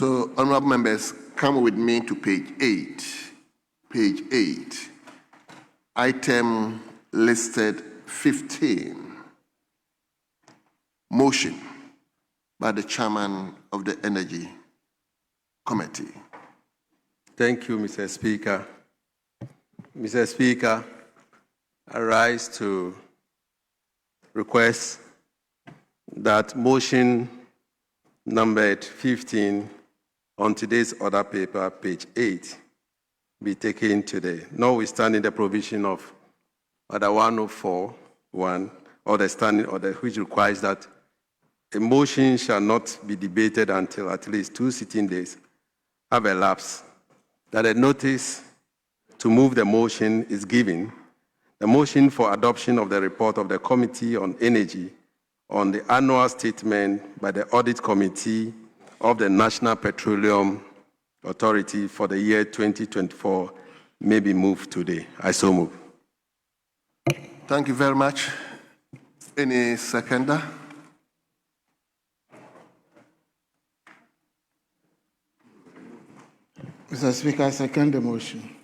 So, honorable members, come with me to page 8. Page 8. Item listed 15. Motion by the chairman of the Energy Committee. Thank you, Mr. Speaker. Mr. Speaker, I rise to request that motion numbered 15 on today's order paper, page 8, be taken today, notwithstanding the provision of Order 104.1 or the standing order, which requires that a motion shall not be debated until at least 2 sitting days have elapsed, that a notice to move the motion is given. The motion for adoption of the report of the Committee on Energy on the annual statement by the Audit Committee of the National Petroleum Authority for the year 2024 may be moved today. I so move. Thank you very much. Any seconder? Mr. Speaker, I second the motion.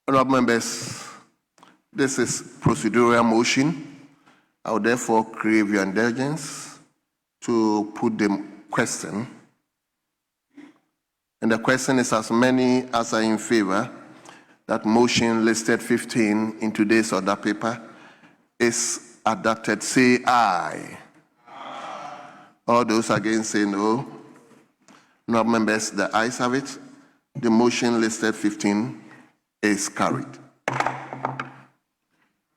Honorable members, this is procedural motion. I will therefore crave your indulgence to put the question. And the question is, as many as are in favor that motion listed 15 in today's order paper is adopted, say aye. Aye. All those against say no. Honorable members, the ayes have it. The motion listed 15 is carried.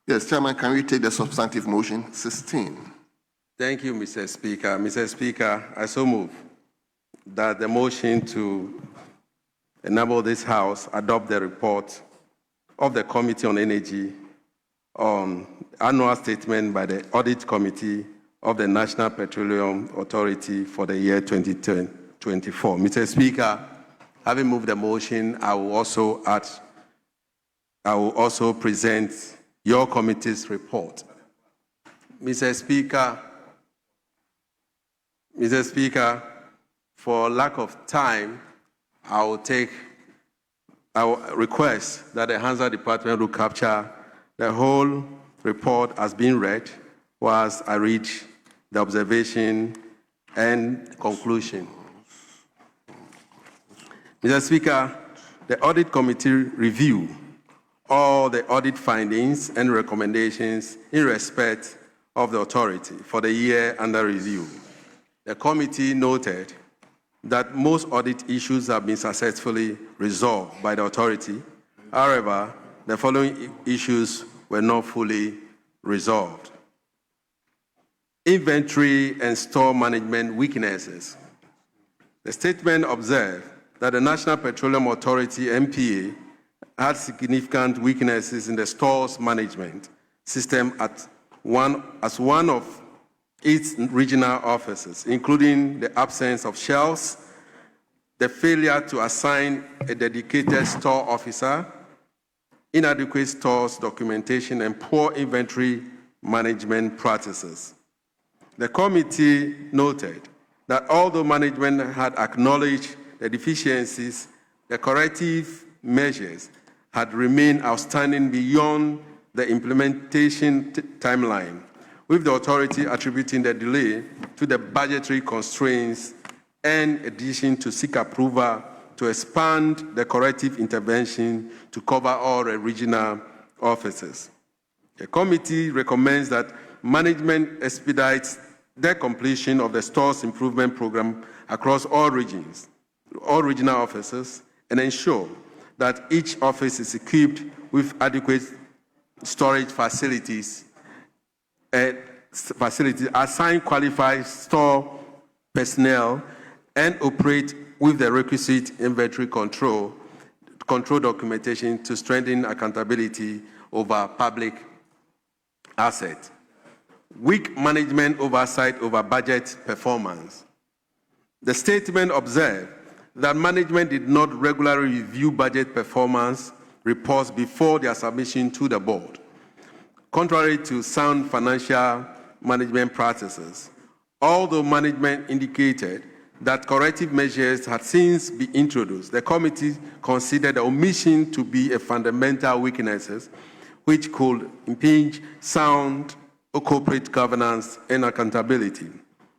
Yes, Chairman, can we take the substantive motion 16? Thank you, Mr. Speaker. Mr. Speaker, I so move that the motion to enable this House adopt the report of the Committee on Energy on annual statement by the Audit Committee of the National Petroleum Authority for the year 2024. Mr. Speaker, having moved the motion, I will also present your committee's report. Mr. Speaker, for lack of time, I will request that the Hansa Department will capture the whole report as being read, whilst I read the observation and conclusion. Mr. Speaker, the Audit Committee review all the audit findings and recommendations in respect of the authority for the year under review. The committee noted that most audit issues have been successfully resolved by the authority. However, the following issues were not fully resolved. Inventory and store management weaknesses. The statement observed that the National Petroleum Authority, NPA, had significant weaknesses in the stores management system as one of its regional offices, including the absence of shelves, the failure to assign a dedicated store officer, inadequate stores documentation, and poor inventory management practices. The committee noted that although management had acknowledged the deficiencies, the corrective measures had remained outstanding beyond the implementation timeline, with the authority attributing the delay to the budgetary constraints and a decision to seek approval to expand the corrective intervention to cover all the regional offices. The committee recommends that management expedites the completion of the stores improvement program across all regions, all regional offices, and ensure that each office is equipped with adequate storage facilities, assign qualified store personnel, and operate with the requisite inventory control documentation to strengthen accountability over public assets. Weak management oversight over budget performance. The statement observed that management did not regularly review budget performance reports before their submission to the board. Contrary to sound financial management practices, although management indicated that corrective measures had since been introduced, the committee considered the omission to be a fundamental weakness which could impinge sound corporate governance and accountability.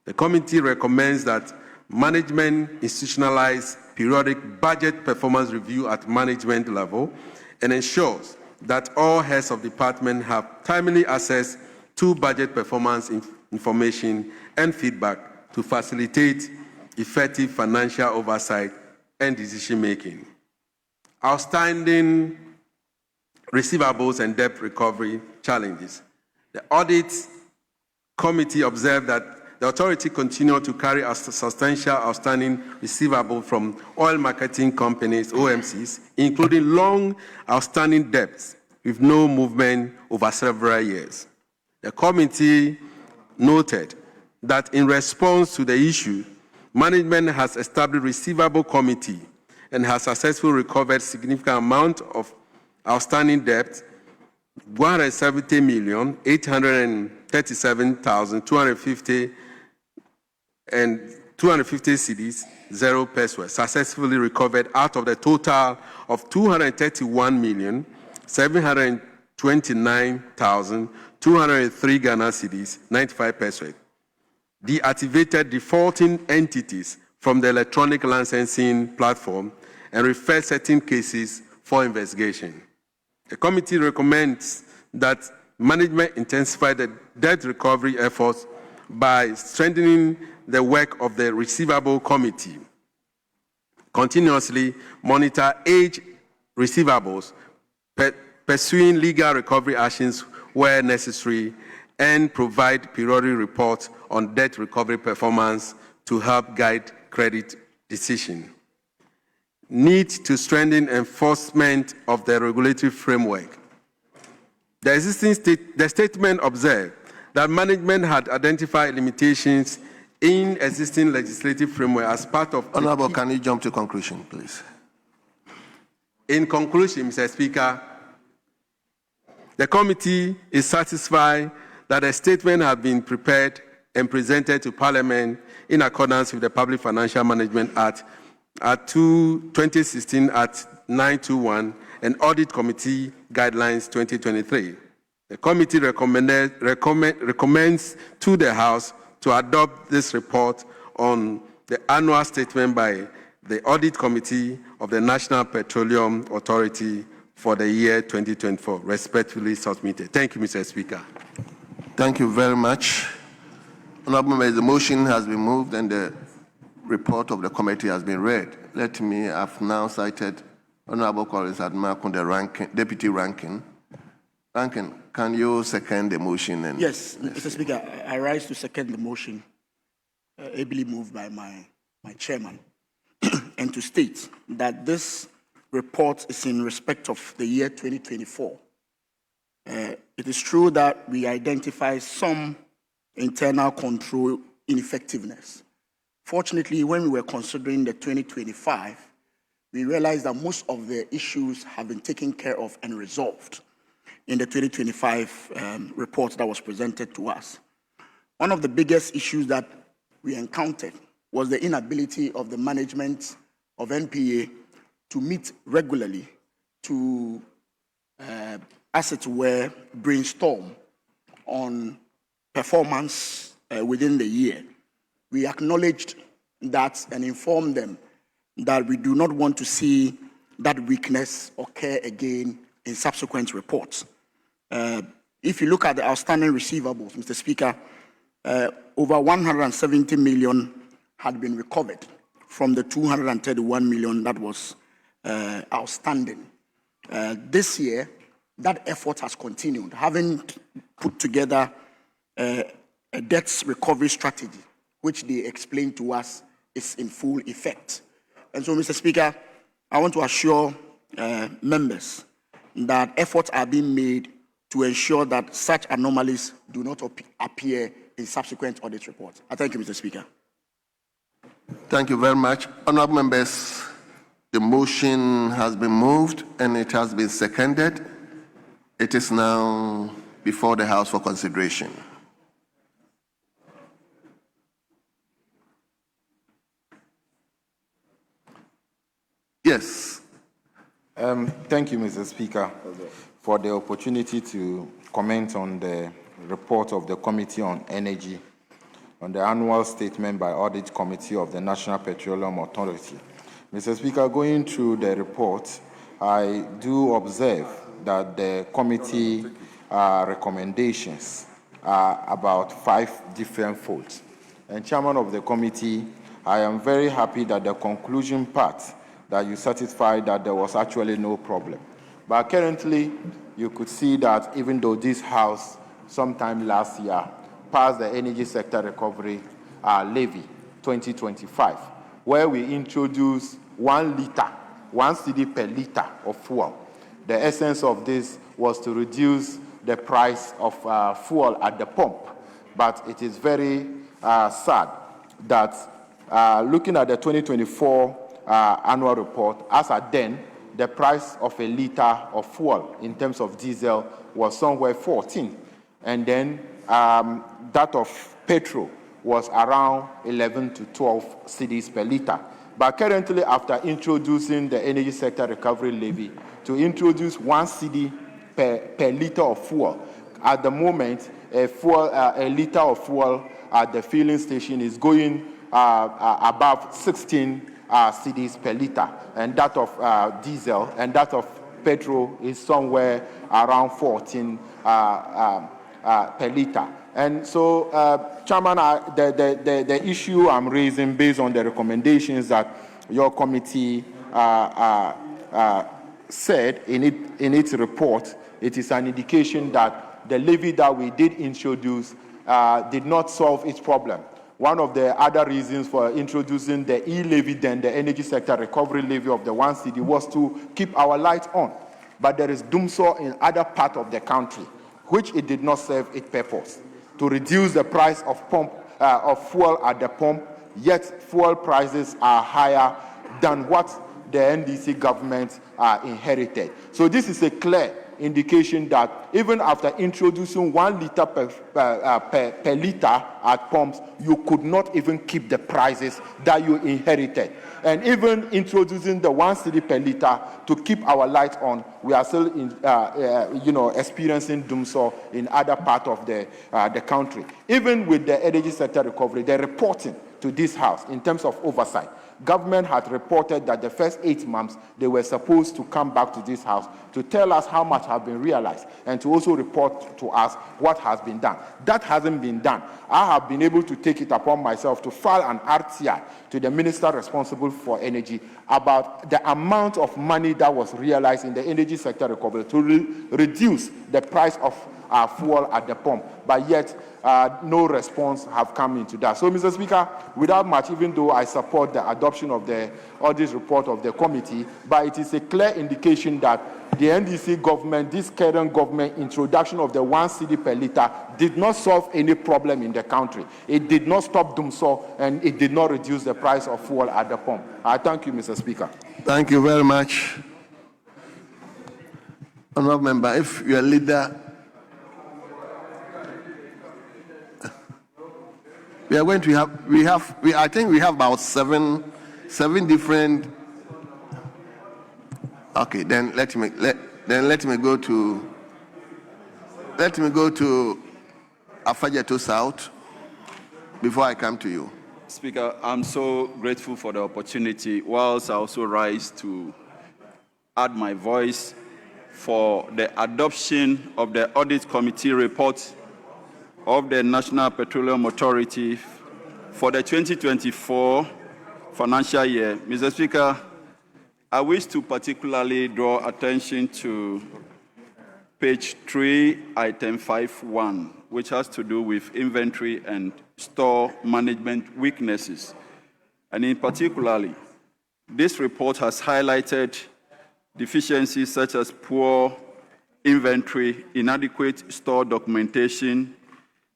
The committee recommends that management institutionalize periodic budget performance review at management level and ensures that all heads of department have timely access to budget performance information and feedback to facilitate effective financial oversight and decision-making. Outstanding receivables and debt recovery challenges. The audit committee observed that the authority continued to carry a substantial outstanding receivable from oil marketing companies, OMCs, including long outstanding debts with no movement over several years. The committee noted that in response to the issue, management has established a receivable committee and has successfully recovered significant amount of outstanding debt, 170,837,250 and 250 cedis, 0 pesos, successfully recovered out of the total of 231,729,203 Ghana cedis, 95 pesos. Deactivated defaulting entities from the electronic licensing platform and referred certain cases for investigation. The committee recommends that management intensify the debt recovery efforts by strengthening the work of the receivable committee, continuously monitor aged receivables, pursuing legal recovery actions where necessary, and provide periodic reports on debt recovery performance to help guide credit decision. Need to strengthen enforcement of the regulatory framework. The statement observed that management had identified limitations in existing legislative framework as part of... Honorable, can you jump to conclusion, please? In conclusion, Mr. Speaker, the committee is satisfied that a statement has been prepared and presented to Parliament in accordance with the Public Financial Management Act at 2016 at 921 and Audit Committee Guidelines 2023. The committee recommends to the House to adopt this report on the annual statement by the Audit Committee of the National Petroleum Authority for the year 2024, respectfully submitted. Thank you, Mr. Speaker. Thank you very much. Honorable members, the motion has been moved and the report of the committee has been read. Let me have now cited Honorable Collins Admakun, the Deputy Ranking. Ranking, can you second the motion? And Yes, Mr. Speaker, I rise to second the motion ably moved by my chairman and to state that this report is in respect of the year 2024. It is true that we identify some internal control ineffectiveness. Fortunately, when we were considering the 2025, we realized that most of the issues have been taken care of and resolved in the 2025 report that was presented to us. One of the biggest issues that we encountered was the inability of the management of NPA to meet regularly to, as it were, brainstorm on performance within the year. We acknowledged that and informed them that we do not want to see that weakness occur again in subsequent reports. If you look at the outstanding receivables, Mr. Speaker, over 170 million had been recovered from the 231 million that was outstanding. This year, that effort has continued, having put together a debts recovery strategy, which they explained to us is in full effect. And so, Mr. Speaker, I want to assure members that efforts are being made to ensure that such anomalies do not appear in subsequent audit reports. I thank you, Mr. Speaker. thank you very much. Honorable members, the motion has been moved and it has been seconded. It is now before the House for consideration. Yes. Thank you, Mr. Speaker, for the opportunity to comment on the report of the Committee on Energy on the annual statement by Audit Committee of the National Petroleum Authority. Mr. Speaker, going through the report, I do observe that the committee recommendations are about 5 different folds. And Chairman of the committee, I am very happy that the conclusion part that you certified that there was actually no problem. But currently, you could see that even though this House, sometime last year, passed the Energy Sector Recovery Levy 2025, where we introduced 1 cedi per liter of fuel. The essence of this was to reduce the price of fuel at the pump. But it is very sad that looking at the 2024 annual report, as at then, the price of a liter of fuel in terms of diesel was somewhere 14. And then that of petrol was around 11 to 12 cedis per liter. But currently, after introducing the Energy Sector Recovery Levy to introduce 1 cedi per liter of fuel, at the moment, a liter of fuel at the filling station is going above 16 cedis per liter, and that of diesel and that of petrol is somewhere around 14 per liter. And so, Chairman, the issue I'm raising based on the recommendations that your committee said in its report, it is an indication that the levy that we did introduce did not solve its problem. One of the other reasons for introducing the e-levy, then the Energy Sector Recovery Levy of the 1 cedi, was to keep our lights on. But there is doomsaw in other parts of the country, which it did not serve its purpose, to reduce the price of fuel at the pump, yet fuel prices are higher than what the NDC government inherited. So this is a clear indication that even after introducing 1 liter per liter at pumps, you could not even keep the prices that you inherited. And even introducing the 1 cedi per liter to keep our lights on, we are still experiencing doomsaw in other parts of the country. Even with the energy sector recovery, the reporting to this House in terms of oversight, government had reported that the first 8 months, they were supposed to come back to this House to tell us how much has been realized and to also report to us what has been done. That hasn't been done. I have been able to take it upon myself to file an RTI to the minister responsible for energy about the amount of money that was realized in the energy sector recovery to reduce the price of fuel at the pump, but yet no response have come into that. So, Mr. Speaker, without much, even though I support the adoption of the audit report of the committee, but it is a clear indication that the NDC government, this current government, introduction of the 1 cedi per liter did not solve any problem in the country. It did not stop doomsaw, and it did not reduce the price of fuel at the pump. I thank you, Mr. Speaker. Thank you very much. Honourable Member, if your leader... We are going to have, I think we have about seven different. Okay, then let me go to Afajeto South before I come to you. Speaker, I'm so grateful for the opportunity, whilst I also rise to add my voice for the adoption of the Audit Committee report of the National Petroleum Authority for the 2024 financial year. Mr. Speaker, I wish to particularly draw attention to page 3, item 5.1, which has to do with inventory and store management weaknesses. And in particularly, this report has highlighted deficiencies such as poor inventory, inadequate store documentation,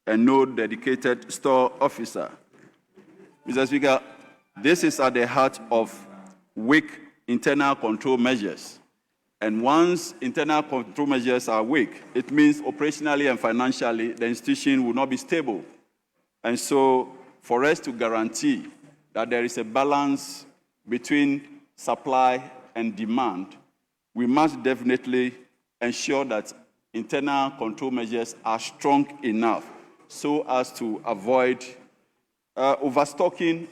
and no dedicated store officer. Mr. Speaker, this is at the heart of weak internal control measures. And once internal control measures are weak, it means operationally and financially, the institution will not be stable. And so, for us to guarantee that there is a balance between supply and demand, we must definitely ensure that internal control measures are strong enough so as to avoid overstocking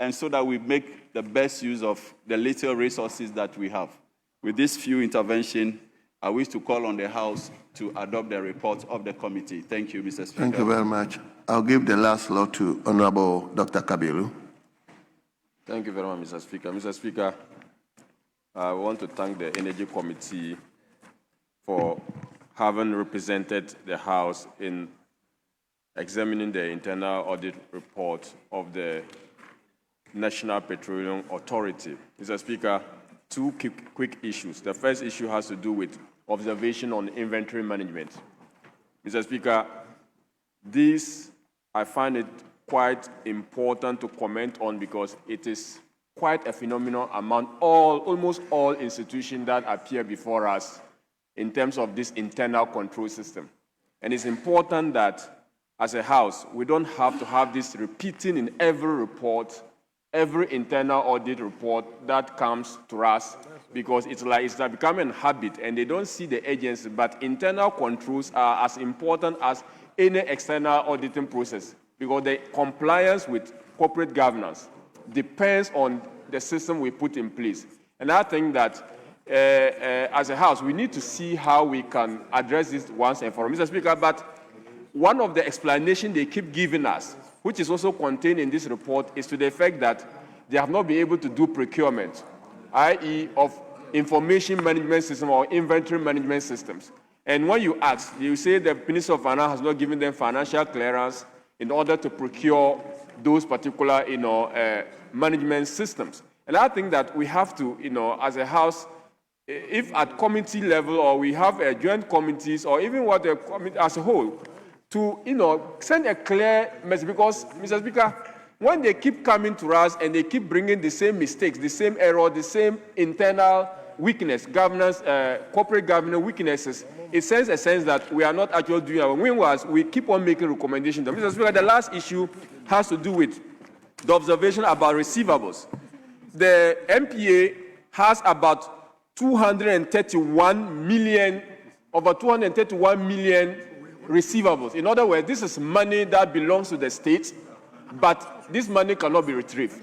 and so that we make the best use of the little resources that we have. With this few intervention, I wish to call on the House to adopt the report of the committee. Thank you, Mr. Speaker. Thank you very much. I'll give the last floor to Honorable Dr. Kabiru. Thank you very much, Mr. Speaker. Mr. Speaker, I want to thank the Energy Committee for having represented the House in examining the internal audit report of the National Petroleum Authority. Mr. Speaker, two quick issues. The first issue has to do with observation on inventory management. Mr. Speaker, this, I find it quite important to comment on because it is quite a phenomenon among almost all institutions that appear before us in terms of this internal control system. And it's important that as a House, we don't have to have this repeating in every report, every internal audit report that comes to us, because it's becoming a habit and they don't see the agency, but internal controls are as important as any external auditing process because the compliance with corporate governance depends on the system we put in place. And I think that as a House, we need to see how we can address this once and for all. Mr. Speaker, but one of the explanations they keep giving us, which is also contained in this report, is to the effect that they have not been able to do procurement, i.e. of information management system or inventory management systems. And when you ask, you say the Minister of Finance has not given them financial clearance in order to procure those particular, management systems. And I think that we have to, as a House, if at committee level or we have joint committees or even what the committee as a whole, to, send a clear message because, Mr. Speaker, when they keep coming to us and they keep bringing the same mistakes, the same error, the same internal weakness, governance, corporate governance weaknesses, it sends a sense that we are not actually doing our meanwhile, we keep on making recommendations. Mr. Speaker, the last issue has to do with the observation about receivables. The MPA has about 231 million receivables. In other words, this is money that belongs to the state, but this money cannot be retrieved.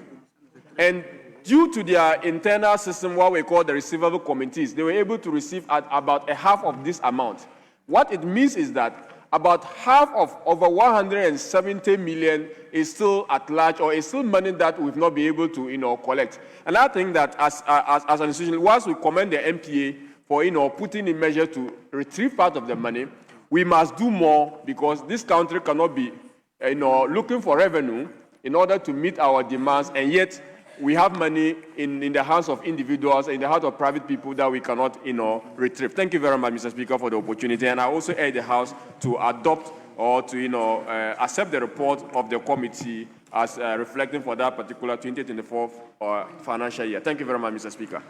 And due to their internal system, what we call the receivable committees, they were able to receive at about a half of this amount. What it means is that about half of over 170 million is still at large or is still money that we've not been able to, collect. And I think that as an institution, once we commend the MPA for, putting in measure to retrieve part of the money, we must do more because this country cannot be, looking for revenue in order to meet our demands, and yet we have money in the hands of individuals, in the hands of private people that we cannot, retrieve. Thank you very much, Mr. Speaker, for the opportunity. And I also urge the House to adopt or to, accept the report of the committee as reflecting for that particular 2024 financial year. Thank you very much, Mr. Speaker.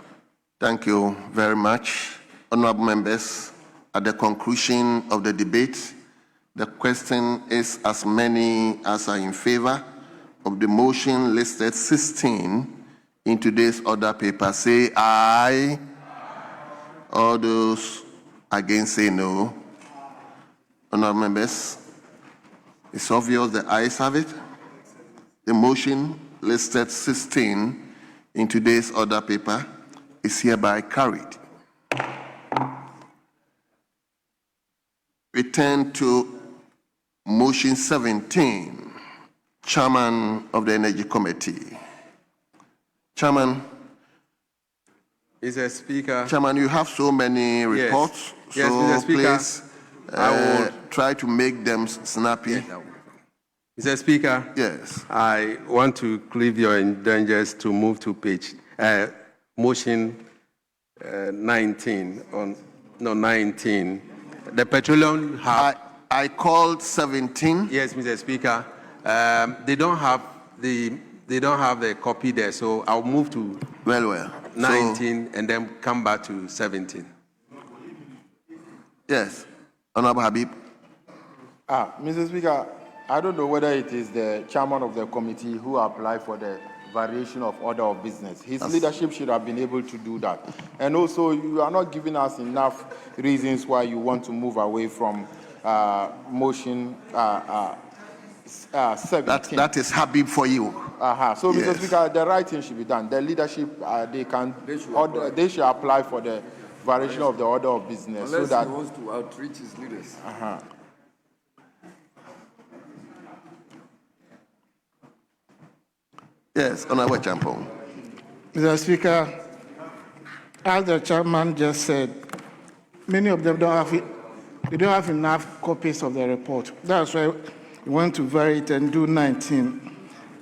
Thank you very much. Honorable members, at the conclusion of the debate, the question is as many as are in favor of the motion listed 16 in today's order paper, say aye. All those against say no. Honorable members, it's obvious the ayes have it. The motion listed 16 in today's order paper is hereby carried. We turn to motion 17. Chairman of the Energy Committee. Chairman. Mr. Speaker. Chairman, you have so many reports. Yes, so Mr. Speaker. Please I will try to make them snappy. Yes, Mr. Speaker. Yes. I want to cleave your indulgence to move to page motion 19 on 19. The petroleum hub. I called 17. Yes, Mr. Speaker. They don't have the copy there, so I'll move to 19 and then come back to 17. Yes, Honorable Habib. Mr. Speaker, I don't know whether it is the chairman of the committee who applied for the variation of order of business. His leadership should have been able to do that. And also, you are not giving us enough reasons why you want to move away from motion 17. That is Habib for you. So, Yes. Mr. Speaker, the right thing should be done. The leadership, they should apply for the variation of the order of business. Unless so that he wants to outreach his leaders. Yes, Honorable Champon. Mr. Speaker, as the chairman just said, many of them don't have enough copies of the report. That's why we want to vary it and do 19.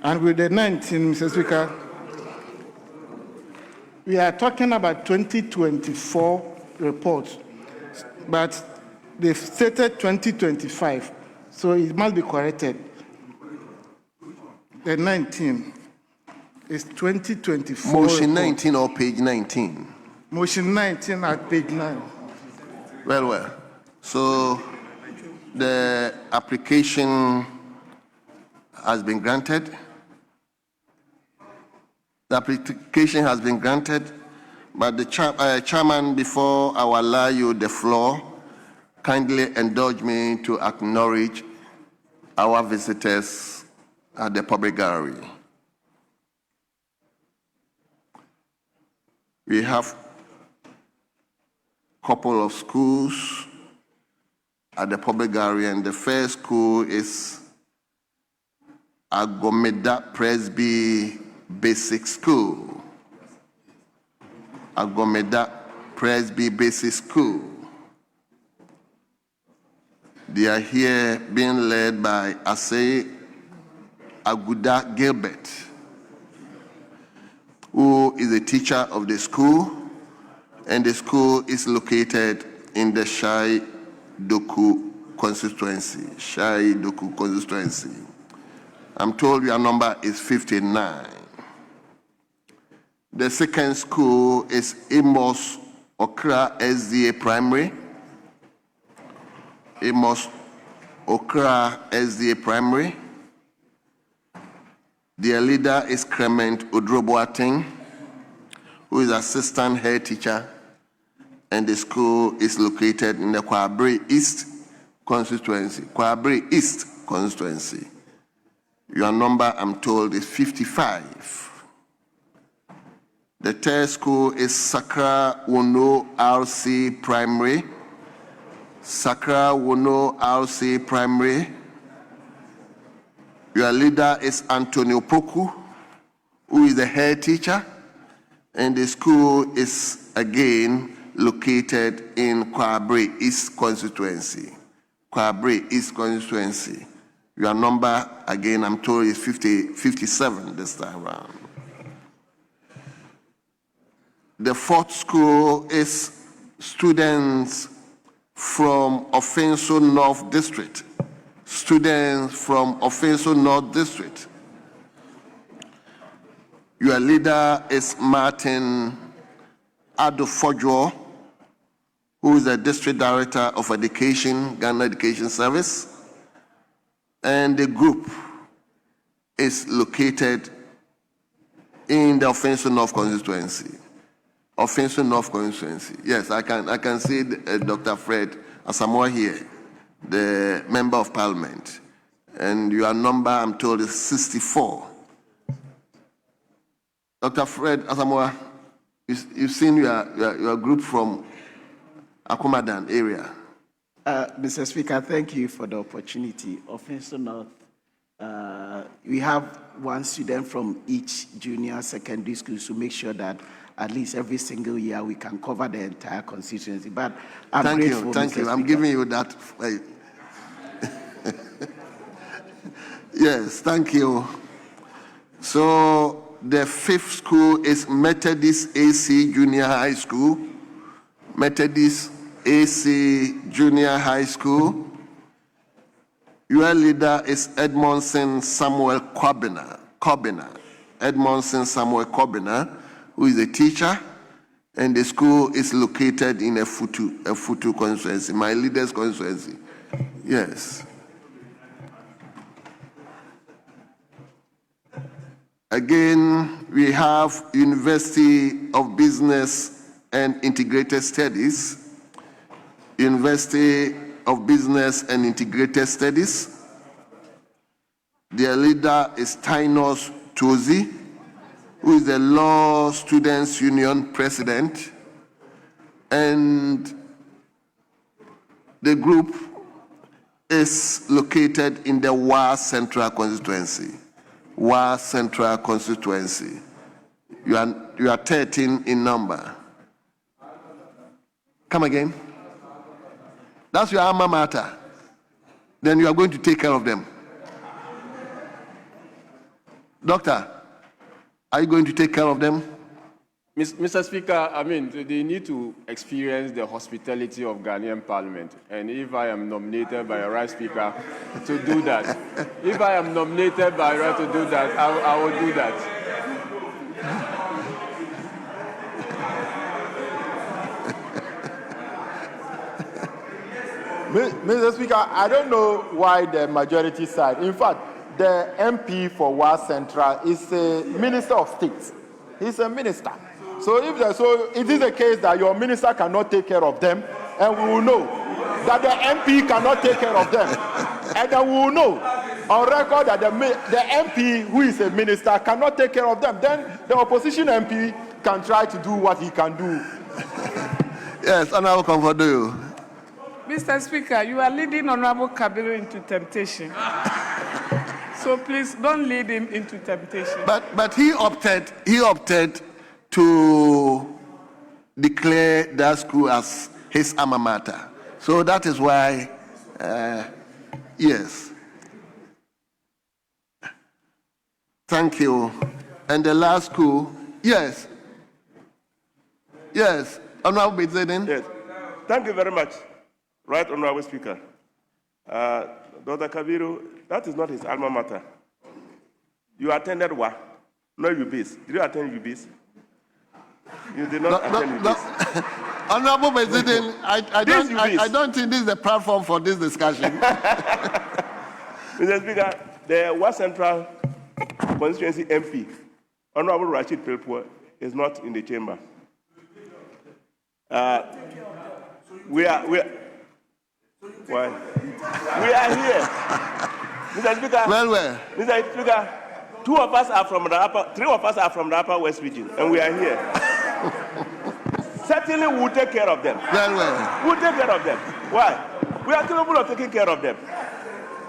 And with the 19, Mr. Speaker, we are talking about 2024 reports, but they've stated 2025, so it must be corrected. The 19 is 2024. Motion report. 19 or page 19? Motion 19 at page 9. Well. So the application has been granted. The application has been granted, but the chairman, before I will allow you the floor, kindly indulge me to acknowledge our visitors at the public gallery. We have a couple of schools at the public gallery, and the first school is Agomeda Presby Basic School. Agomeda Presby Basic School. They are here being led by Asay Aguda Gilbert, who is a teacher of the school, and the school is located in the Shai Doku constituency. Shai Doku constituency. I'm told your number is 59. The second school is Amos Okra SDA Primary. Amos Okra SDA Primary. Their leader is Clement Odroboating, who is assistant head teacher, and the school is located in the Kwabre East constituency. Kwabre East constituency. Your number, I'm told, is 55. The third school is Sakra Wono RC Primary. Sakra Wono RC Primary. Your leader is Antonio Poku, who is the head teacher, and the school is again located in Kwabre East constituency. Kwabre East constituency. Your number, again, I'm told, is 57 this time around. The fourth school is students from Offenso North District. Students from Offenso North District. Your leader is Martin Adofojo, who is the District Director of Education, Ghana Education Service. And the group is located in the Offenso North constituency. Offenso North constituency. Yes, I can see Dr. Fred Asamoah here, the Member of Parliament. And your number, I'm told, is 64. Dr. Fred Asamoah, you've seen your group from Akumadan area. Mr. Speaker, thank you for the opportunity. Offenso North, we have one student from each junior secondary school to make sure that at least every single year we can cover the entire constituency. But I'm grateful, Thank you. Mr. I'm Speaker. giving you that. Yes, thank you. So the fifth school is Methodist AC Junior High School. Methodist AC Junior High School. Your leader is Edmondson Samuel Kobina. Edmondson Samuel Kobina, who is a teacher, and the school is located in a Futu constituency, my leader's constituency. Yes. Again, we have University of Business and Integrated Studies. University of Business and Integrated Studies. Their leader is Tynos Tozi, who is the Law Students Union president. And the group is located in the Wa Central constituency. Wa Central constituency. You are 13 in number. Come again. That's your alma mater. Then you are going to take care of them. Doctor, are you going to take care of them? Mr. Speaker, I mean, they need to experience the hospitality of Ghanaian Parliament. And if I am nominated by a right speaker to do that, if I am nominated by a right to do that, I will do that. Mr. Speaker, I don't know why the majority side. In fact, the MP for Wa Central is a minister of state. He's a minister. So it is a case that your minister cannot take care of them, and we will know that the MP cannot take care of them, and then we will know on record that the MP who is a minister cannot take care of them. Then the opposition MP can try to do what he can do. Yes, Honorable Comfordo. Mr. Speaker, you are leading Honorable Kabiru into temptation. So please don't lead him into temptation. But he opted to declare that school as his alma mater. So that is why, yes. Thank you. And the last school, yes. Yes, Honorable Bezedin. Yes, thank you very much. Right, Honorable Speaker. Dr. Kabiru, that is not his alma mater. You attended WA, not UBIS. Did you attend UBIS? You did not attend UBIS. Honorable President, I don't think this is the platform for this discussion. Mr. Speaker, the Wa Central constituency MP, Honorable Rashid Pelpua, is not in the chamber. Why? We are here. Mr. Speaker, Mr. Speaker, 3 of us are from the Upper West region, and we are here. Certainly, we'll take care of them. We'll take care of them. Why? We are capable of taking care of them.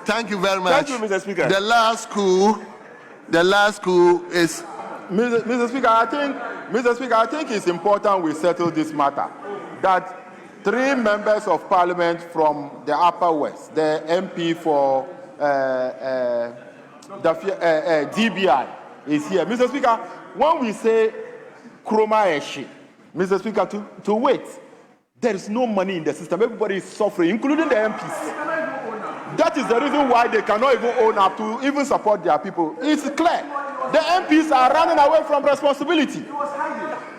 Thank you very much. Thank you, Mr. Speaker. The last school is... Mr. Speaker, I think it's important we settle this matter. That 3 members of parliament from the Upper West, the MP for DBI is here. Mr. Speaker, when we say Kroma Eshi, Mr. Speaker, to wait, there is no money in the system. Everybody is suffering, including the MPs. That is the reason why they cannot even own up to even support their people. It's clear. The MPs are running away from responsibility.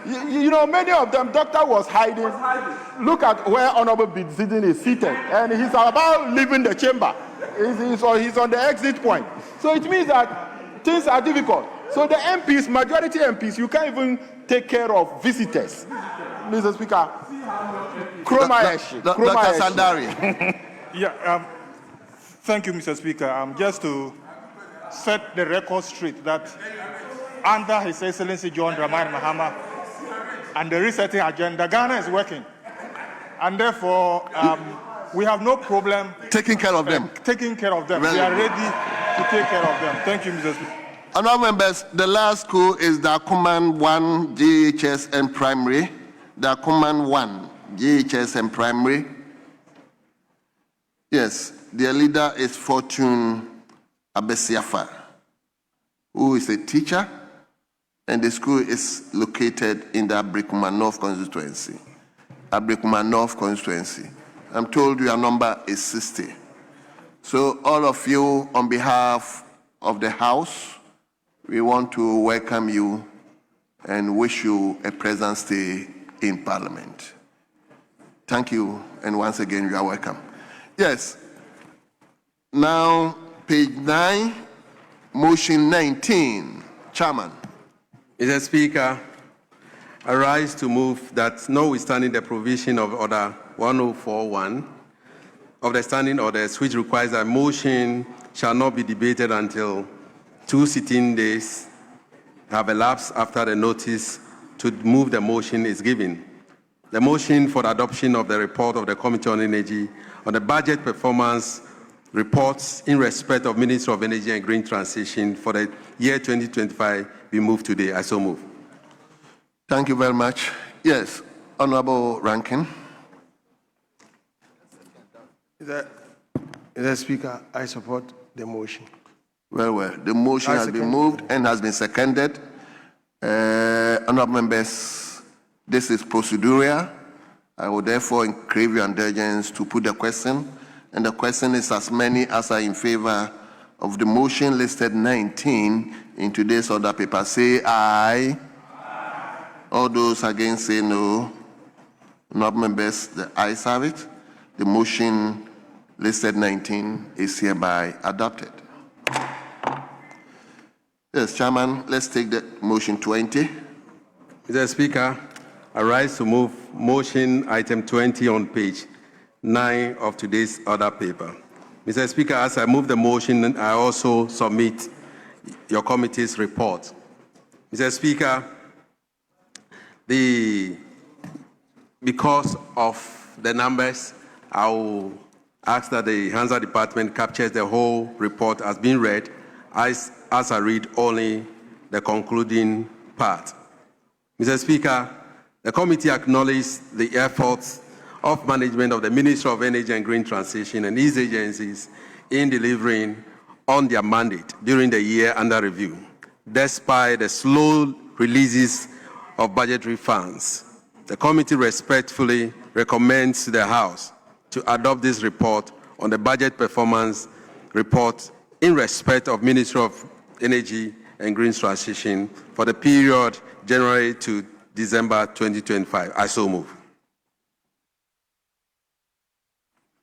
You know, many of them, doctor was hiding. Look at where Honorable Bizidin is seated, and he's about leaving the chamber. He's on the exit point. So it means that things are difficult. So the MPs, majority MPs, you can't even take care of visitors. Mr. Speaker, Kroma Eshi. Dr. Sandari. Yeah, thank you, Mr. Speaker. Just to set the record straight that under His Excellency John Dramani Mahama and the resetting agenda, Ghana is working. And therefore, we have no problem taking care of them. We are ready to take care of them. Thank you, Mr. Speaker. Honourable members, the last school is Dakuman 1 GHS and Primary. Dakuman 1 GHS and Primary. Yes, their leader is Fortune Abesiafa, who is a teacher, and the school is located in the Abrikuma North constituency. Abrikuma North constituency. I'm told your number is 60. So all of you, on behalf of the House, we want to welcome you and wish you a pleasant stay in Parliament. Thank you, and once again, you are welcome. Yes. Now, page 9, motion 19, Chairman. Mr. Speaker, I rise to move that notwithstanding the provision of Order 1041 of the standing orders, which requires that motion shall not be debated until 2 sitting days have elapsed after the notice to move the motion is given. The motion for the adoption of the report of the Committee on Energy on the budget performance reports in respect of Ministry of Energy and Green Transition for the year 2025 be moved today. I so move. Thank you very much. Yes, Honorable Rankin. Mr. Speaker, I support the motion. Well. The motion has been moved and has been seconded. Honorable members, this is procedural. I will therefore crave your indulgence to put the question. And the question is as many as are in favor of the motion listed 19 in today's order paper. Say aye. All those against say no. Honorable members, the ayes have it. The motion listed 19 is hereby adopted. Yes, Chairman, let's take the motion 20. Mr. Speaker, I rise to move motion item 20 on page 9 of today's order paper. Mr. Speaker, as I move the motion, I also submit your committee's report. Mr. Speaker, because of the numbers, I will ask that the Hansa Department captures the whole report as being read, as I read only the concluding part. Mr. Speaker, the committee acknowledges the efforts of management of the Ministry of Energy and Green Transition and its agencies in delivering on their mandate during the year under review, despite the slow releases of budgetary funds. The committee respectfully recommends to the House to adopt this report on the budget performance report in respect of Ministry of Energy and Green Transition for the period January to December 2025. I so move.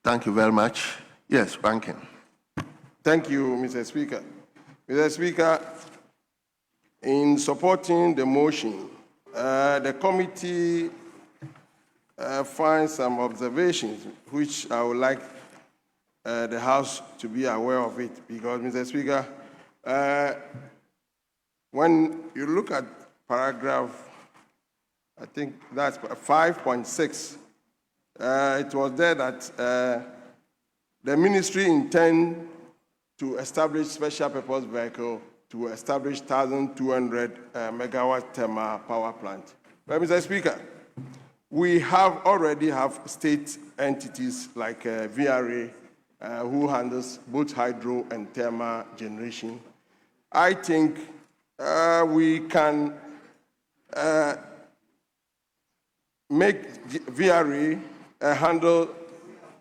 Thank you very much. Yes, Rankin. Thank you, Mr. Speaker. Mr. Speaker, in supporting the motion, the committee finds some observations which I would like the House to be aware of it, because, Mr. Speaker, when you look at paragraph, I think that's 5.6, it was there that the ministry intend to establish special purpose vehicle to establish 1,200 megawatt thermal power plant. But, Mr. Speaker, we already have state entities like VRA who handles both hydro and thermal generation. I think we can make VRA handle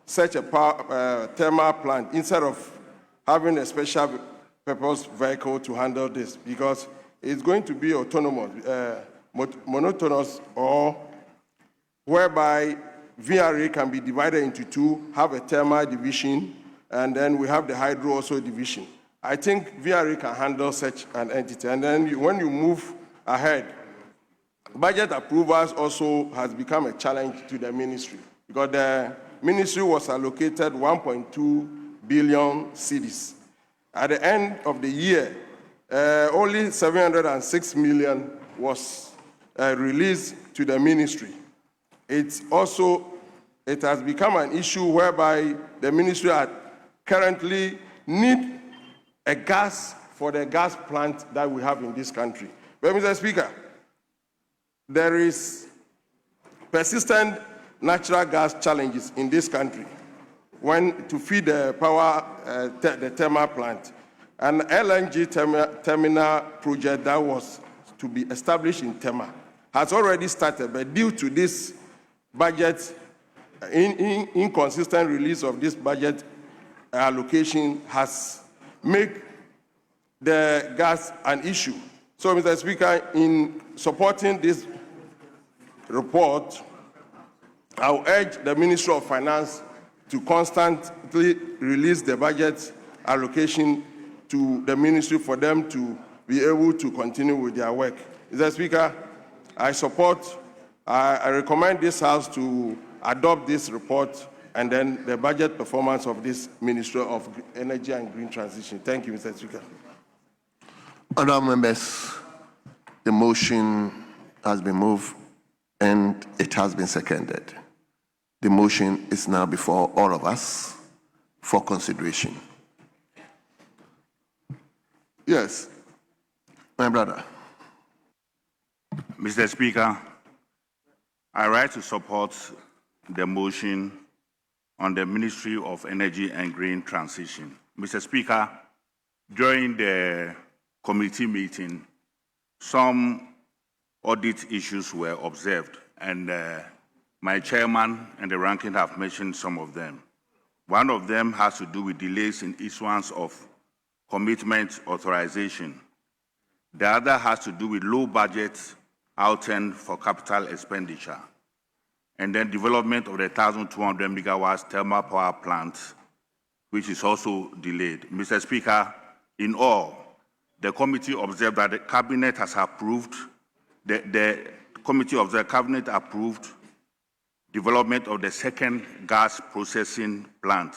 such a thermal plant instead of having a special purpose vehicle to handle this, because it's going to be autonomous, monotonous, or whereby VRA can be divided into two, have a thermal division, and then we have the hydro also division. I think VRA can handle such an entity. And then when you move ahead, budget approvals also has become a challenge to the ministry, because the ministry was allocated 1.2 billion cedis. At the end of the year, only 706 million was released to the ministry. It has become an issue whereby the ministry currently need a gas for the gas plant that we have in this country. But, Mr. Speaker, there is persistent natural gas challenges in this country to feed the power, the thermal plant. An LNG terminal project that was to be established in Tema has already started, but due to this budget, inconsistent release of this budget allocation has made the gas an issue. So, Mr. Speaker, in supporting this report, I will urge the Ministry of Finance to constantly release the budget allocation to the ministry for them to be able to continue with their work. Mr. Speaker, I recommend this House to adopt this report and then the budget performance of this Ministry of Energy and Green Transition. Thank you, Mr. Speaker. Honourable members, the motion has been moved and it has been seconded. The motion is now before all of us for consideration. Yes, my brother. Mr. Speaker, I rise to support the motion on the Ministry of Energy and Green Transition. Mr. Speaker, during the committee meeting, some audit issues were observed, and my chairman and the ranking have mentioned some of them. One of them has to do with delays in issuance of commitment authorization. The other has to do with low budget outlay for capital expenditure, and then development of the 1,200 megawatts thermal power plant, which is also delayed. Mr. Speaker, in all, the committee observed that the cabinet has approved, the committee of the cabinet approved development of the second gas processing plant.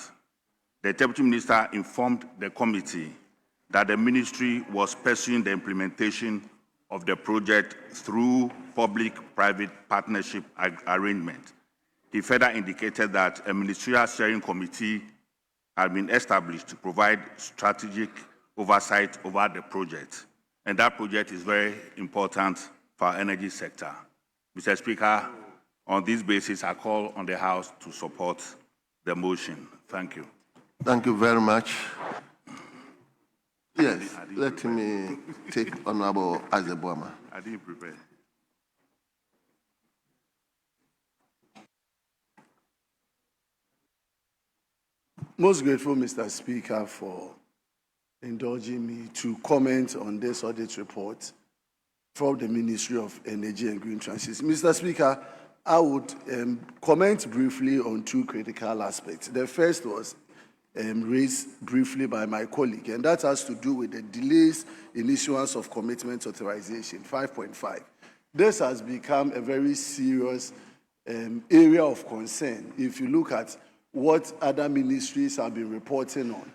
The Deputy Minister informed the committee that the ministry was pursuing the implementation of the project through public-private partnership arrangement. He further indicated that a ministerial steering committee had been established to provide strategic oversight over the project, and that project is very important for our energy sector. Mr. Speaker, on this basis, I call on the House to support the motion. Thank you. Thank you very much. Yes, let me take Honorable Azebwama. I didn't prepare. Most grateful, Mr. Speaker, for indulging me to comment on this audit report from the Ministry of Energy and Green Transition. Mr. Speaker, I would comment briefly on two critical aspects. The first was raised briefly by my colleague, and that has to do with the delays in issuance of commitment authorization, 5.5. This has become a very serious area of concern if you look at what other ministries have been reporting on.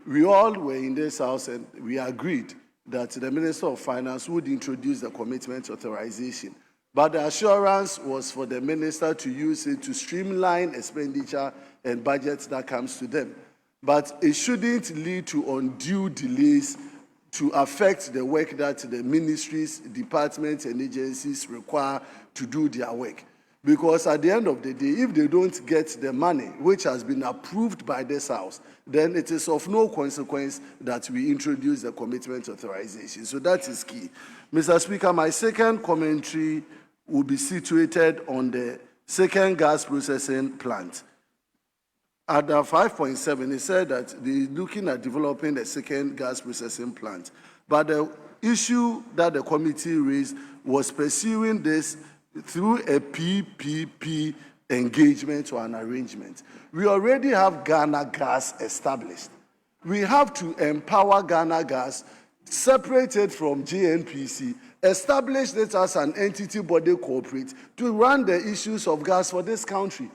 We all were in this House and we agreed that the Minister of Finance would introduce the commitment authorization. But the assurance was for the minister to use it to streamline expenditure and budgets that comes to them. But it shouldn't lead to undue delays to affect the work that the ministries, departments, and agencies require to do their work. Because at the end of the day, if they don't get the money, which has been approved by this House, then it is of no consequence that we introduce the commitment authorization. So that is key. Mr. Speaker, my second commentary will be situated on the second gas processing plant. At 5.7, it said that they're looking at developing the second gas processing plant. But the issue that the committee raised was pursuing this through a PPP engagement or an arrangement. We already have Ghana Gas established. We have to empower Ghana Gas, separate it from JNPC, establish it as an entity body corporate to run the issues of gas for this country.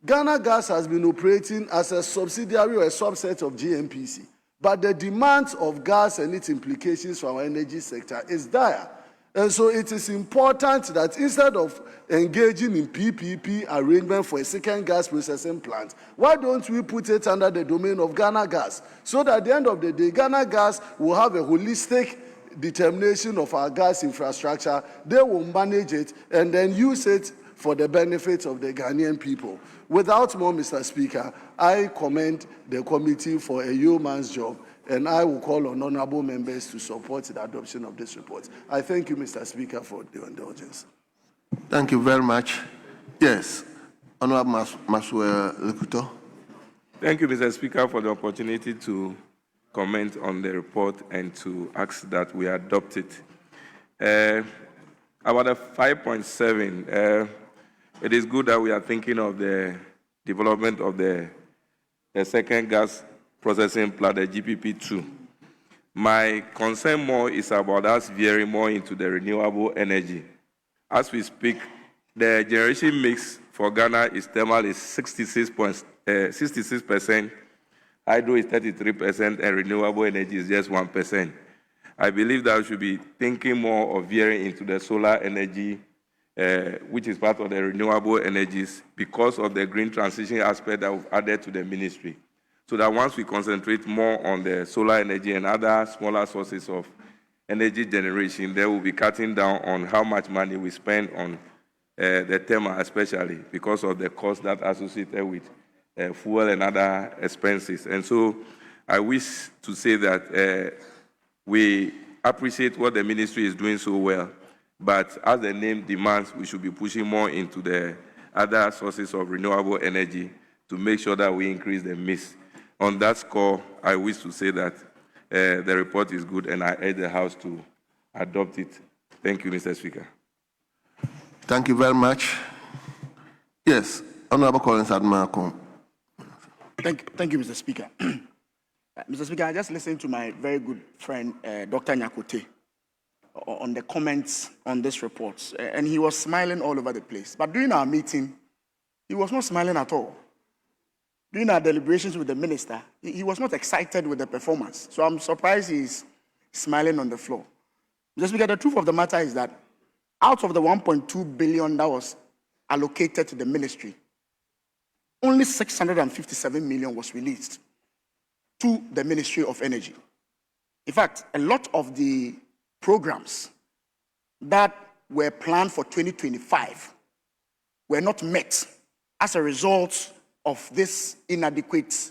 Ghana Gas has been operating as a subsidiary or a subset of JNPC, but the demands of gas and its implications for our energy sector is dire. And so it is important that instead of engaging in PPP arrangement for a second gas processing plant, why don't we put it under the domain of Ghana Gas? So that at the end of the day, Ghana Gas will have a holistic determination of our gas infrastructure. They will manage it and then use it for the benefit of the Ghanaian people. Without more, Mr. Speaker, I commend the committee for a yeoman's job, and I will call on honorable members to support the adoption of this report. I thank you, Mr. Speaker, for the indulgence. Thank you very much. Yes, Honorable Maswe Lekuto. Thank you, Mr. Speaker, for the opportunity to comment on the report and to ask that we adopt it. About the 5.7, it is good that we are thinking of the development of the second gas processing plant, the GPP2. My concern more is about us veering more into the renewable energy. As we speak, the generation mix for Ghana is thermal is 66%, hydro is 33%, and renewable energy is just 1%. I believe that we should be thinking more of veering into the solar energy, which is part of the renewable energies, because of the green transition aspect that we've added to the ministry. So that once we concentrate more on the solar energy and other smaller sources of energy generation, they will be cutting down on how much money we spend on the thermal, especially because of the cost that associated with fuel and other expenses. And so I wish to say that we appreciate what the ministry is doing so well, but as the name demands, we should be pushing more into the other sources of renewable energy to make sure that we increase the mix. On that score, I wish to say that the report is good, and I urge the House to adopt it. Thank you, Mr. Speaker. Thank you very much. Yes, Honorable Collins Admarco. Thank you, Mr. Speaker. Mr. Speaker, I just listened to my very good friend, Dr. Nyakote, on the comments on this report, and he was smiling all over the place. But during our meeting, he was not smiling at all. During our deliberations with the minister, he was not excited with the performance. So I'm surprised he's smiling on the floor. Mr. Speaker, the truth of the matter is that out of the 1.2 billion that was allocated to the ministry, only 657 million was released to the Ministry of Energy. In fact, a lot of the programs that were planned for 2025 were not met as a result of this inadequate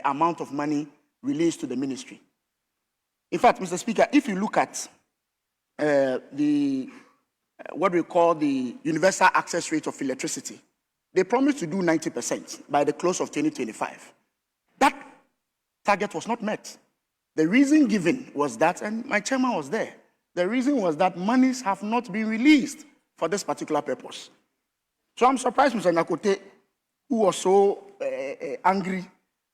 amount of money released to the ministry. In fact, Mr. Speaker, if you look at what we call the universal access rate of electricity, they promised to do 90% by the close of 2025. That target was not met. The reason given was that, and my chairman was there, the reason was that monies have not been released for this particular purpose. So I'm surprised Mr. Nakote, who was so angry,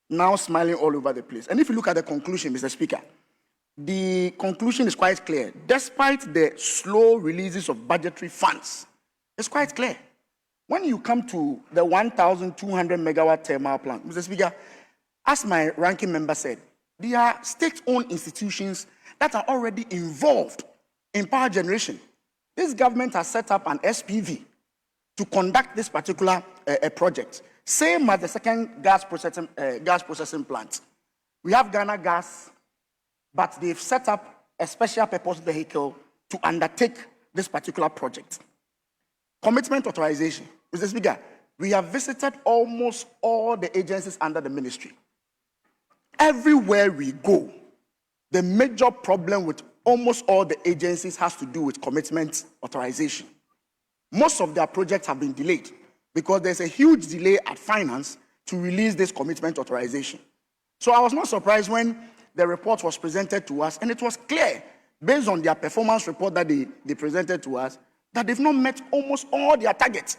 now smiling all over the place. And if you look at the conclusion, Mr. Speaker, the conclusion is quite clear. Despite the slow releases of budgetary funds, it's quite clear. When you come to the 1,200 megawatt thermal plant, Mr. Speaker, as my ranking member said, there are state-owned institutions that are already involved in power generation. This government has set up an SPV to conduct this particular project. Same as the second gas processing plant. We have Ghana Gas, but they've set up a special purpose vehicle to undertake this particular project. Commitment authorization. Mr. Speaker, we have visited almost all the agencies under the ministry. Everywhere we go, the major problem with almost all the agencies has to do with commitment authorization. Most of their projects have been delayed because there's a huge delay at finance to release this commitment authorization. So I was not surprised when the report was presented to us, and it was clear, based on their performance report that they presented to us, that they've not met almost all their targets.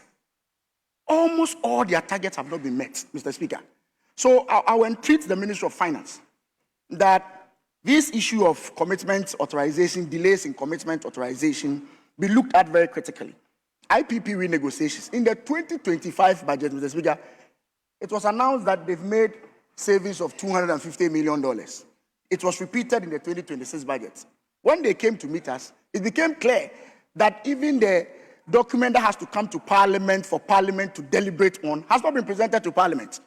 Almost all their targets have not been met, Mr. Speaker. So I will entreat the Ministry of Finance that this issue of commitment authorization, delays in commitment authorization, be looked at very critically. IPP renegotiations. In the 2025 budget, Mr. Speaker, it was announced that they've made savings of $250 million. It was repeated in the 2026 budget. When they came to meet us, it became clear that even the document that has to come to Parliament for Parliament to deliberate on has not been presented to Parliament.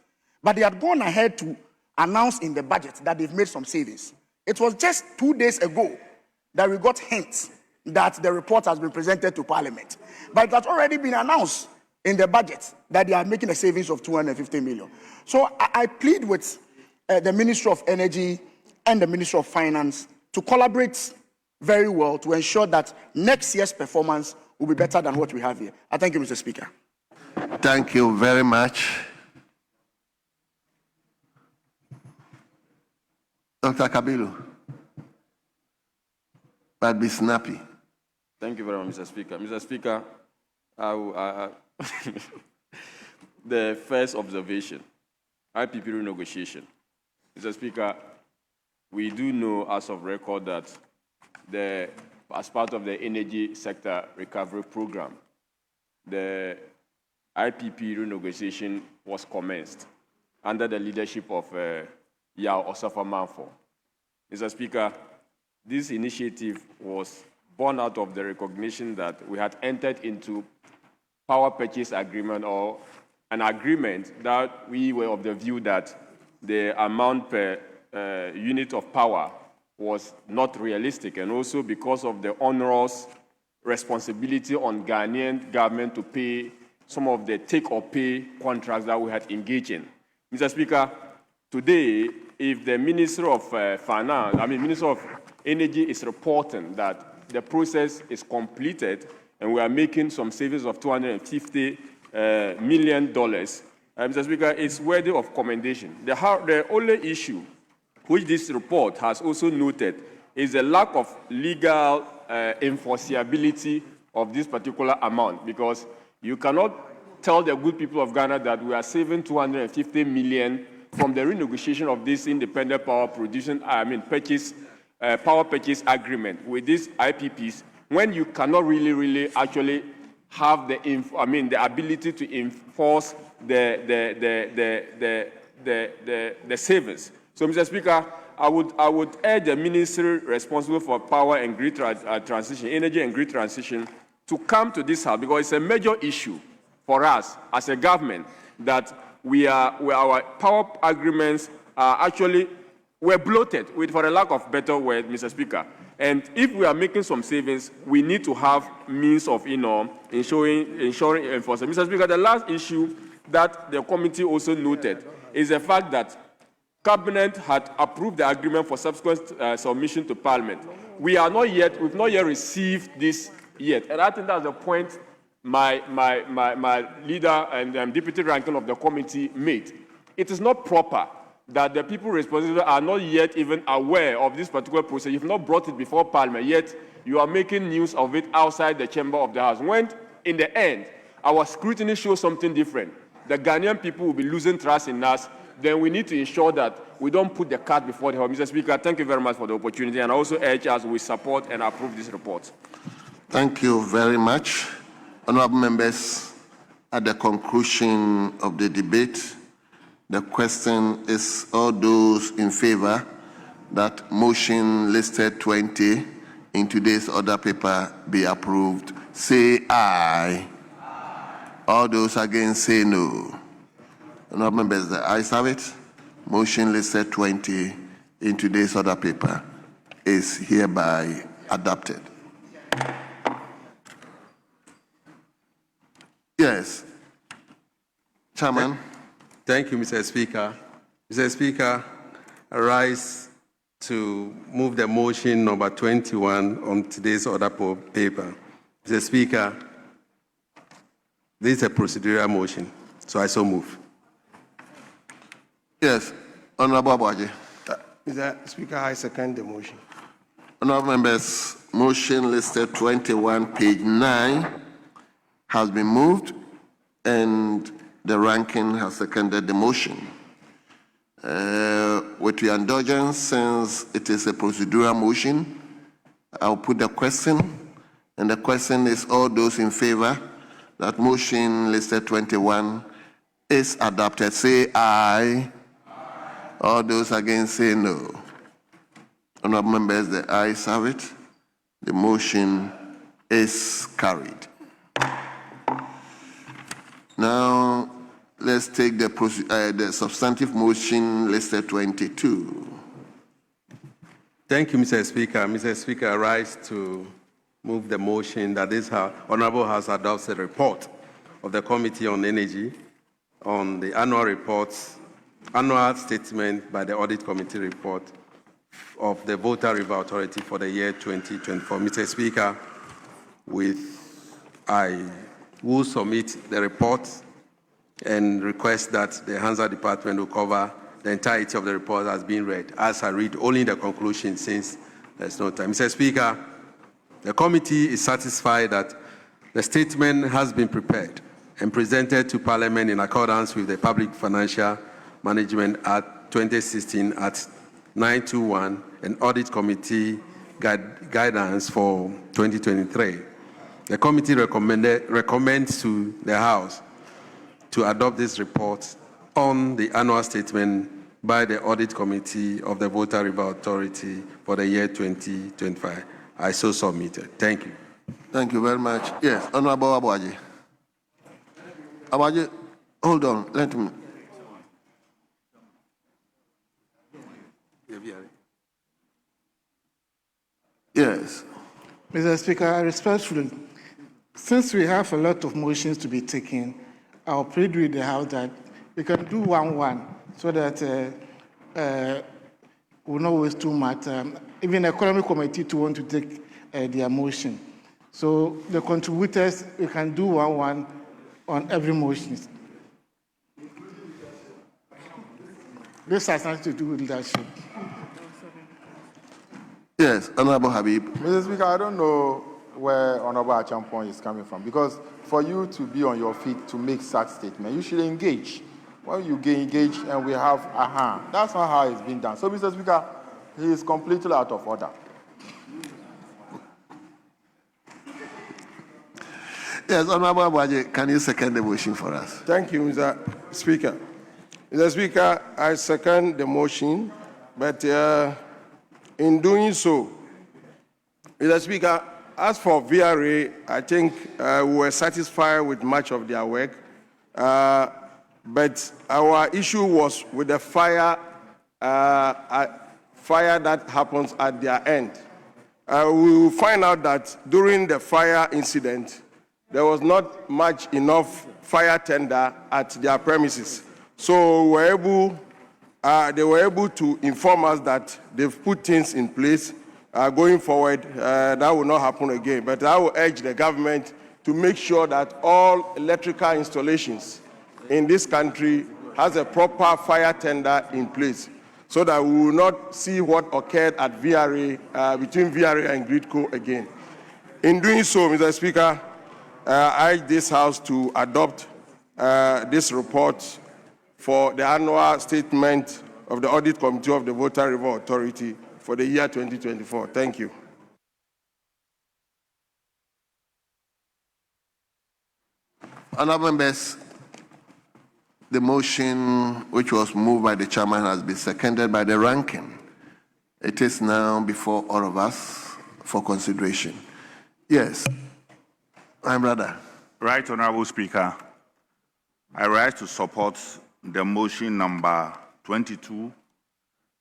But they had gone ahead to announce in the budget that they've made some savings. It was just 2 days ago that we got hints that the report has been presented to Parliament. But it has already been announced in the budget that they are making a savings of $250 million. So I plead with the Ministry of Energy and the Ministry of Finance to collaborate very well to ensure that next year's performance will be better than what we have here. I thank you, Mr. Speaker. Thank you very much. Dr. Kabiru, but be snappy. Thank you very much, Mr. Speaker. Mr. Speaker, the first observation, IPP renegotiation. Mr. Speaker, we do know as of record that as part of the energy sector recovery program, the IPP renegotiation was commenced under the leadership of Yao Osafo-Manfo. Mr. Speaker, this initiative was born out of the recognition that we had entered into power purchase agreement, or an agreement that we were of the view that the amount per unit of power was not realistic, and also because of the onerous responsibility on Ghanaian government to pay some of the take-or-pay contracts that we had engaged in. Mr. Speaker, today, if the Minister of Minister of Energy is reporting that the process is completed and we are making some savings of $250 million, Mr. Speaker, it's worthy of commendation. The only issue which this report has also noted is the lack of legal enforceability of this particular amount, because you cannot tell the good people of Ghana that we are saving $250 million from the renegotiation of this independent power power purchase agreement with these IPPs, when you cannot really actually have the ability to enforce the savings. So, Mr. Speaker, I would urge the ministry responsible for power and grid transition, energy and grid transition, to come to this house, because it's a major issue for us as a government that our power agreements are actually we're bloated, for a lack of better word, Mr. Speaker. And if we are making some savings, we need to have means of ensuring enforcement. Mr. Speaker, the last issue that the committee also noted is the fact that Cabinet had approved the agreement for subsequent submission to Parliament. We've not yet received this yet. And I think that's the point my leader and deputy ranking of the committee made. It is not proper that the people responsible are not yet even aware of this particular process. You've not brought it before Parliament, yet you are making news of it outside the chamber of the House. When, in the end, our scrutiny shows something different, the Ghanaian people will be losing trust in us, then we need to ensure that we don't put the cart before the horse. Mr. Speaker, thank you very much for the opportunity, and I also urge us we support and approve this report. Thank you very much. Honourable members, at the conclusion of the debate, the question is, all those in favor that motion listed 20 in today's order paper be approved, say aye. All those against, say no. Honourable members, the ayes have it. Motion listed 20 in today's order paper is hereby adopted. Yes. Chairman. Thank you, Mr. Speaker. Mr. Speaker, I rise to move the motion number 21 on today's order paper. Mr. Speaker, this is a procedural motion, so I so move. Yes, Honourable Abuaji. Mr. Speaker, I second the motion. Honourable members, motion listed 21, page 9, has been moved, and the ranking has seconded the motion. With your indulgence, since it is a procedural motion, I'll put the question, and the question is, all those in favor that motion listed 21 is adopted, say aye. All those against, say no. Honourable members, the ayes have it. The motion is carried. Now, let's take the substantive motion listed 22. Thank you, Mr. Speaker. Mr. Speaker, I rise to move the motion that this Honourable House adopts a report of the Committee on Energy on the annual statement by the Audit Committee report of the Volta River Authority for the year 2024. Mr. Speaker, I will submit the report and request that the Hansa Department will cover the entirety of the report as being read, as I read only the conclusion since there's no time. Mr. Speaker, the committee is satisfied that the statement has been prepared and presented to Parliament in accordance with the Public Financial Management Act 2016 at 921 and Audit Committee guidance for 2023. The committee recommends to the House to adopt this report on the annual statement by the Audit Committee of the Volta River Authority for the year 2025. I so submitted. Thank you. Thank you very much. Yes, Honorable Abuaji. Abuaji, hold on. Let me. Yes. Mr. Speaker, I respectfully, since we have a lot of motions to be taken, I'll plead with the House that we can do 1-1 so that we'll not waste too much. Even the Economic Committee to want to take their motion. So the contributors, we can do 1-1 on every motion. This has nothing to do with leadership. Yes, Honorable Habib. Mr. Speaker, I don't know where Honorable Achampong is coming from, because for you to be on your feet to make such statement, you should engage. When you get engaged and we have that's not how it's been done. So, Mr. Speaker, he is completely out of order. Yes, Honorable Abuaji, can you second the motion for us? Thank you, Mr. Speaker. Mr. Speaker, I second the motion, but in doing so, Mr. Speaker, as for VRA, I think we were satisfied with much of their work, but our issue was with the fire that happens at their end. We will find out that during the fire incident, there was not much enough fire tender at their premises. So they were able to inform us that they've put things in place. Going forward, that will not happen again. But I will urge the government to make sure that all electrical installations in this country has a proper fire tender in place, so that we will not see what occurred at VRA, between VRA and Gridco again. In doing so, Mr. Speaker, I urge this House to adopt this report for the annual statement of the Audit Committee of the Volta River Authority for the year 2024. Thank you. Honorable members, the motion which was moved by the chairman has been seconded by the ranking. It is now before all of us for consideration. Yes, my brother. Right, Honorable Speaker. I rise to support the motion number 22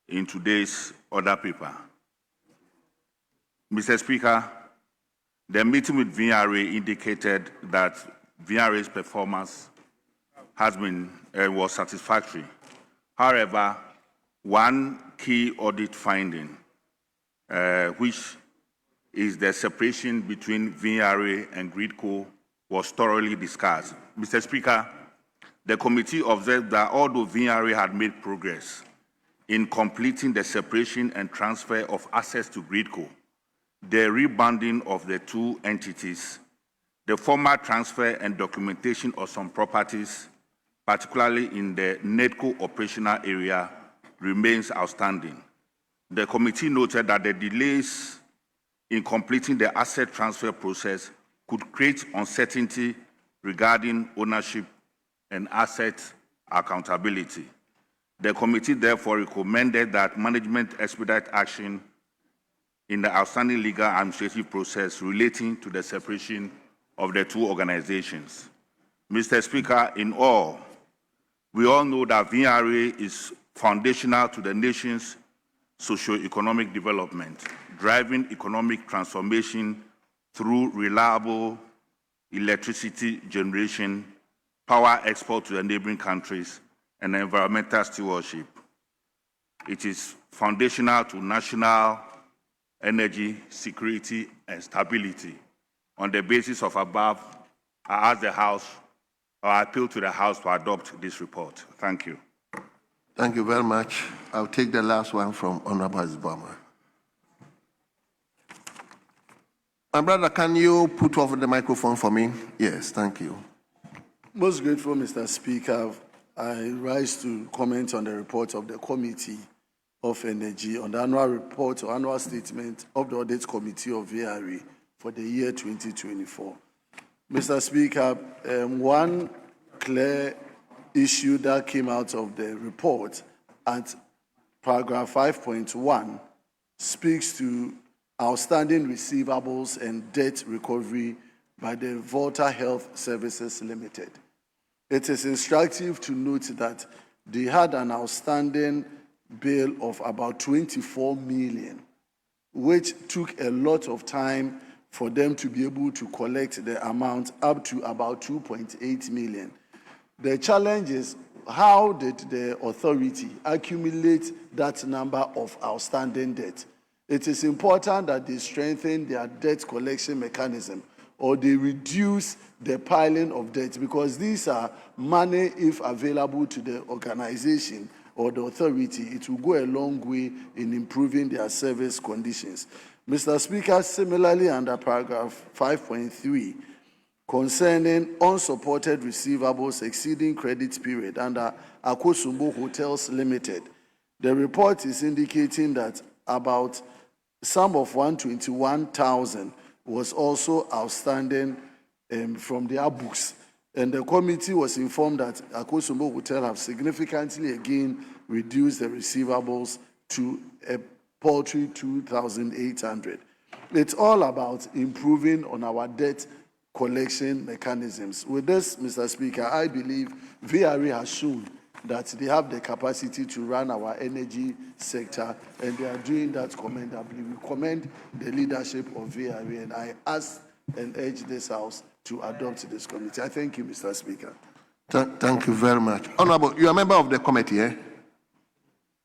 in today's order paper. Mr. Speaker, the meeting with VRA indicated that VRA's performance has been was satisfactory. However, one key audit finding, which is the separation between VRA and Gridco, was thoroughly discussed. Mr. Speaker, the committee observed that although VRA had made progress in completing the separation and transfer of assets to Gridco, the rebanding of the two entities, the formal transfer and documentation of some properties, particularly in the NEDCO operational area, remains outstanding. The committee noted that the delays in completing the asset transfer process could create uncertainty regarding ownership and asset accountability. The committee therefore recommended that management expedite action in the outstanding legal administrative process relating to the separation of the two organizations. Mr. Speaker, in all, we all know that VRA is foundational to the nation's socio-economic development, driving economic transformation through reliable electricity generation, power export to the neighboring countries, and environmental stewardship. It is foundational to national energy security and stability. On the basis of above, I ask the House, or I appeal to the House to adopt this report. Thank you. Thank you very much. I'll take the last one from Honorable Zibama. My brother, can you put off the microphone for me? Yes, thank you. Most grateful, Mr. Speaker. I rise to comment on the report of the Committee of Energy on the annual report or annual statement of the Audit Committee of VRE for the year 2024. Mr. Speaker, one clear issue that came out of the report at paragraph 5.1 speaks to outstanding receivables and debt recovery by the Volta Health Services Limited. It is instructive to note that they had an outstanding bill of about 24 million, which took a lot of time for them to be able to collect the amount up to about 2.8 million. The challenge is, how did the authority accumulate that number of outstanding debt? It is important that they strengthen their debt collection mechanism or they reduce the piling of debt, because these are money, if available to the organization or the authority, it will go a long way in improving their service conditions. Mr. Speaker, similarly under paragraph 5.3, concerning unsupported receivables exceeding credit period under Akosumbo Hotels Limited, the report is indicating that about sum of 121,000 was also outstanding from their books. And the committee was informed that Akosumbo Hotel have significantly again reduced the receivables to a paltry 2,800. It's all about improving on our debt collection mechanisms. With this, Mr. Speaker, I believe VRE has shown that they have the capacity to run our energy sector, and they are doing that commendably. We commend the leadership of VRE, and I ask and urge this House to adopt this committee. I thank you, Mr. Speaker. Thank you very much. Honorable, you are a member of the committee, eh?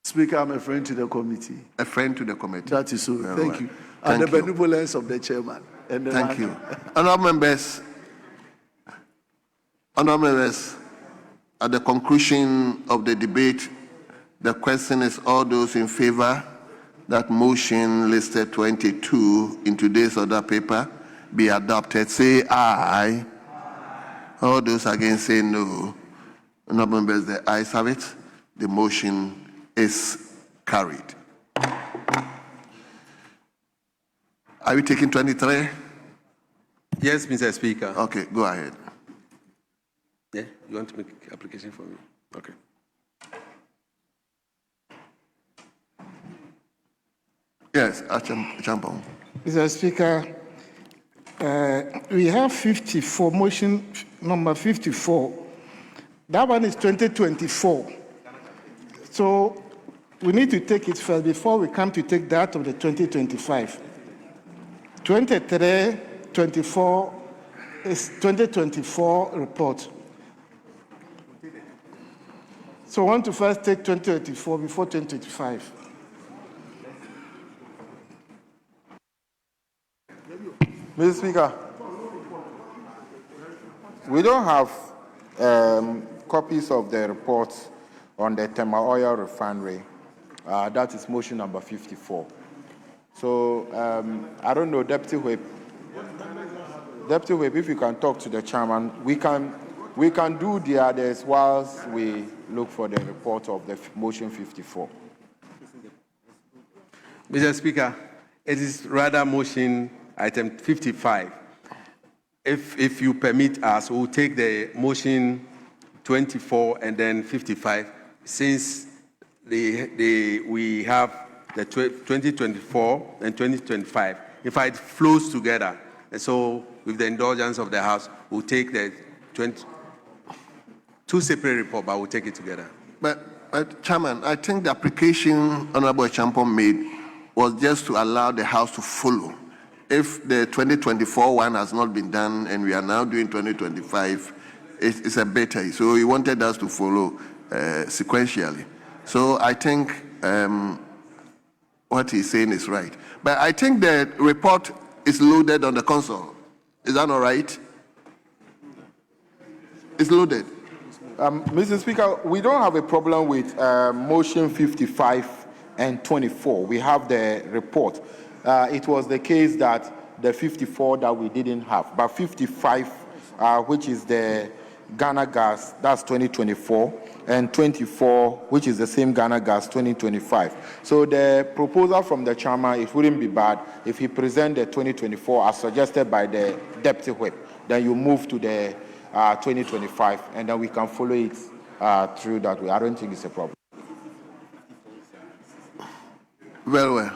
Speaker, I'm a friend to the committee. A friend to the committee. That is so. Very Thank well. you. Thank And the you. benevolence of the chairman. And the Thank you. Honorable members, at the conclusion of the debate, the question is all those in favor that motion listed 22 in today's order paper be adopted, say aye. All those against say no. Honorable members, the ayes have it. The motion is carried. Are we taking 23? Yes, Mr. Speaker. Okay, go ahead. Yeah, you want to make application for me? Okay. Yes, Achampong. Mr. Speaker, we have 54, motion number 54. That one is 2024. So we need to take it first before we come to take that of the 2025. 23, 24 is 2024 report. So I want to first take 2024 before 2025. Mr. Speaker, we don't have copies of the report on the Tema Oil Refinery. That is motion number 54. So I don't know, Deputy Whip, if you can talk to the chairman, we can do the others whilst we look for the report of the motion 54. Mr. Speaker, it is rather motion item 55. If you permit us, we'll take the motion 24 and then 55, since we have the 2024 and 2025. In fact, it flows together. And so, with the indulgence of the House, we'll take the two separate reports, but we'll take it together. But Chairman, I think the application Honorable Champon made was just to allow the House to follow. If the 2024 one has not been done and we are now doing 2025, it's a better. So he wanted us to follow sequentially. So I think what he's saying is right. But I think the report is loaded on the console. Is that all right? It's loaded. Mr. Speaker, we don't have a problem with motion 55 and 24. We have the report. It was the case that the 54 that we didn't have, but 55, which is the Ghana Gas, that's 2024, and 24, which is the same Ghana Gas 2025. So the proposal from the chairman, it wouldn't be bad if he present the 2024 as suggested by the deputy whip. Then you move to the 2025, and then we can follow it through that way. I don't think it's a problem. Very well.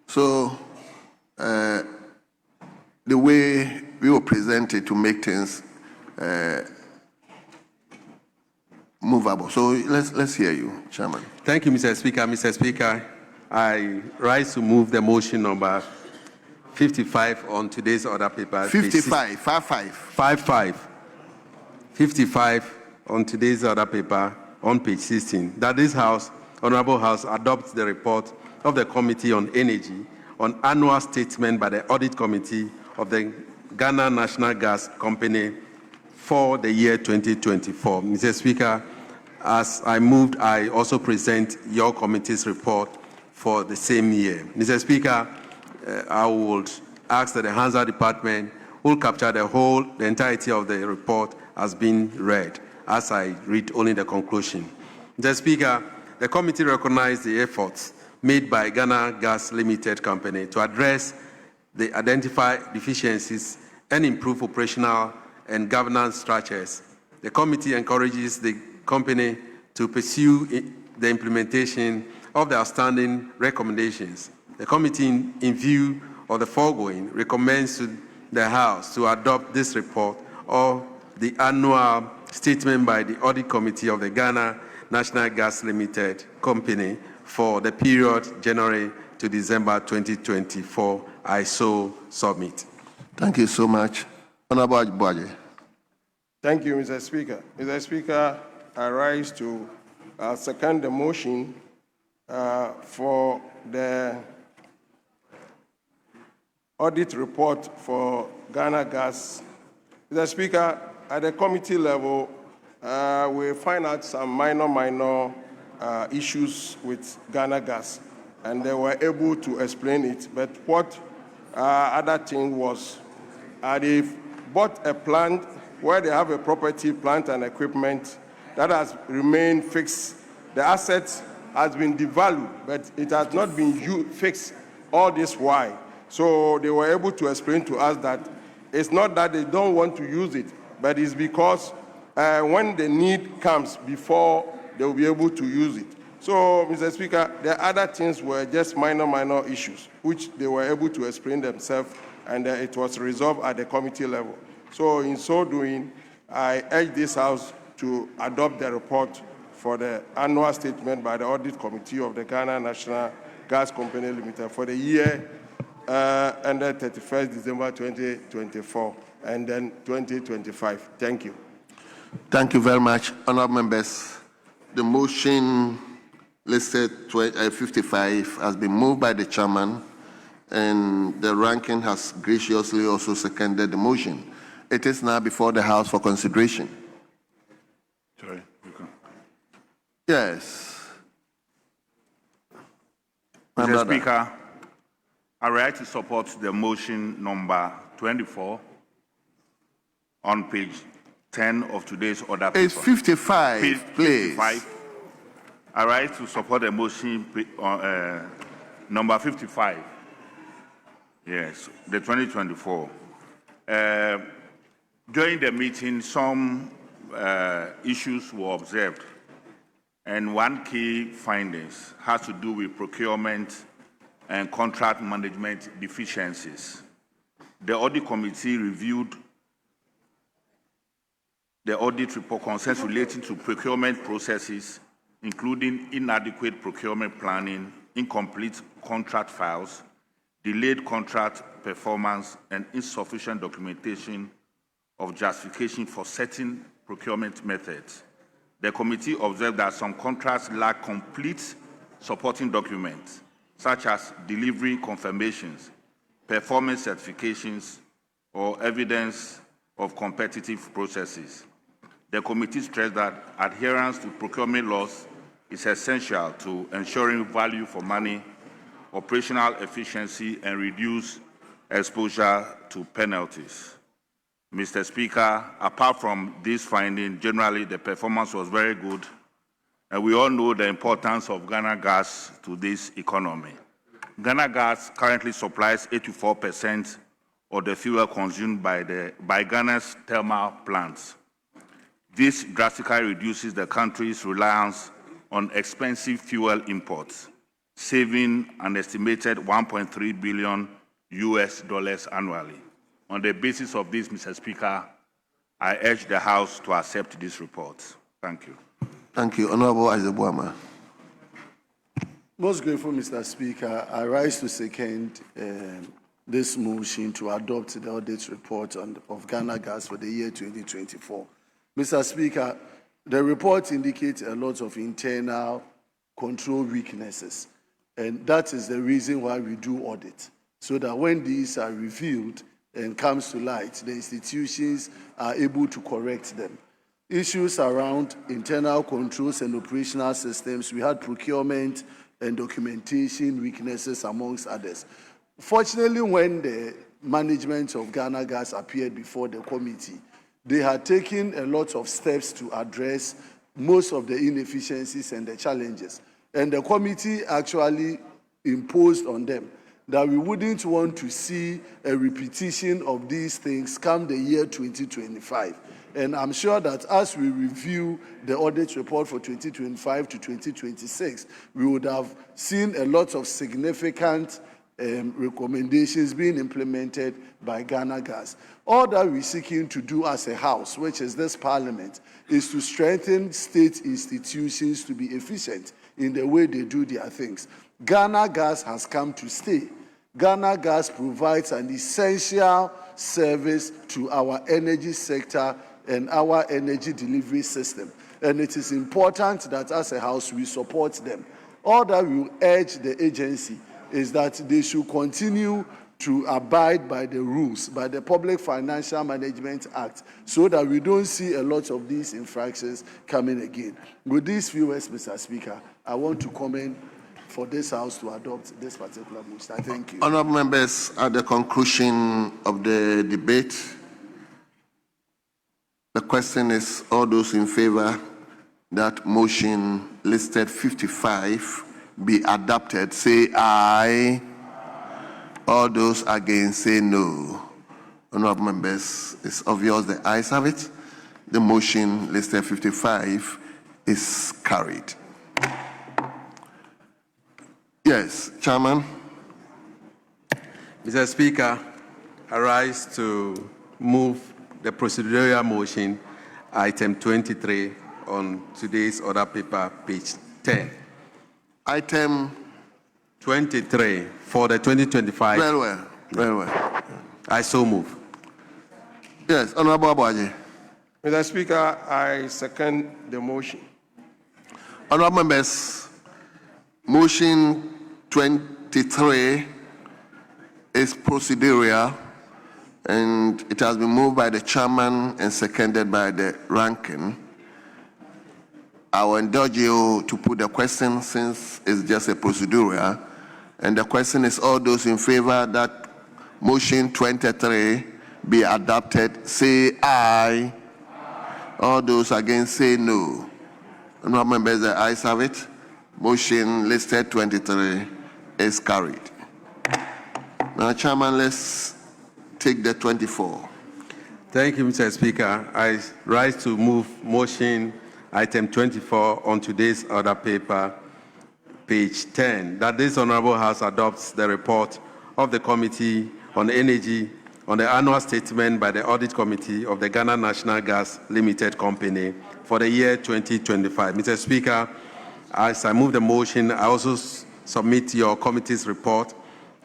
So the way we will present it to make things movable. So let's hear you, Chairman. Thank you, Mr. Speaker. Mr. Speaker, I rise to move the motion number 55 on today's order paper. 55, 55 on today's order paper on page 16. That this House, Honorable House, adopts the report of the Committee on Energy on annual statement by the Audit Committee of the Ghana National Gas Company for the year 2024. Mr. Speaker, as I moved, I also present your committee's report for the same year. Mr. Speaker, I would ask that the Hansa Department will capture the entirety of the report as being read, as I read only the conclusion. Mr. Speaker, the committee recognized the efforts made by Ghana Gas Limited Company to address the identified deficiencies and improve operational and governance structures. The committee encourages the company to pursue the implementation of the outstanding recommendations. The committee, in view of the foregoing, recommends to the House to adopt this report or the annual statement by the Audit Committee of the Ghana National Gas Limited Company for the period January to December 2024. I so submit. Thank you so much. Honorable Ajibwaje. Thank you, Mr. Speaker. Mr. Speaker, I rise to second the motion for the audit report for Ghana Gas. Mr. Speaker, at the committee level, we find out some minor issues with Ghana Gas, and they were able to explain it. But what other thing was, they bought a plant where they have a property, plant, and equipment that has remained fixed. The asset has been devalued, but it has not been fixed all this while. So they were able to explain to us that it's not that they don't want to use it, but it's because when the need comes before they will be able to use it. So, Mr. Speaker, the other things were just minor issues, which they were able to explain themselves, and it was resolved at the committee level. So, in so doing, I urge this House to adopt the report for the annual statement by the Audit Committee of the Ghana National Gas Company Limited for the year ended 31st December 2024 and then 2025. Thank you. Thank you very much, honorable members. The motion listed 55 has been moved by the chairman, and the ranking has graciously also seconded the motion. It is now before the House for consideration. Sorry. Yes. Mr. Speaker, I rise to support the motion number 24 on page 10 of today's order paper. It's 55, page please. 55. I rise to support the motion number 55. Yes, the 2024. During the meeting, some issues were observed, and one key findings has to do with procurement and contract management deficiencies. The audit committee reviewed the audit report concerns relating to procurement processes, including inadequate procurement planning, incomplete contract files, delayed contract performance, and insufficient documentation of justification for certain procurement methods. The committee observed that some contracts lack complete supporting documents, such as delivery confirmations, performance certifications, or evidence of competitive processes. The committee stressed that adherence to procurement laws is essential to ensuring value for money, operational efficiency, and reduce exposure to penalties. Mr. Speaker, apart from this finding, generally the performance was very good. And we all know the importance of Ghana gas to this economy. Ghana gas currently supplies 84% of the fuel consumed by Ghana's thermal plants. This drastically reduces the country's reliance on expensive fuel imports, saving an estimated $1.3 billion annually. On the basis of this, Mr. Speaker, I urge the House to accept this report. Thank you. Thank you. Honorable Azebuama. Most grateful, Mr. Speaker. I rise to second this motion to adopt the audit report of Ghana Gas for the year 2024. Mr. Speaker, the report indicates a lot of internal control weaknesses, and that is the reason why we do audit, so that when these are revealed and comes to light, the institutions are able to correct them. Issues around internal controls and operational systems, we had procurement and documentation weaknesses amongst others. Fortunately, when the management of Ghana Gas appeared before the committee, they had taken a lot of steps to address most of the inefficiencies and the challenges. And the committee actually imposed on them that we wouldn't want to see a repetition of these things come the year 2025. And I'm sure that as we review the audit report for 2025 to 2026, we would have seen a lot of significant recommendations being implemented by Ghana Gas. All that we're seeking to do as a house, which is this parliament, is to strengthen state institutions to be efficient in the way they do their things. Ghana Gas has come to stay. Ghana Gas provides an essential service to our energy sector and our energy delivery system. And it is important that as a house we support them. All that we urge the agency is that they should continue to abide by the rules, by the Public Financial Management Act, so that we don't see a lot of these infractions coming again. With these few words, Mr. Speaker, I want to comment for this House to adopt this particular motion. I thank you. Honourable members, at the conclusion of the debate, the question is, all those in favour that motion listed 55 be adopted, say aye. All those against, say no. Honourable members, it's obvious the ayes have it. The motion listed 55 is carried. Yes, Chairman. Mr. Speaker, I rise to move the procedural motion, item 23, on today's order paper, page 10. Item 23 for the 2025. Very well, very well. I so move. Yes, Honourable Abuaje. Mr. Speaker, I second the motion. Honourable members, motion 23 is procedural, and it has been moved by the chairman and seconded by the ranking. I will indulge you to put the question since it's just a procedural. And the question is, all those in favor that motion 23 be adopted, say aye. All those against, say no. Honourable members, the ayes have it. Motion listed 23 is carried. Now, Chairman, let's take the 24. Thank you, Mr. Speaker. I rise to move motion item 24 on today's order paper, page 10, that this Honourable House adopts the report of the Committee on Energy on the annual statement by the Audit Committee of the Ghana National Gas Limited Company for the year 2025. Mr. Speaker, as I move the motion, I also submit your committee's report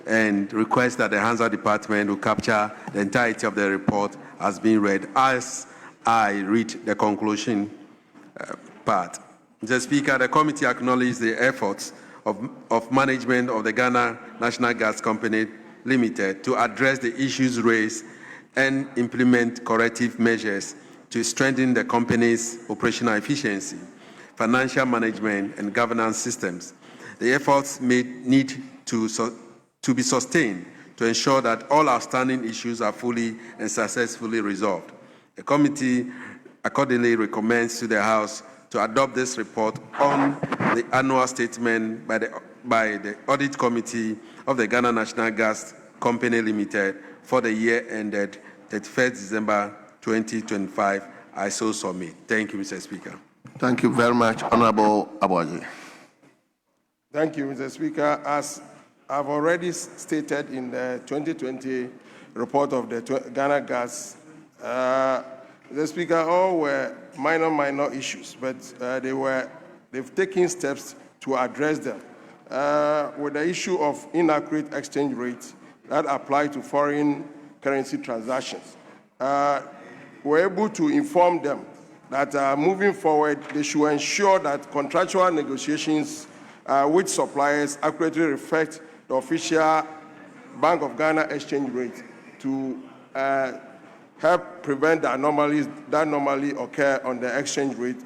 and request that the Hansa Department will capture the entirety of the report as being read as I read the conclusion part. Mr. Speaker, the committee acknowledges the efforts of management of the Ghana National Gas Company Limited to address the issues raised and implement corrective measures to strengthen the company's operational efficiency, financial management, and governance systems. The efforts may need to be sustained to ensure that all outstanding issues are fully and successfully resolved. The committee accordingly recommends to the House to adopt this report on the annual statement by the Audit Committee of the Ghana National Gas Company Limited for the year ended 31st December 2025. I so submit. Thank you, Mr. Speaker. Thank you very much, Honorable Aboaji. Thank you, Mr. Speaker. As I've already stated in the 2020 report of the Ghana Gas, the Speaker, all were minor issues, but they've taken steps to address them. With the issue of inaccurate exchange rates that apply to foreign currency transactions, we're able to inform them that moving forward, they should ensure that contractual negotiations with suppliers accurately reflect the official Bank of Ghana exchange rate to help prevent the anomalies that normally occur on the exchange rate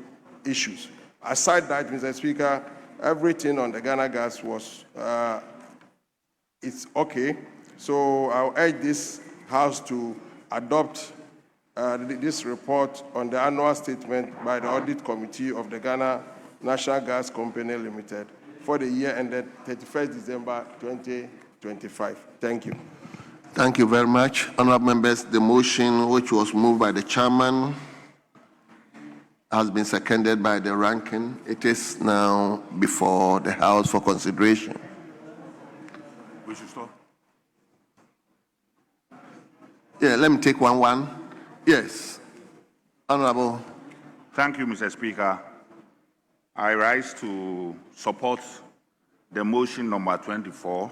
issues. Aside that, Mr. Speaker, everything on the Ghana Gas was, it's okay. So I'll urge this House to adopt this report on the annual statement by the Audit Committee of the Ghana National Gas Company Limited for the year ended 31st December 2025. Thank you. Thank you very much. Honorable members, the motion which was moved by the chairman has been seconded by the ranking. It is now before the House for consideration. We should stop. Yeah, let me take one. Yes, Honorable. Thank you, Mr. Speaker. I rise to support the motion number 24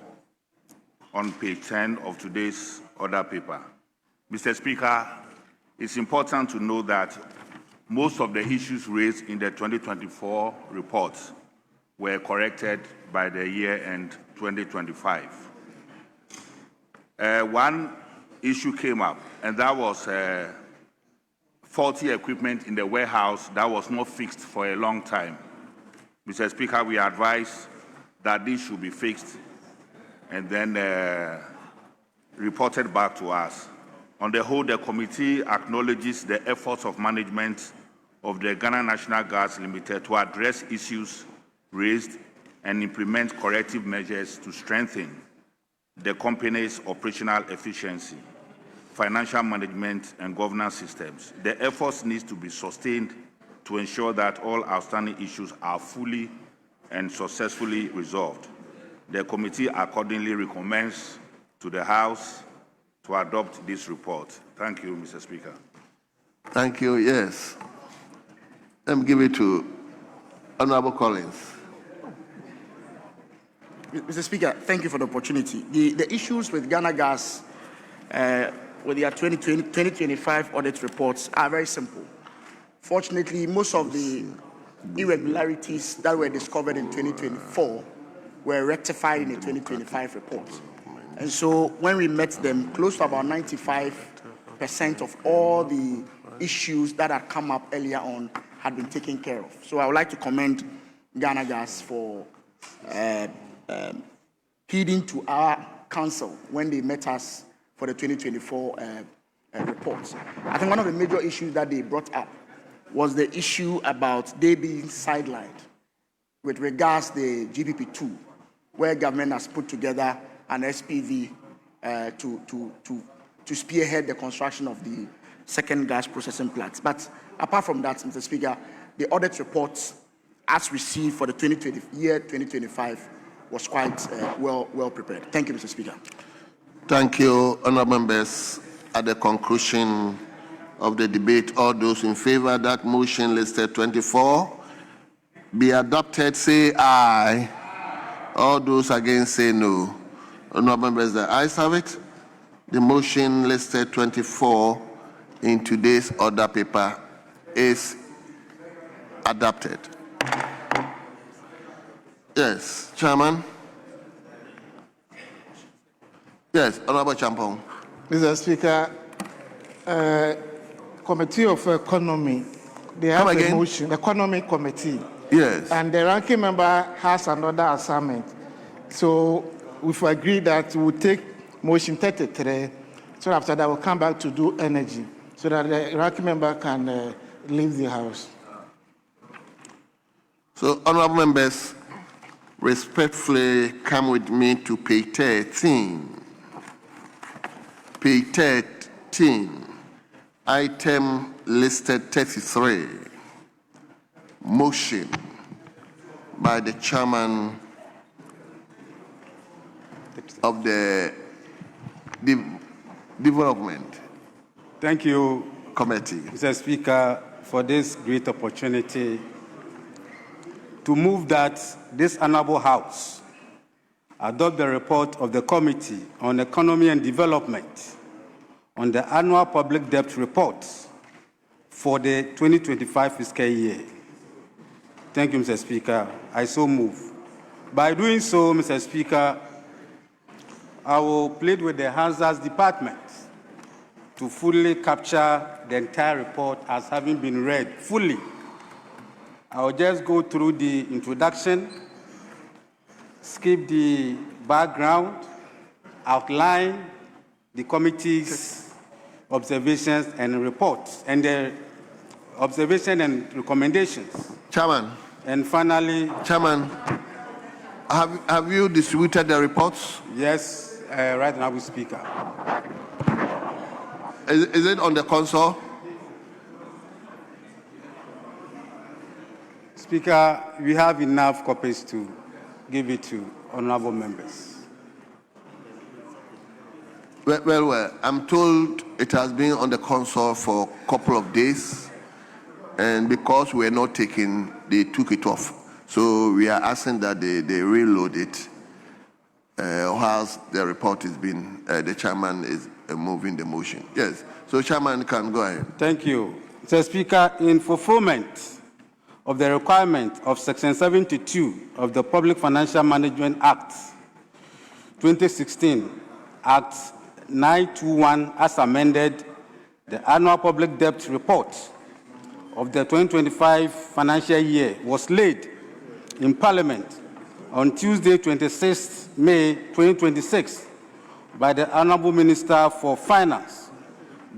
on page 10 of today's order paper. Mr. Speaker, it's important to know that most of the issues raised in the 2024 report were corrected by the year-end 2025. One issue came up, and that was faulty equipment in the warehouse that was not fixed for a long time. Mr. Speaker, we advise that this should be fixed and then reported back to us. On the whole, the committee acknowledges the efforts of management of the Ghana National Gas Limited to address issues raised and implement corrective measures to strengthen the company's operational efficiency, financial management, and governance systems. The efforts need to be sustained to ensure that all outstanding issues are fully and successfully resolved. The committee accordingly recommends to the House to adopt this report. Thank you, Mr. Speaker. Thank you. Yes. Let me give it to Honorable Collins. Mr. Speaker, thank you for the opportunity. The issues with Ghana Gas with their 2025 audit reports are very simple. Fortunately, most of the irregularities that were discovered in 2024 were rectified in the 2025 report. And so when we met them, close to about 95% of all the issues that had come up earlier on had been taken care of. So I would like to commend Ghana Gas for heeding to our counsel when they met us for the 2024 reports. I think one of the major issues that they brought up was the issue about they being sidelined with regards to the GPP2, where government has put together an SPV to spearhead the construction of the second gas processing plant. But apart from that, Mr. Speaker, the audit reports as received for the year 2025 was quite well prepared. Thank you, Mr. Speaker. Thank you, honorable members. At the conclusion of the debate, all those in favor that motion listed 24 be adopted, say aye. All those against, say no. Honorable members, the ayes have it. The motion listed 24 in today's order paper is adopted. Yes, Chairman. Yes, Honorable Champong. Mr. Speaker, Committee of Economy, they have a motion, Economy Committee. Yes. And the ranking member has another assignment. So we've agreed that we'll take motion 33. So after that, we'll come back to do energy so that the ranking member can leave the house. So, honorable members, respectfully come with me to page 13. Page 13, item listed 33. Motion by the chairman of the Development Thank you, Committee. Mr. Speaker, for this great opportunity to move that this honorable House adopt the report of the Committee on Economy and Development on the annual public debt report for the 2025 fiscal year. Thank you, Mr. Speaker. I so move. By doing so, Mr. Speaker, I will plead with the Hazards Department to fully capture the entire report as having been read fully. I will just go through the introduction, skip the background, outline the committee's observations and reports, and the observation and recommendations. Chairman. And finally... Chairman, have you distributed the reports? Yes, right now, Speaker. Is it on the console? Speaker, we have enough copies to give it to honorable members. Well, I'm told it has been on the console for a couple of days, and because we're not taking, they took it off. So we are asking that they reload it, whilst the report is being, the chairman is moving the motion. Yes, so chairman can go ahead. Thank you. Mr. Speaker, in fulfillment of the requirement of Section 72 of the Public Financial Management Act 2016, Act 921, as amended, the annual public debt report of the 2025 financial year was laid in Parliament on Tuesday, 26 May 2026, by the Honorable Minister for Finance,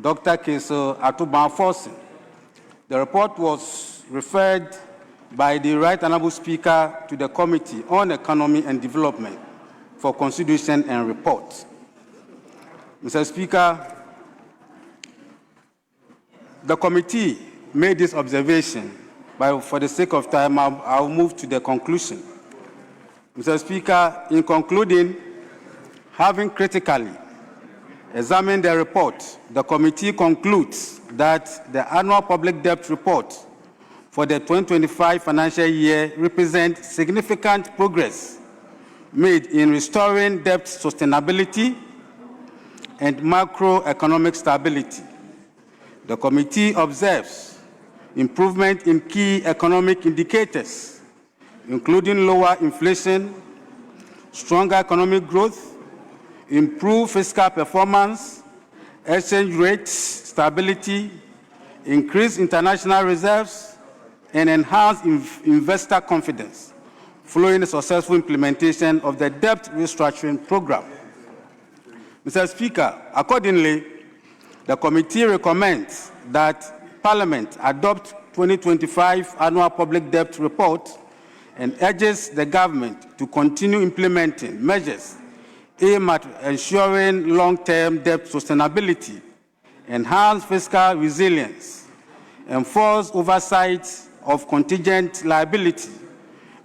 Dr. Keso Atuban-Forson. The report was referred by the Right Honorable Speaker to the Committee on Economy and Development for consideration and report. Mr. Speaker, the committee made this observation, but for the sake of time, I'll move to the conclusion. Mr. Speaker, in concluding, having critically examined the report, the committee concludes that the annual public debt report for the 2025 financial year represents significant progress made in restoring debt sustainability and macroeconomic stability. The committee observes improvement in key economic indicators, including lower inflation, stronger economic growth, improved fiscal performance, exchange rate stability, increased international reserves, and enhanced investor confidence following the successful implementation of the debt restructuring program. Mr. Speaker, accordingly, the committee recommends that Parliament adopt 2025 annual public debt report and urges the government to continue implementing measures aimed at ensuring long-term debt sustainability, enhance fiscal resilience, enforce oversight of contingent liability,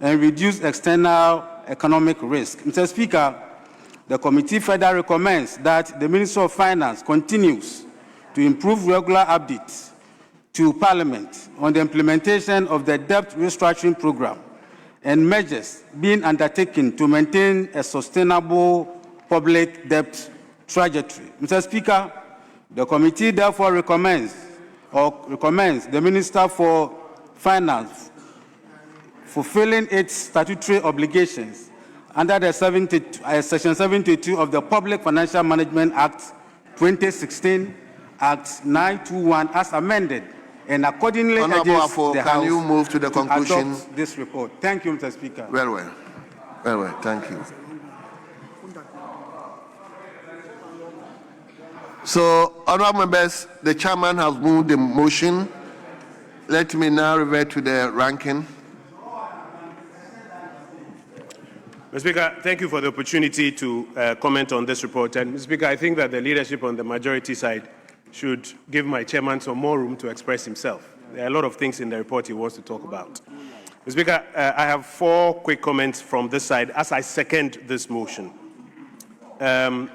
and reduce external economic risk. Mr. Speaker, the committee further recommends that the Minister of Finance continues to improve regular updates to Parliament on the implementation of the debt restructuring program and measures being undertaken to maintain a sustainable public debt trajectory. Mr. Speaker, the committee therefore recommends the Minister for Finance fulfilling its statutory obligations under the Section 72 of the Public Financial Management Act 2016, Act 921, as amended, and accordingly urges the House you move to the conclusion? Adopt this report. Thank you, Mr. Speaker. Very well. Thank you. So, honorable members, the chairman has moved the motion. Let me now revert to the ranking. Mr. Speaker, thank you for the opportunity to comment on this report. And Mr. Speaker, I think that the leadership on the majority side should give my chairman some more room to express himself. There are a lot of things in the report he wants to talk about. Mr. Speaker, I have 4 quick comments from this side as I second this motion.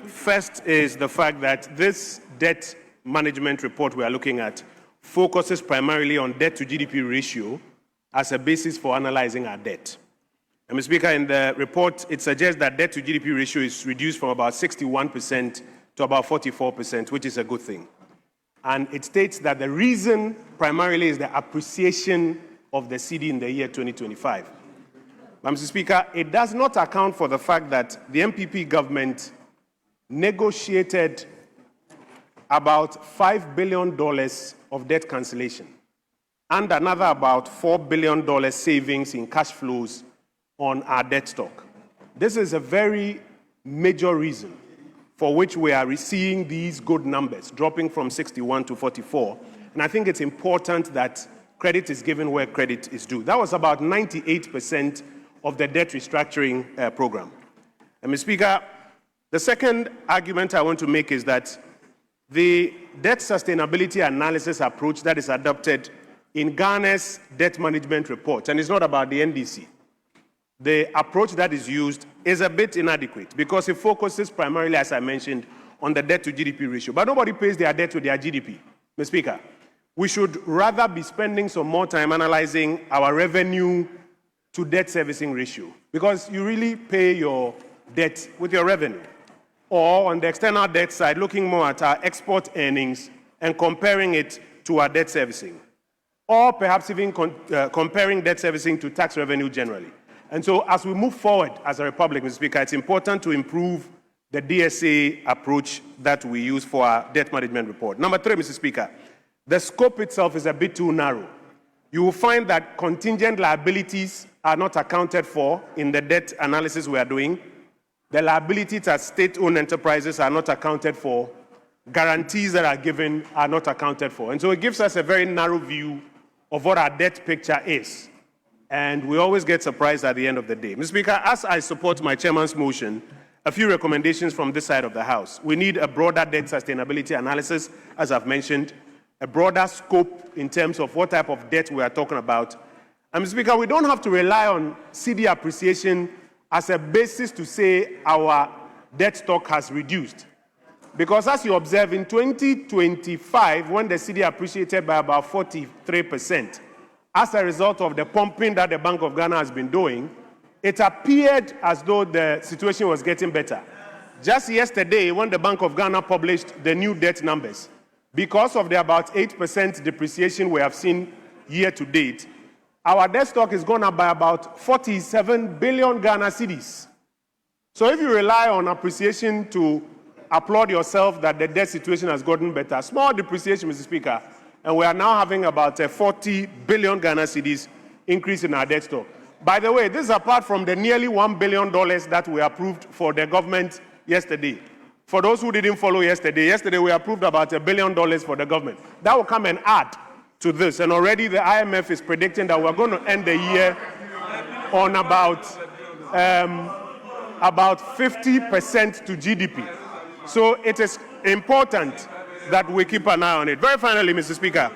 First is the fact that this debt management report we are looking at focuses primarily on debt to GDP ratio as a basis for analyzing our debt. And Mr. Speaker, in the report, it suggests that debt to GDP ratio is reduced from about 61% to about 44%, which is a good thing. And it states that the reason primarily is the appreciation of the cedi in the year 2025. But Mr. Speaker, it does not account for the fact that the MPP government negotiated about $5 billion of debt cancellation and another about $4 billion savings in cash flows on our debt stock. This is a very major reason for which we are seeing these good numbers, dropping from 61 to 44. And I think it's important that credit is given where credit is due. That was about 98% of the debt restructuring program. And Mr. Speaker, the second argument I want to make is that the debt sustainability analysis approach that is adopted in Ghana's debt management report, and it's not about the NDC, the approach that is used is a bit inadequate because it focuses primarily, as I mentioned, on the debt to GDP ratio. But nobody pays their debt to their GDP. Mr. Speaker, we should rather be spending some more time analyzing our revenue to debt servicing ratio because you really pay your debt with your revenue. Or on the external debt side, looking more at our export earnings and comparing it to our debt servicing. Or perhaps even comparing debt servicing to tax revenue generally. And so as we move forward as a republic, Mr. Speaker, it's important to improve the DSA approach that we use for our debt management report. Number 3, Mr. Speaker, the scope itself is a bit too narrow. You will find that contingent liabilities are not accounted for in the debt analysis we are doing. The liabilities at state-owned enterprises are not accounted for. Guarantees that are given are not accounted for. And so it gives us a very narrow view of what our debt picture is. And we always get surprised at the end of the day. Mr. Speaker, as I support my chairman's motion, a few recommendations from this side of the House. We need a broader debt sustainability analysis, as I've mentioned, a broader scope in terms of what type of debt we are talking about. And Mr. Speaker, we don't have to rely on cedi appreciation as a basis to say our debt stock has reduced. Because as you observe, in 2025, when the cedi appreciated by about 43%, as a result of the pumping that the Bank of Ghana has been doing, it appeared as though the situation was getting better. Just yesterday, when the Bank of Ghana published the new debt numbers, because of the about 8% depreciation we have seen year to date, our debt stock is gone up by about 47 billion Ghana cedis. So if you rely on appreciation to applaud yourself that the debt situation has gotten better, small depreciation, Mr. Speaker, and we are now having about a 40 billion Ghana cedis increase in our debt stock. By the way, this is apart from the nearly $1 billion that we approved for the government yesterday. For those who didn't follow yesterday we approved about $1 billion for the government. That will come and add to this. And already the IMF is predicting that we're going to end the year on about 50% to GDP. So it is important that we keep an eye on it. Very finally, Mr. Speaker,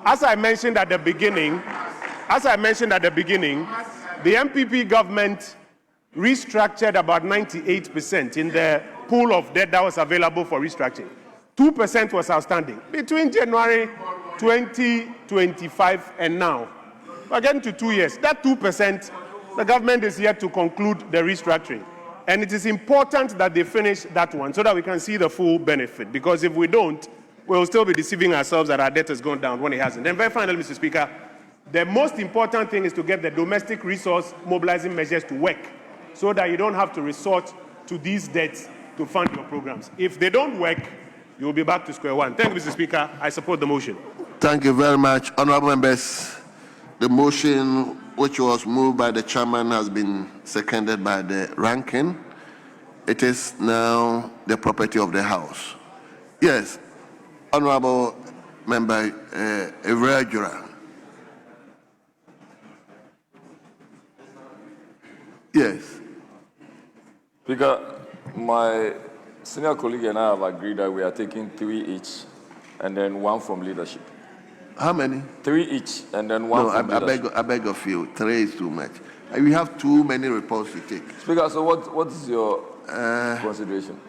as I mentioned at the beginning, the MPP government restructured about 98% in the pool of debt that was available for restructuring. 2% was outstanding. Between January 2025 and now, we're getting to 2 years. That 2%, the government is yet to conclude the restructuring. And it is important that they finish that one so that we can see the full benefit. Because if we don't, we'll still be deceiving ourselves that our debt has gone down when it hasn't. And very finally, Mr. Speaker, the most important thing is to get the domestic resource mobilizing measures to work so that you don't have to resort to these debts to fund your programs. If they don't work, you'll be back to square one. Thank you, Mr. Speaker. I support the motion. Thank you very much. Honorable members, the motion which was moved by the chairman has been seconded by the ranking. It is now the property of the House Yes, Honorable Member Evra. Yes. Speaker, my senior colleague and I have agreed that we are taking 3 each and then 1 from leadership. How many? 3 each and then 1 from leadership. I beg of you. 3 is too much. We have too many reports to take. Speaker, so what is your consideration?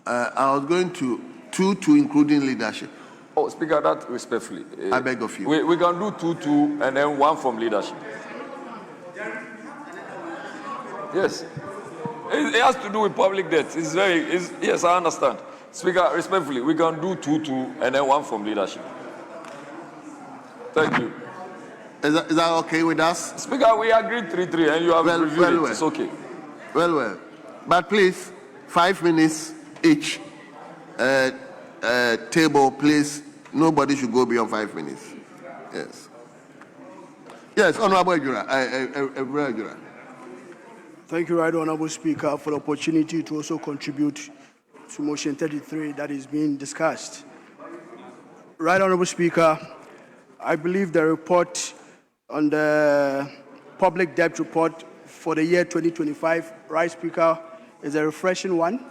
I was going to 2 including leadership. Oh, Speaker, that respectfully. I beg of you. We can do 2 and then 1 from leadership. Yes. It has to do with public debt. Yes, I understand. Speaker, respectfully, we can do 2 and then 1 from leadership. Thank you. Is that okay with us? Speaker, we agreed 3-3 and you have reviewed it. It's okay. Well. But please, 5 minutes each. Table, please. Nobody should go beyond 5 minutes. Yes. Yes, Honorable Ejura. Thank you, Right Honorable Speaker, for the opportunity to also contribute to Motion 33 that is being discussed. Right Honorable Speaker, I believe the report on the public debt report for the year 2025, Right Speaker, is a refreshing one.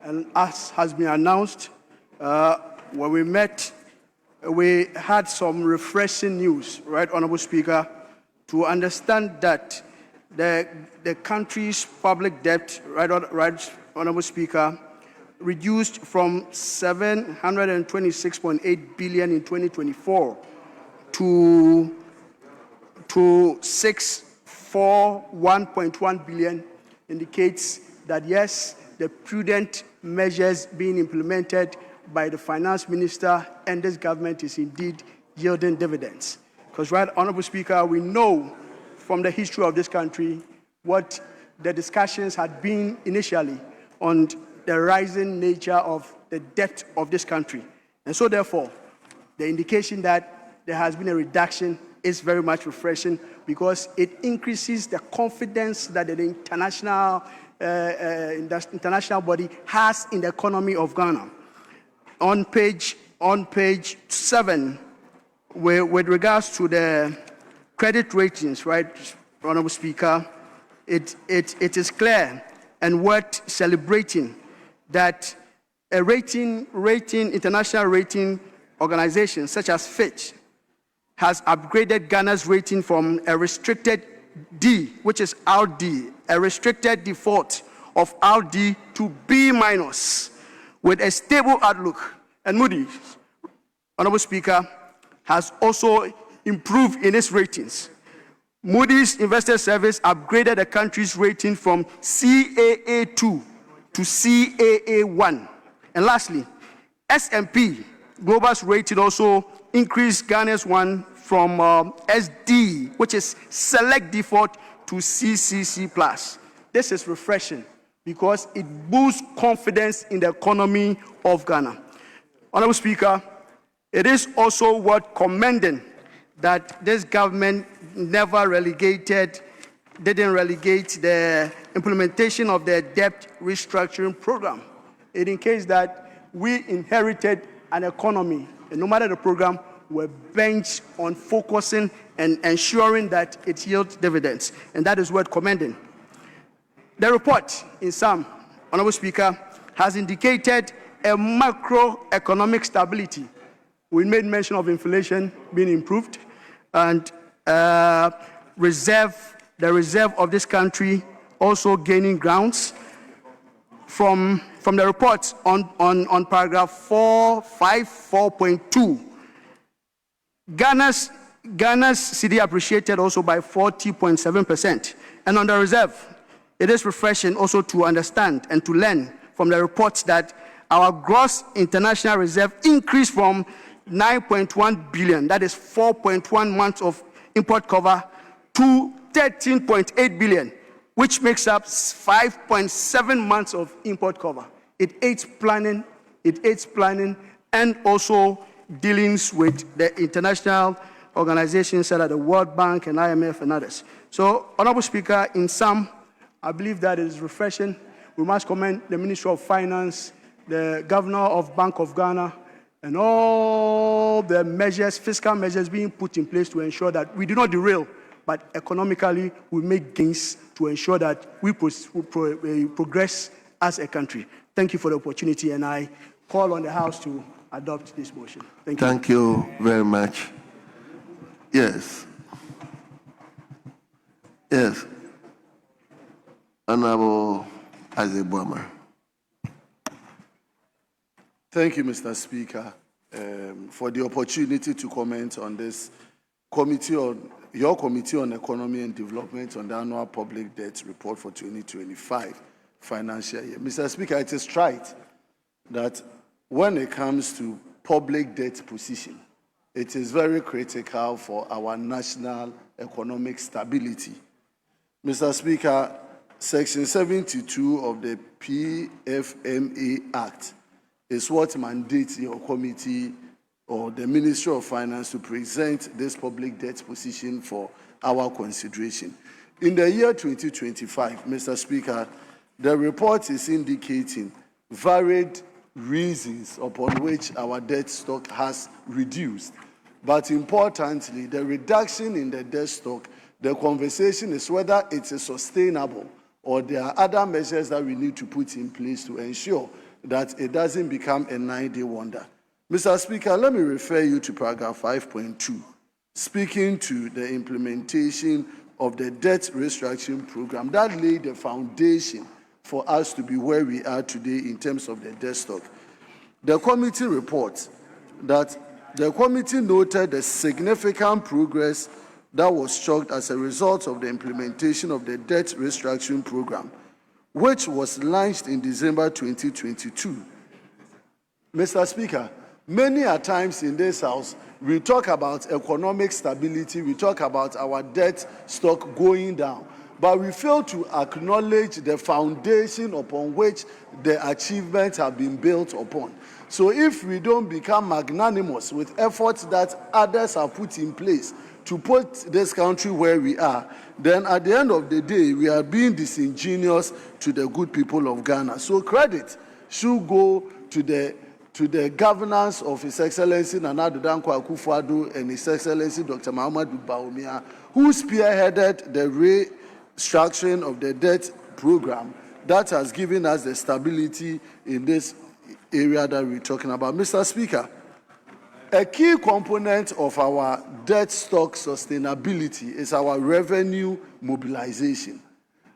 And as has been announced, when we met, we had some refreshing news, Right Honorable Speaker, to understand that the country's public debt, right Honorable Speaker, reduced from 726.8 billion in 2024 to 641.1 billion, indicates that yes, the prudent measures being implemented by the finance minister and this government is indeed yielding dividends. Because, Right Honorable Speaker, we know from the history of this country what the discussions had been initially on the rising nature of the debt of this country. And so therefore, the indication that there has been a reduction is very much refreshing because it increases the confidence that the international body has in the economy of Ghana. On page 7, with regards to the credit ratings, right, Honorable Speaker, it is clear and worth celebrating that a international rating organization such as Fitch has upgraded Ghana's rating from a restricted D, which is RD, a restricted default of RD to B- with a stable outlook. And Moody's, Honorable Speaker, has also improved in its ratings. Moody's Investor Service upgraded the country's rating from CAA2 to CAA1. And lastly, S&P Global's rating also increased Ghana's one from SD, which is select default, to CCC+. This is refreshing because it boosts confidence in the economy of Ghana. Honorable Speaker, it is also worth commending that this government didn't relegate the implementation of the debt restructuring program. It indicates that we inherited an economy, and no matter the program, we're bent on focusing and ensuring that it yields dividends, and that is worth commending. The report, in sum, Honorable Speaker, has indicated a macroeconomic stability. We made mention of inflation being improved, and the reserve of this country also gaining grounds. From the report on paragraph 454.2, Ghana's cedi appreciated also by 40.7%. And on the reserve, it is refreshing also to understand and to learn from the reports that our gross international reserve increased from 9.1 billion, that is 4.1 months of import cover, to 13.8 billion, which makes up 5.7 months of import cover. It aids planning, and also dealings with the international organizations such as the World Bank and IMF and others. So, Honorable Speaker, in sum, I believe that it is refreshing. We must commend the Ministry of Finance the governor of Bank of Ghana, and all the measures, fiscal measures being put in place to ensure that we do not derail, but economically we make gains to ensure that we progress as a country. Thank you for the opportunity, and I call on the House to adopt this motion. Thank you. Thank you very much. Yes. Yes. Honorable Isaac Bomer. Thank you, Mr. Speaker, for the opportunity to comment on this committee on your Committee on Economy and Development on the annual public debt report for 2025 financial year. Mr. Speaker, it is right that when it comes to public debt position, it is very critical for our national economic stability. Mr. Speaker, Section 72 of the PFMA Act is what mandates your committee or the Ministry of Finance to present this public debt position for our consideration. In the year 2025, Mr. Speaker, the report is indicating varied reasons upon which our debt stock has reduced. But importantly, the reduction in the debt stock, the conversation is whether it is sustainable or there are other measures that we need to put in place to ensure that it doesn't become a 9-day wonder. Mr. Speaker, let me refer you to paragraph 5.2, speaking to the implementation of the debt restructuring program that laid the foundation for us to be where we are today in terms of the debt stock. The committee reports that the committee noted the significant progress that was struck as a result of the implementation of the debt restructuring program, which was launched in December 2022. Mr. Speaker, many a times in this House, we talk about economic stability, we talk about our debt stock going down, but we fail to acknowledge the foundation upon which the achievements have been built upon. So if we don't become magnanimous with efforts that others have put in place to put this country where we are, then at the end of the day, we are being disingenuous to the good people of Ghana. So credit should go to the governance of His Excellency Nana Addo Dankwa Akufo-Addo and His Excellency Dr. Mahamudu Bawumia, who spearheaded the restructuring of the debt program that has given us the stability in this area that we're talking about. Mr. Speaker, a key component of our debt stock sustainability is our revenue mobilization.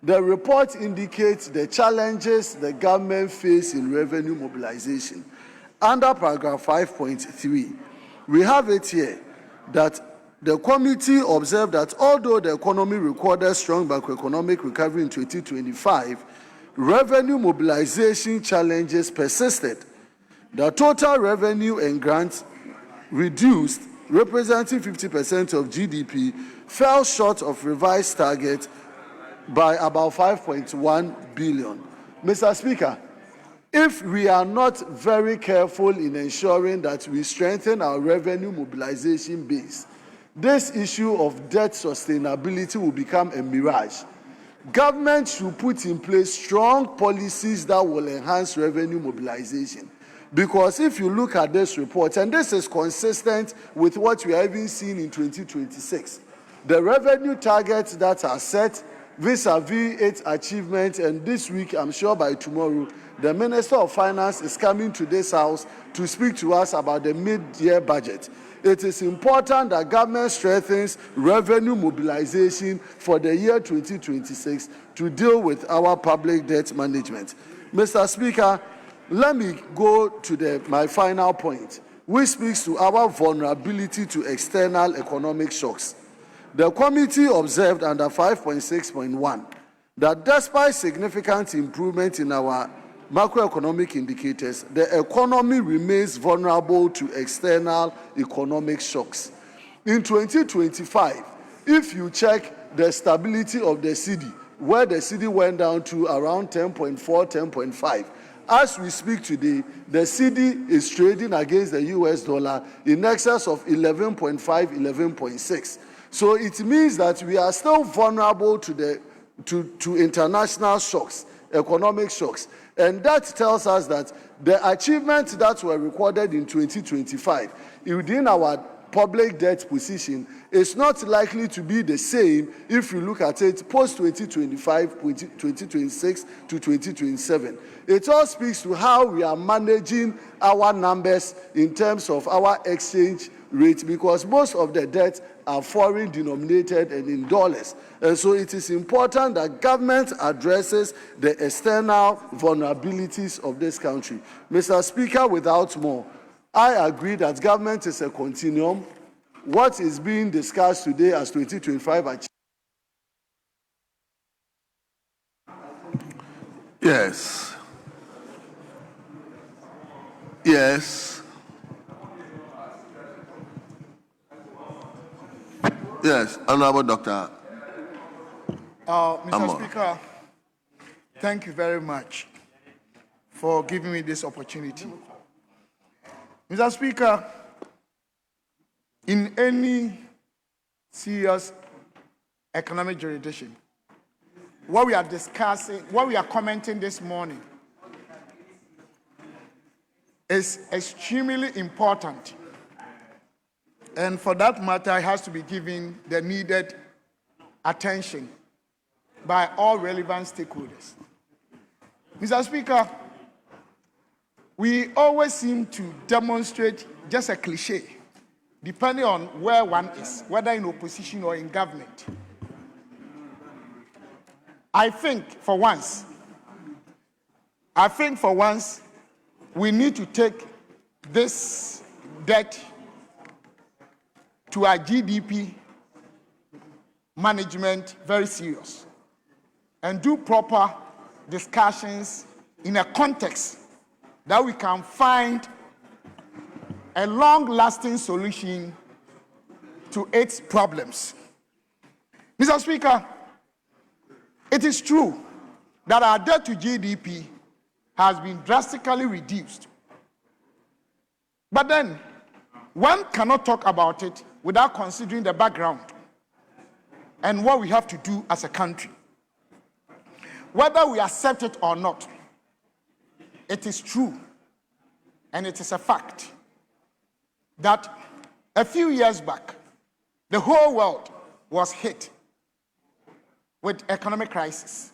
The report indicates the challenges the government faces in revenue mobilization. Under paragraph 5.3, we have it here that the committee observed that although the economy recorded strong macroeconomic recovery in 2025, revenue mobilization challenges persisted. The total revenue and grants reduced, representing 50% of GDP, fell short of revised target by about 5.1 billion. Mr. Speaker, if we are not very careful in ensuring that we strengthen our revenue mobilization base, this issue of debt sustainability will become a mirage. Government should put in place strong policies that will enhance revenue mobilization. Because if you look at this report, and this is consistent with what we are even seeing in 2026, the revenue targets that are set vis-a-vis its achievement, and this week, I'm sure by tomorrow, the Minister of Finance is coming to this House to speak to us about the mid-year budget. It is important that government strengthens revenue mobilization for the year 2026 to deal with our public debt management. Mr. Speaker, let me go to my final point, which speaks to our vulnerability to external economic shocks. The committee observed under 5.6.1 that despite significant improvement in our macroeconomic indicators, the economy remains vulnerable to external economic shocks. In 2025, if you check the stability of the cedi, where the cedi went down to around 10.4, 10.5, as we speak today, the cedi is trading against the US dollar in excess of 11.5, 11.6. So it means that we are still vulnerable to international shocks. economic shocks. And that tells us that the achievements that were recorded in 2025 within our public debt position is not likely to be the same if you look at it post-2025, 2026 to 2027. It all speaks to how we are managing our numbers in terms of our exchange rate, because most of the debt are foreign denominated and in dollars. And so it is important that government addresses the external vulnerabilities of this country. Mr. Speaker, without more, I agree that government is a continuum. What is being discussed today as 2025 achievement? Yes. Yes. Yes, Honorable Dr. Mr. Amor. Speaker, thank you very much for giving me this opportunity. Mr. Speaker, in any serious economic jurisdiction, what we are discussing, what we are commenting this morning is extremely important. And for that matter, it has to be given the needed attention by all relevant stakeholders. Mr. Speaker, we always seem to demonstrate just a cliche, depending on where one is, whether in opposition or in government. I think for once, we need to take this debt to our GDP management very serious and do proper discussions in a context that we can find a long-lasting solution to its problems. Mr. Speaker, it is true that our debt to GDP has been drastically reduced. But then, one cannot talk about it without considering the background and what we have to do as a country. Whether we accept it or not, it is true, and it is a fact, that a few years back, the whole world was hit with economic crisis.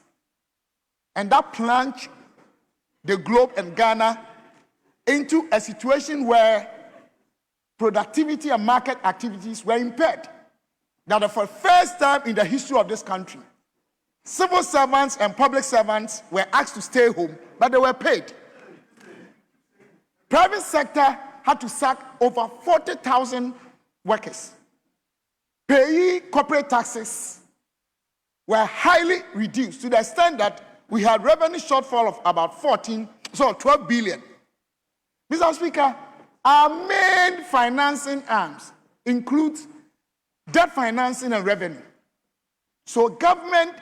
And that plunged the globe and Ghana into a situation where productivity and market activities were impaired. That for the first time in the history of this country, civil servants and public servants were asked to stay home, but they were paid. Private sector had to sack over 40,000 workers. Payee corporate taxes were highly reduced to the extent that we had revenue shortfall of about 12 billion. Mr. Speaker, our main financing arms include debt financing and revenue. So government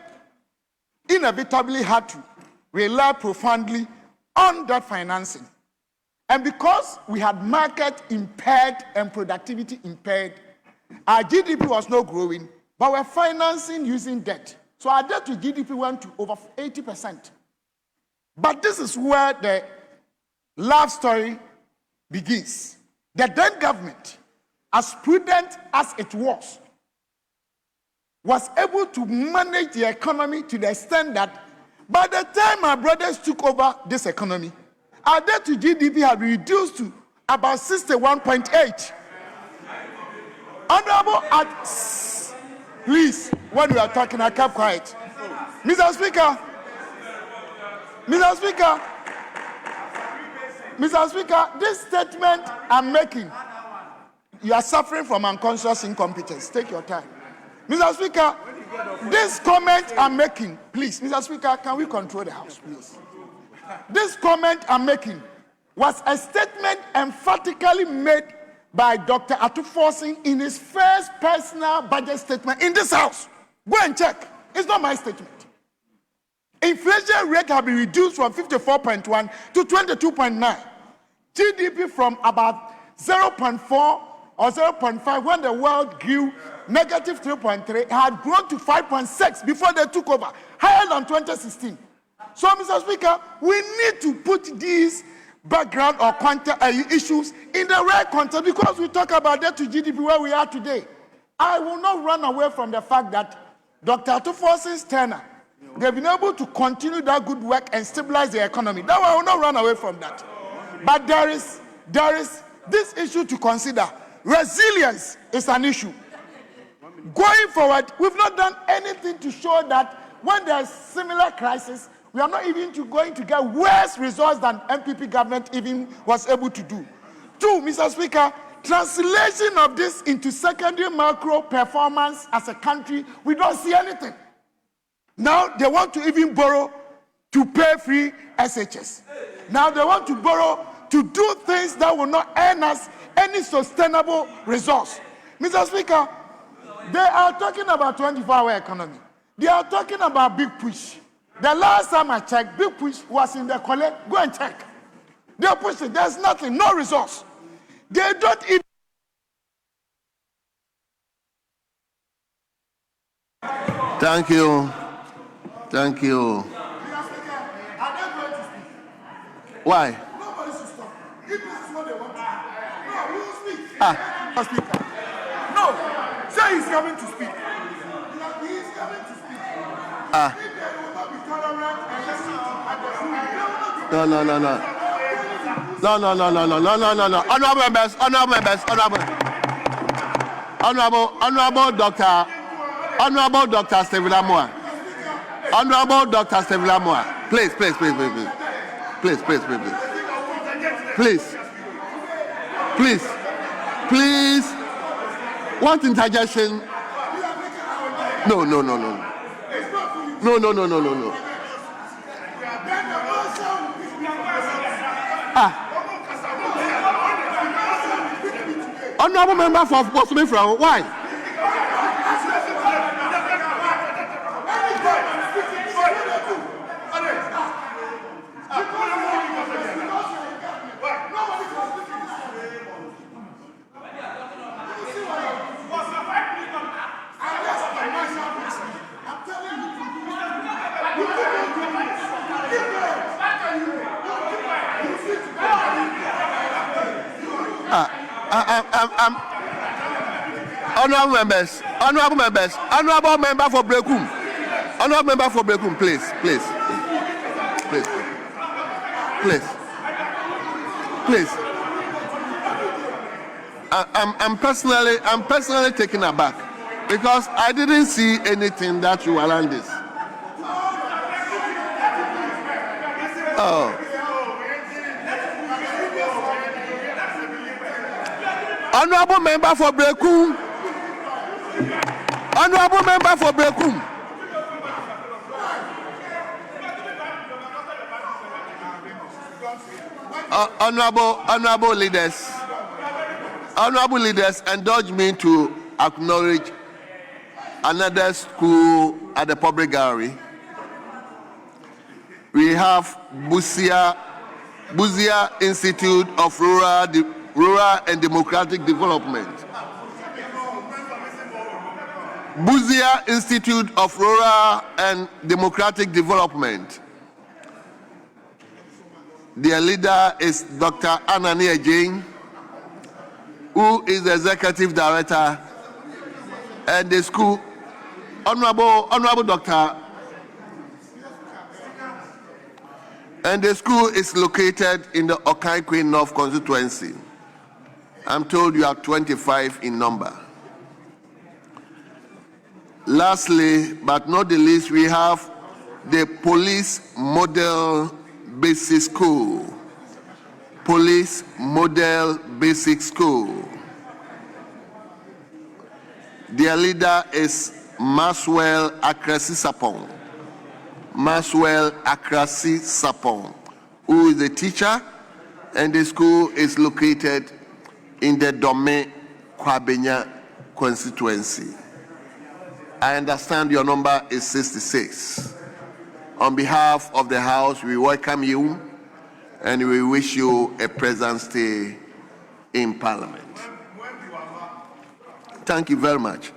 inevitably had to rely profoundly on that financing. And because we had market impaired and productivity impaired, our GDP was not growing, but we're financing using debt. So our debt to GDP went to over 80%. But this is where the love story begins. The then government, as prudent as it was able to manage the economy to the extent that by the time our brothers took over this economy, our debt to GDP had reduced to about 61.8. Honorable, please, when we are talking, I kept quiet. Mr. Speaker, this statement I'm making, you are suffering from unconscious incompetence. Take your time. Mr. Speaker, this comment I'm making, please, Mr. Speaker, can we control the House, please? This comment I'm making was a statement emphatically made by Dr. Atuforsin in his first personal budget statement in this House. Go and check. It's not my statement. Inflation rate has been reduced from 54.1 to 22.9. GDP from about 0.4 or 0.5 when the world grew negative 3.3 had grown to 5.6 before they took over, higher than 2016. So, Mr. Speaker, we need to put these background or issues in the right context, because we talk about debt to GDP where we are today. I will not run away from the fact that Dr. Atufos's tenure, they've been able to continue that good work and stabilize the economy. That I will not run away from that. But there is this issue to consider. Resilience is an issue. Going forward, we've not done anything to show that when there's similar crisis, we are not even going to get worse results than MPP government even was able to do. Two, Mr. Speaker, translation of this into secondary macro performance as a country, we don't see anything. Now they want to even borrow to pay free SHS. Now they want to borrow to do things that will not earn us any sustainable results. Mr. Speaker, they are talking about 24-hour economy. They are talking about big push. The last time I checked, big push was in the collect. Go and check. They are pushing. There's nothing, no results. They don't even. Thank you. Thank you. Why? Nobody should stop. If this is what they want to do, no, we will speak. Ah. Speaker. No, say he's coming to speak. He is coming to speak. Ah. If they will not be tolerant and listen to others, they will not be. No. No. Honorable members. Honorable Dr. Stephen Amoa. Honorable Dr. Stephen Amoa. Please. What interjection? No. Honorable member for Boston from why? Honorable member for Brekum, please. I'm personally taken aback because I didn't see anything that you around this. Oh. Honorable member for Brekum. Honorable leaders, indulge me to acknowledge another school at the public gallery. We have Busia Institute of Rural and Democratic Development. Busia Institute of Rural and Democratic Development. Their leader is Dr. Anani Ejing, who is the executive director, and the school, Honorable Doctor, and the school is located in the Okaikwe North constituency. I'm told you are 25 in number. Lastly, but not the least, we have the Police Model Basic School. Police Model Basic School. Their leader is Maswell Akrasi Sapong, who is a teacher, and the school is located in the Dome Kwabenya constituency. I understand your number is 66. On behalf of the House, we welcome you and we wish you a pleasant stay in Parliament. Thank you very much.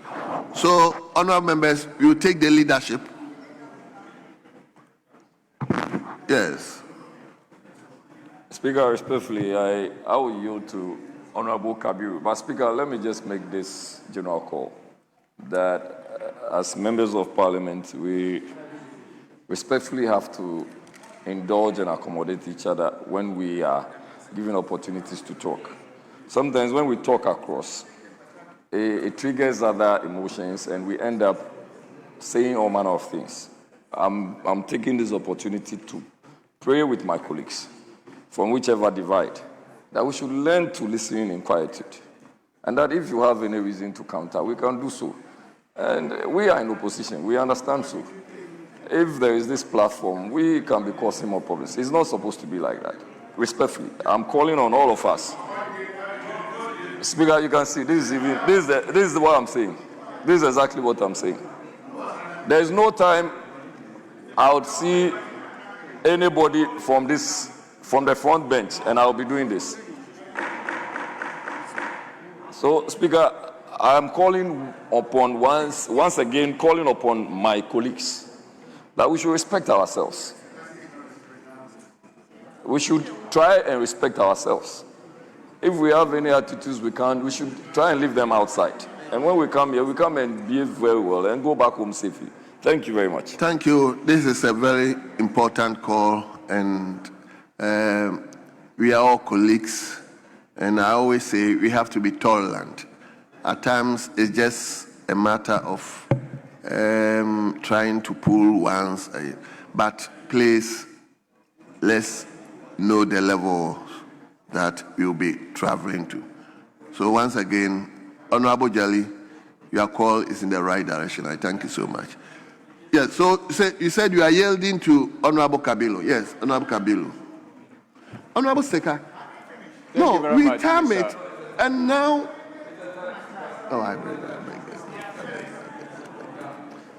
So, honorable members, you take the leadership. Yes. Speaker, respectfully, I will yield to Honorable Kabiru. But Speaker, let me just make this general call that as members of Parliament, we respectfully have to indulge and accommodate each other when we are given opportunities to talk. Sometimes when we talk across, it triggers other emotions and we end up saying all manner of things. I'm taking this opportunity to pray with my colleagues from whichever divide that we should learn to listen in quietude. And that if you have any reason to counter, we can do so. And we are in opposition, we understand so. If there is this platform, we can be causing more problems. It's not supposed to be like that. Respectfully, I'm calling on all of us. Speaker, you can see, this is what I'm saying. This is exactly what I'm saying. There is no time I would see anybody from the front bench, and I'll be doing this. So, Speaker, I'm calling upon once again, calling upon my colleagues that we should respect ourselves. We should try and respect ourselves. If we have any attitudes we should try and leave them outside. And when we come here, we come and behave very well and go back home safely. Thank you very much. Thank you. This is a very important call, and we are all colleagues. And I always say we have to be tolerant. At times, it's just a matter of trying to pull one's. But please, let's know the level that we'll be traveling to. So once again, Honorable Jali, your call is in the right direction. I thank you so much. Yes, so you said you are yielding to Honorable Kabilo. Yes, Honorable Kabilo. Honorable Seka. No, we term it, and now. Oh, I beg.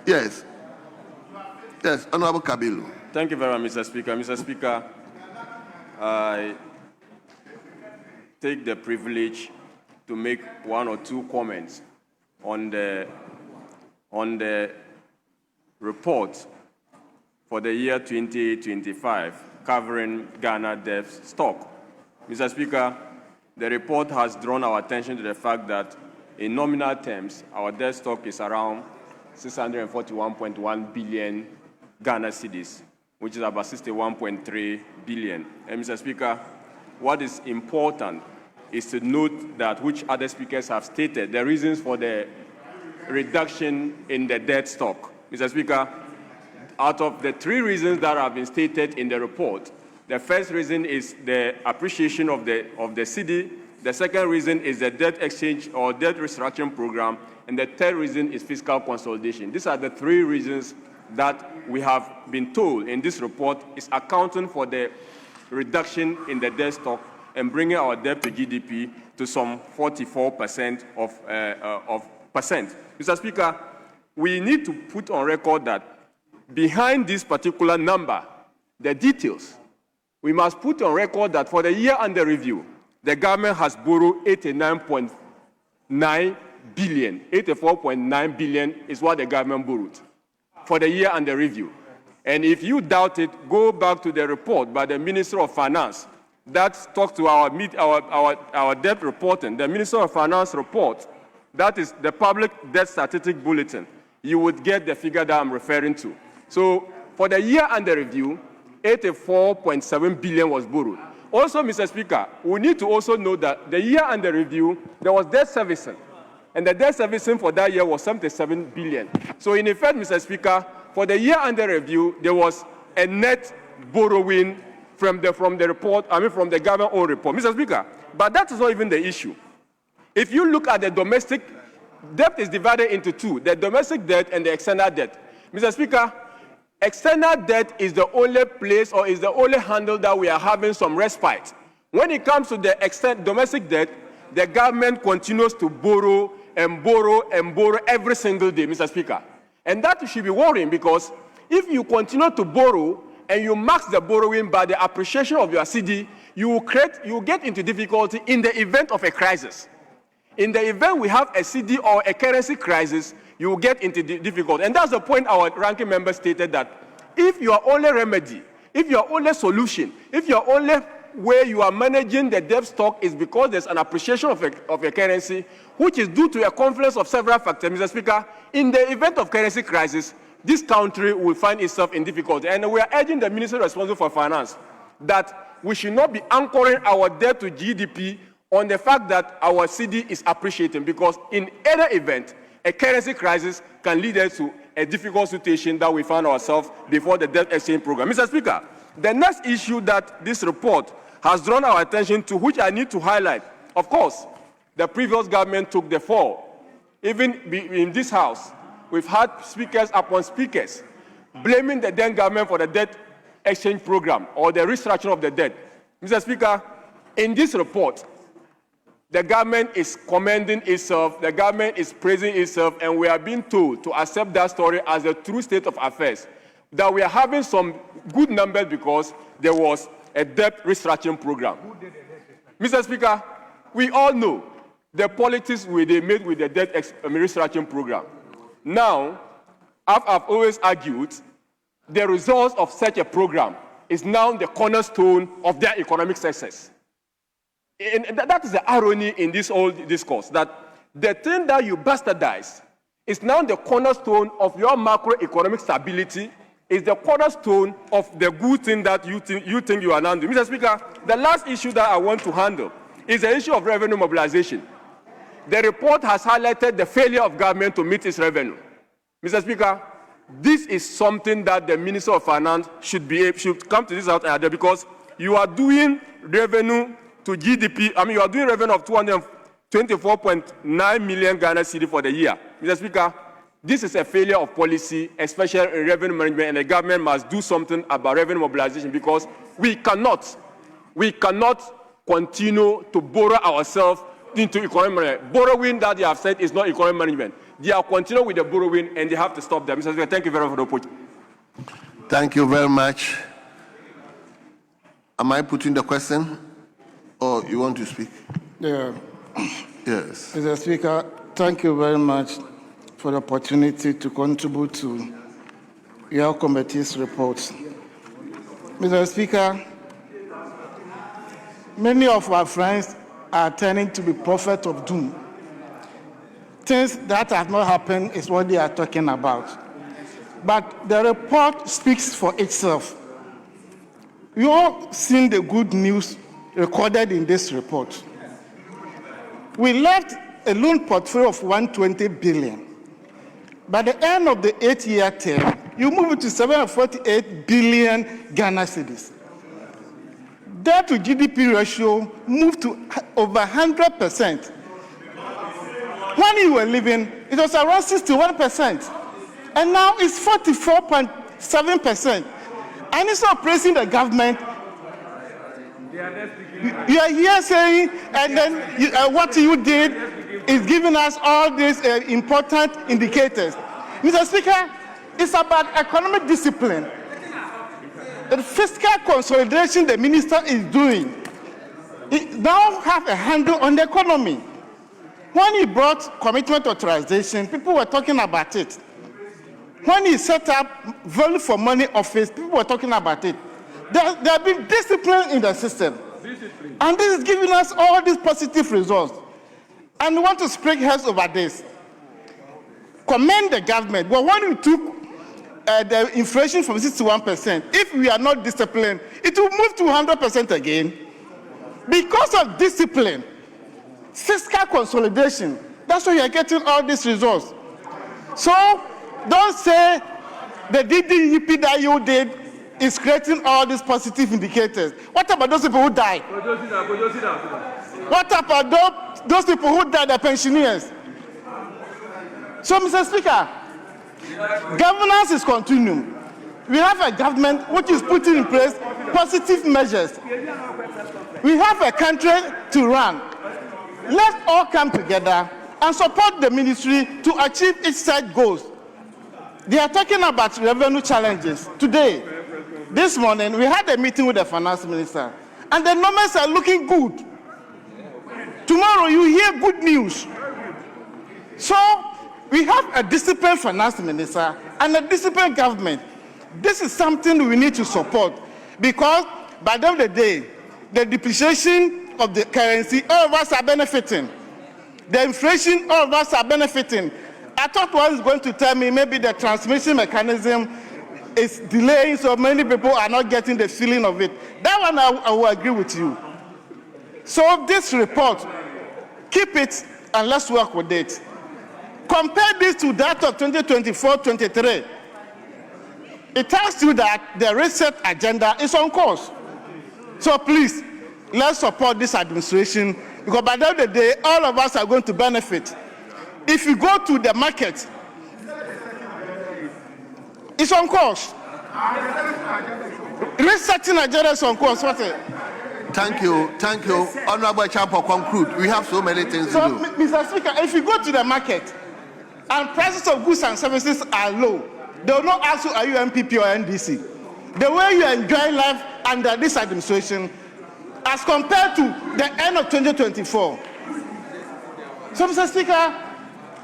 Yes. Yes, Honorable Kabilo. Thank you very much, Mr. Speaker. Mr. Speaker, I take the privilege to make one or two comments on the report for the year 2025 covering Ghana debt stock. Mr. Speaker, the report has drawn our attention to the fact that in nominal terms, our debt stock is around 641.1 billion Ghana cedis, which is about 61.3 billion. And Mr. Speaker, what is important is to note that, which other speakers have stated, the reasons for the reduction in the debt stock. Mr. Speaker, out of the three reasons that have been stated in the report, the first reason is the appreciation of the cedi. The second reason is the debt exchange or debt restructuring program. And the third reason is fiscal consolidation. These are the three reasons that we have been told in this report is accounting for the reduction in the debt stock and bringing our debt to GDP to some 44% of percent. Mr. Speaker, we need to put on record that behind this particular number, the details, we must put on record that for the year under review, the government has borrowed 89.9 billion. 84.9 billion is what the government borrowed for the year under review. And if you doubt it, go back to the report by the Minister of Finance that talks to our debt reporting. The Minister of Finance report, that is the Public Debt Statistic Bulletin. You would get the figure that I'm referring to. So for the year under review, 84.7 billion was borrowed. Also, Mr. Speaker, we need to also know that the year under review, there was debt servicing. And the debt servicing for that year was 77 billion. So in effect, Mr. Speaker, for the year under review, there was a net borrowing from the report, from the government own report. Mr. Speaker, but that is not even the issue. If you look at the domestic, debt is divided into two, the domestic debt and the external debt. Mr. Speaker, external debt is the only place or is the only handle that we are having some respite. When it comes to the domestic debt, the government continues to borrow and borrow and borrow every single day, Mr. Speaker. And that should be worrying, because if you continue to borrow and you max the borrowing by the appreciation of your cedi, you will get into difficulty in the event of a crisis. In the event we have a cedi or a currency crisis, you will get into difficulty. And that's the point our ranking member stated, that if your only remedy if your only solution, if your only way you are managing the debt stock is because there's an appreciation of a currency, which is due to a confluence of several factors, Mr. Speaker, in the event of currency crisis, this country will find itself in difficulty. And we are urging the minister responsible for finance that we should not be anchoring our debt to GDP on the fact that our CD is appreciating, because in either event, a currency crisis can lead us to a difficult situation that we find ourselves before the debt exchange program. Mr. Speaker, the next issue that this report has drawn our attention to, which I need to highlight, of course, the previous government took the fall. Even in this House, we've had speakers upon speakers blaming the then government for the debt exchange program or the restructuring of the debt. Mr. Speaker, in this report, the government is commending itself, the government is praising itself, and we are being told to accept that story as the true state of affairs, that we are having some good numbers because there was a debt restructuring program. Mr. Speaker, we all know the politics they made with the debt restructuring program. Now, as I've always argued, the results of such a program is now the cornerstone of their economic success. And that is the irony in this whole discourse, that the thing that you bastardize is now the cornerstone of your macroeconomic stability, is the cornerstone of the good thing that you think you are now doing. Mr. Speaker, the last issue that I want to handle is the issue of revenue mobilization. The report has highlighted the failure of government to meet its revenue. Mr. Speaker, this is something that the Minister of Finance should come to this out and address, because you are doing revenue to GDP. I mean, you are doing revenue of 224.9 million Ghana cedi for the year. Mr. Speaker, this is a failure of policy, especially in revenue management, and the government must do something about revenue mobilization, because we cannot continue to borrow ourselves into economic management. Borrowing that they have said is not economic management. They are continuing with the borrowing, and they have to stop them. Mr. Speaker, thank you very much for the opportunity. Thank you very much. Am I putting the question, or you want to speak? Yeah. Yes. Mr. Speaker, thank you very much for the opportunity to contribute to your committee's reports. Mr. Speaker, many of our friends are turning to be prophets of doom. Things that have not happened is what they are talking about. But the report speaks for itself. You all seen the good news recorded in this report. We left a loan portfolio of 120 billion. By the end of the 8-year term, you move it to 748 billion Ghana cedis. Debt to GDP ratio moved to over 100%. When you were living, it was around 61%. And now it's 44.7%. And instead of praising the government, you are here saying, and then what you did is giving us all these important indicators. Mr. Speaker, it's about economic discipline. The fiscal consolidation the minister is doing, it now have a handle on the economy. When he brought commitment authorization, people were talking about it. When he set up value for money office, people were talking about it. There have been discipline in the system. And this is giving us all these positive results. And we want to spread heads over this. Commend the government. Well, when we took the inflation from 61%, if we are not disciplined, it will move to 100% again. Because of discipline, fiscal consolidation, that's why you are getting all these results. So don't say the DDEP that you did is creating all these positive indicators. What about those people who died? What about those people who died, the pensioners? So, Mr. Speaker, governance is continuing. We have a government which is putting in place positive measures. We have a country to run. Let's all come together and support the ministry to achieve its set goals. They are talking about revenue challenges. Today, this morning, we had a meeting with the finance minister, and the numbers are looking good. Tomorrow, you hear good news. So, we have a disciplined finance minister and a disciplined government. This is something we need to support. Because by the end of the day, the depreciation of the currency, all of us are benefiting. The inflation, all of us are benefiting. I thought one was going to tell me maybe the transmission mechanism is delaying, so many people are not getting the feeling of it. That one I will agree with you. So this report, keep it and let's work with it. Compare this to that of 2024-23. It tells you that the reset agenda is on course. So please, let's support this administration, because by the end of the day, all of us are going to benefit. If you go to the market, it's on course. Resetting agenda is on course. What's it? Thank you. Honorable Champo, conclude. We have so many things to do. Mr. Speaker, if you go to the market and prices of goods and services are low, they will not ask you, are you MPP or NDC? The way you enjoy life under this administration as compared to the end of 2024. So, Mr. Speaker,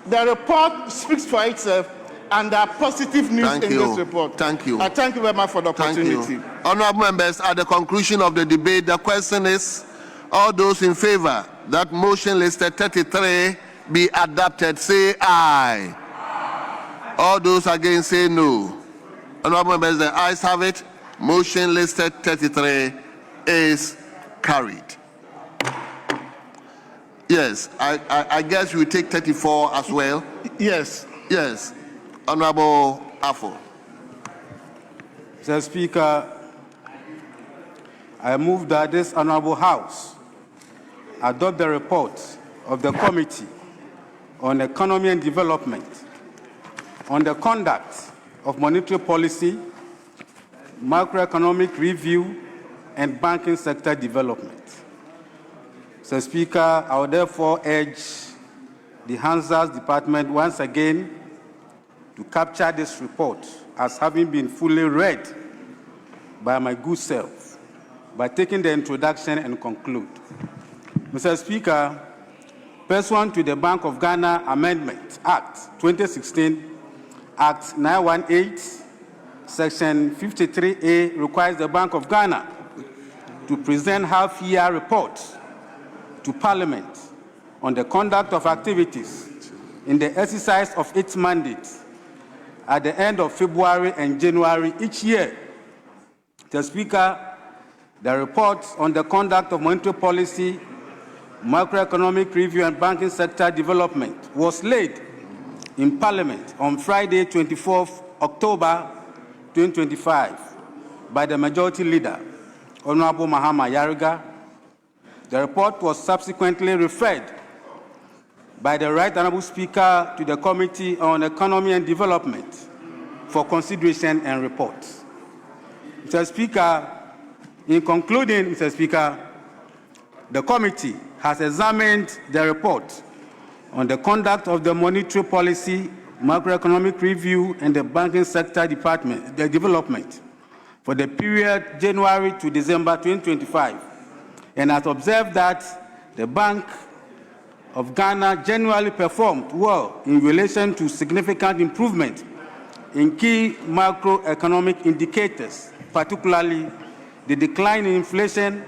the report speaks for itself, and there are positive news in this report. Thank you. I thank you very much for the opportunity. Honorable members, at the conclusion of the debate, the question is, all those in favor that motion listed 33 be adopted, say aye. All those against, say no. Honorable members, the ayes have it. Motion listed 33 is carried. Yes, I guess we take 34 as well. Yes. Yes. Honorable Afo. Mr. Speaker, I move that this Honorable House adopt the report of the Committee on Economy and Development on the conduct of monetary policy, macroeconomic review, and banking sector development. Mr. Speaker, I would therefore urge the Hansas Department once again to capture this report as having been fully read by my good self by taking the introduction and conclude. Mr. Speaker, pursuant to the Bank of Ghana Amendment Act 2016, Act 918, Section 53A requires the Bank of Ghana to present half-year reports to Parliament on the conduct of activities in the exercise of its mandate at the end of February and January each year. Mr. Speaker, the report on the conduct of monetary policy, macroeconomic review, and banking sector development was laid in Parliament on Friday, 24th October 2025 by the Majority Leader, Honorable Mahama Yariga. The report was subsequently referred by the Right Honorable Speaker to the Committee on Economy and Development for consideration and report. Mr. Speaker, in concluding, Mr. Speaker, the committee has examined the report on the conduct of the monetary policy, macroeconomic review, and the banking sector development for the period January to December 2025, and has observed that the Bank of Ghana generally performed well in relation to significant improvement in key macroeconomic indicators, particularly the decline in inflation,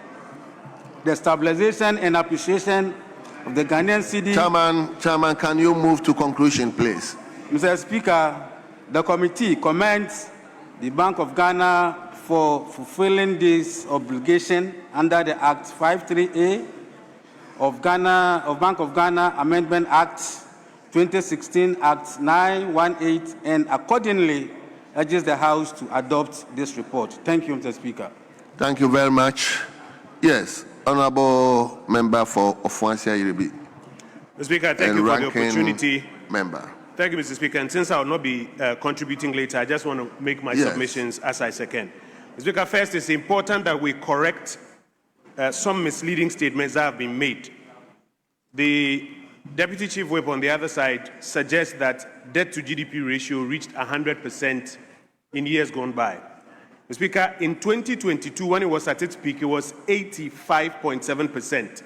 the stabilization and appreciation of the Ghanaian cedi. Chairman, can you move to conclusion, please? Mr. Speaker, the committee commends the Bank of Ghana for fulfilling this obligation under the Act 53A of Bank of Ghana Amendment Act 2016, Act 918, and accordingly urges the House to adopt this report. Thank you, Mr. Speaker. Thank you very much. Yes, Honorable Member for Ofuansia Iribi. Mr. Speaker, thank you for the opportunity. Member. Thank you, Mr. Speaker. And since I will not be contributing later, I just want to make my submissions as I second. Mr. Speaker, first, it's important that we correct some misleading statements that have been made. The Deputy Chief Whip on the other side suggests that debt to GDP ratio reached 100% in years gone by. Mr. Speaker, in 2022, when it was at its peak, it was 85.7%.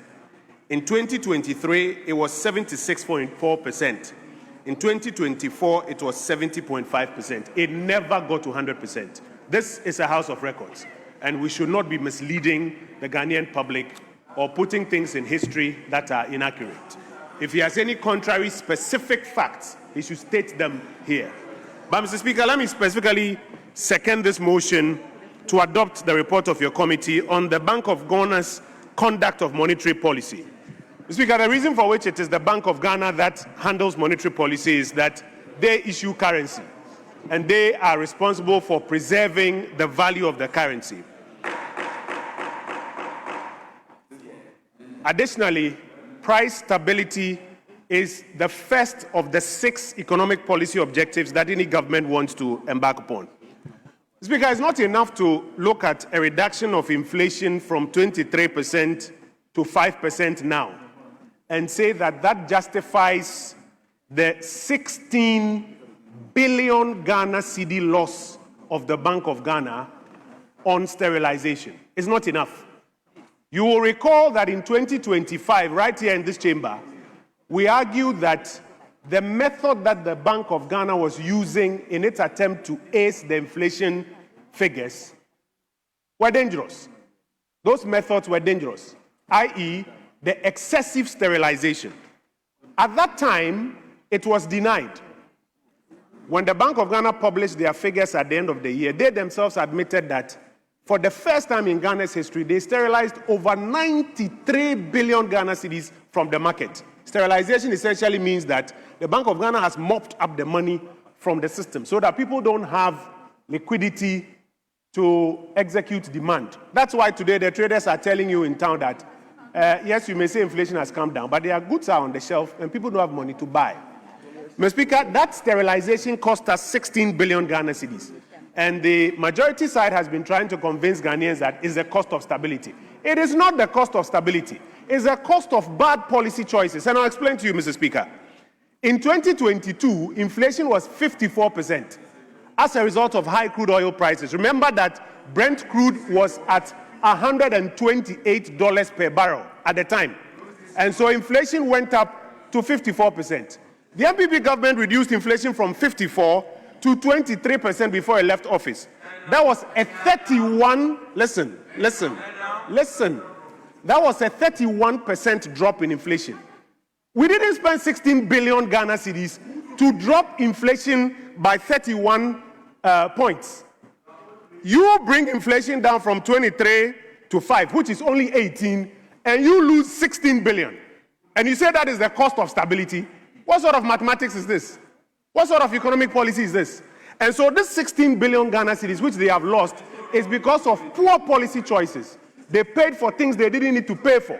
In 2023, it was 76.4%. In 2024, it was 70.5%. It never got to 100%. This is a house of records. and we should not be misleading the Ghanaian public or putting things in history that are inaccurate. If he has any contrary specific facts, he should state them here. But Mr. Speaker, let me specifically second this motion to adopt the report of your committee on the Bank of Ghana's conduct of monetary policy. Mr. Speaker, the reason for which it is the Bank of Ghana that handles monetary policy is that they issue currency, and they are responsible for preserving the value of the currency. Additionally, price stability is the first of the 6 economic policy objectives that any government wants to embark upon. Speaker, it's not enough to look at a reduction of inflation from 23% to 5% now and say that that justifies the 16 billion Ghana cedi loss of the Bank of Ghana on sterilization. It's not enough. You will recall that in 2025, right here in this chamber, we argued that the method that the Bank of Ghana was using in its attempt to ace the inflation figures were dangerous. Those methods were dangerous, i.e., the excessive sterilization. At that time, it was denied. When the Bank of Ghana published their figures at the end of the year, they themselves admitted that for the first time in Ghana's history, they sterilized over 93 billion Ghana cedis from the market. Sterilization essentially means that the Bank of Ghana has mopped up the money from the system so that people don't have liquidity to execute demand. That's why today the traders are telling you in town that, yes, you may say inflation has come down, but their goods are on the shelf and people don't have money to buy. Mr. Speaker, that sterilization cost us 16 billion Ghana cedis. And the majority side has been trying to convince Ghanaians that it's the cost of stability. It is not the cost of stability. It's the cost of bad policy choices. And I'll explain to you, Mr. Speaker. In 2022, inflation was 54% as a result of high crude oil prices. Remember that Brent crude was at $128 per barrel at the time. And so inflation went up to 54%. The MPP government reduced inflation from 54 to 23% before it left office. That was a 31, listen. That was a 31% drop in inflation. We didn't spend 16 billion Ghana cedis to drop inflation by 31 points. You bring inflation down from 23 to 5, which is only 18, and you lose 16 billion. And you say that is the cost of stability. What sort of mathematics is this? What sort of economic policy is this? And so this 16 billion Ghana cedis, which they have lost, is because of poor policy choices. They paid for things they didn't need to pay for.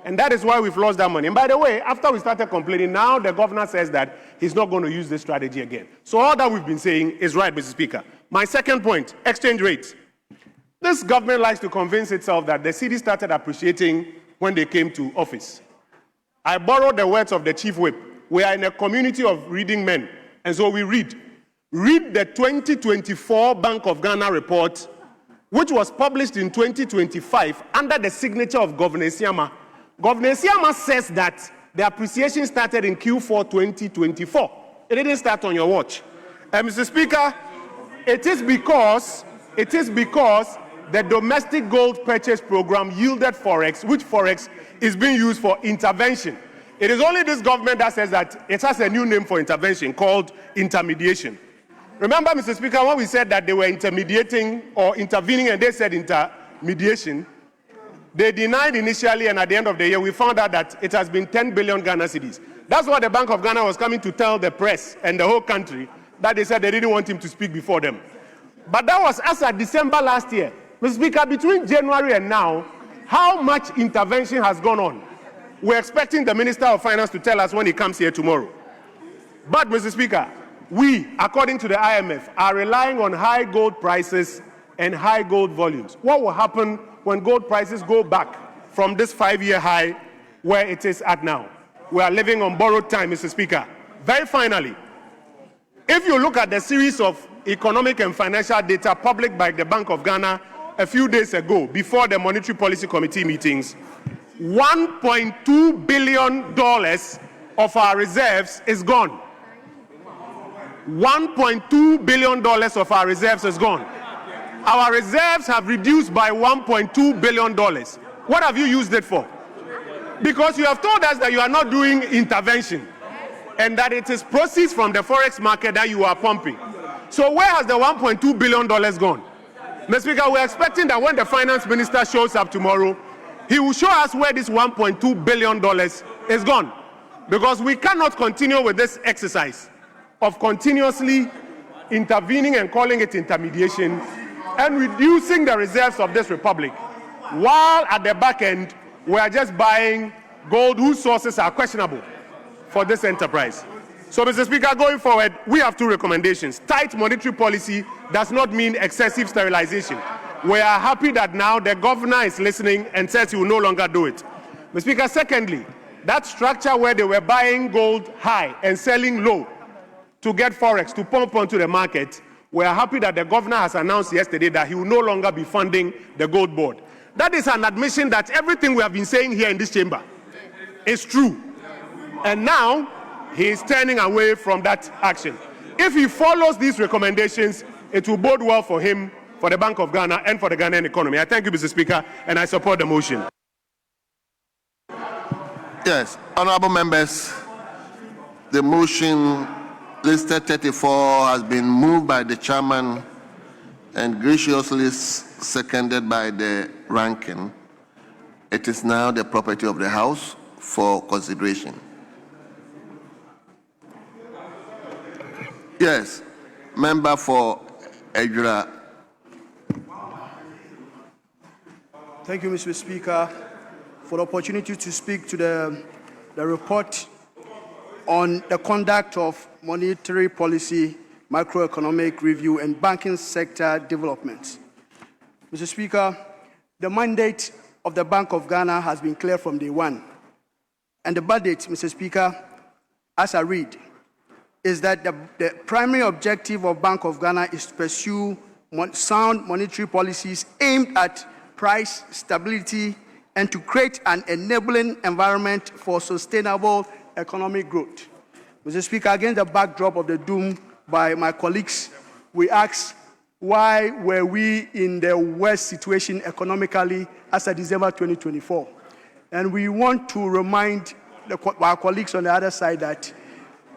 And that is why we've lost that money. And by the way, after we started complaining, now the governor says that he's not going to use this strategy again. So all that we've been saying is right, Mr. Speaker. My second point, exchange rates. This government likes to convince itself that the cedi started appreciating when they came to office. I borrowed the words of the chief whip. We are in a community of reading men, and so we read. Read the 2024 Bank of Ghana report, which was published in 2025 under the signature of Governor Siama. Governor Siama says that the appreciation started in Q4 2024. It didn't start on your watch. Mr. Speaker, it is because the domestic gold purchase program yielded forex, which forex is being used for intervention. It is only this government that says that it has a new name for intervention called intermediation. Remember, Mr. Speaker, when we said that they were intermediating or intervening and they said intermediation, they denied initially, and at the end of the year, we found out that it has been 10 billion Ghana cedis. That's what the Bank of Ghana was coming to tell the press and the whole country, that they said they didn't want him to speak before them. But that was as of December last year. Mr. Speaker, between January and now, how much intervention has gone on? We're expecting the Minister of Finance to tell us when he comes here tomorrow. But, Mr. Speaker, we, according to the IMF, are relying on high gold prices and high gold volumes. What will happen when gold prices go back from this 5-year high where it is at now? We are living on borrowed time, Mr. Speaker. Very finally, if you look at the series of economic and financial data published by the Bank of Ghana a few days ago, before the Monetary Policy Committee meetings, $1.2 billion of our reserves is gone. $1.2 billion of our reserves is gone. our reserves have reduced by $1.2 billion. What have you used it for? Because you have told us that you are not doing intervention and that it is proceeds from the forex market that you are pumping. So where has the $1.2 billion gone? Mr. Speaker, we're expecting that when the finance minister shows up tomorrow, he will show us where this $1.2 billion is gone. Because we cannot continue with this exercise of continuously intervening and calling it intermediation and reducing the reserves of this republic, while at the back end, we are just buying gold whose sources are questionable for this enterprise. So, Mr. Speaker, going forward, we have two recommendations. Tight monetary policy does not mean excessive sterilization. We are happy that now the governor is listening and says he will no longer do it. Mr. Speaker, secondly, that structure where they were buying gold high and selling low to get forex to pump onto the market, we are happy that the governor has announced yesterday that he will no longer be funding the gold board. That is an admission that everything we have been saying here in this chamber is true. And now he is turning away from that action. If he follows these recommendations, it will bode well for him, for the Bank of Ghana, and for the Ghanaian economy. I thank you, Mr. Speaker, and I support the motion. Yes, honorable members, the motion listed 34 has been moved by the chairman and graciously seconded by the ranking. It is now the property of the House for consideration. Yes, member for Ejura. Thank you, Mr. Speaker, for the opportunity to speak to the report on the conduct of monetary policy, macroeconomic review, and banking sector development. Mr. Speaker, the mandate of the Bank of Ghana has been clear from day one. And the mandate, Mr. Speaker, as I read, is that the primary objective of Bank of Ghana is to pursue sound monetary policies aimed at price stability and to create an enabling environment for sustainable economic growth. Mr. Speaker, against the backdrop of the doom by my colleagues, we ask, why were we in the worst situation economically as of December 2024? And we want to remind our colleagues on the other side that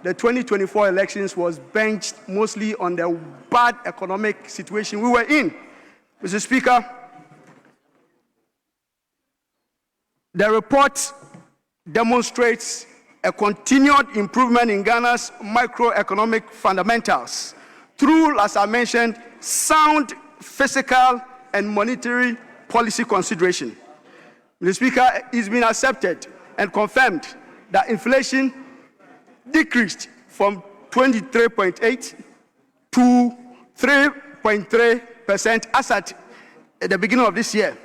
the 2024 elections was benched mostly on the bad economic situation we were in. Mr. Speaker, the report demonstrates a continued improvement in Ghana's macroeconomic fundamentals through, as I mentioned, sound fiscal and monetary policy consideration. Mr. Speaker, it's been accepted and confirmed that inflation decreased from 23.8 to 3.3% as at the beginning of this year.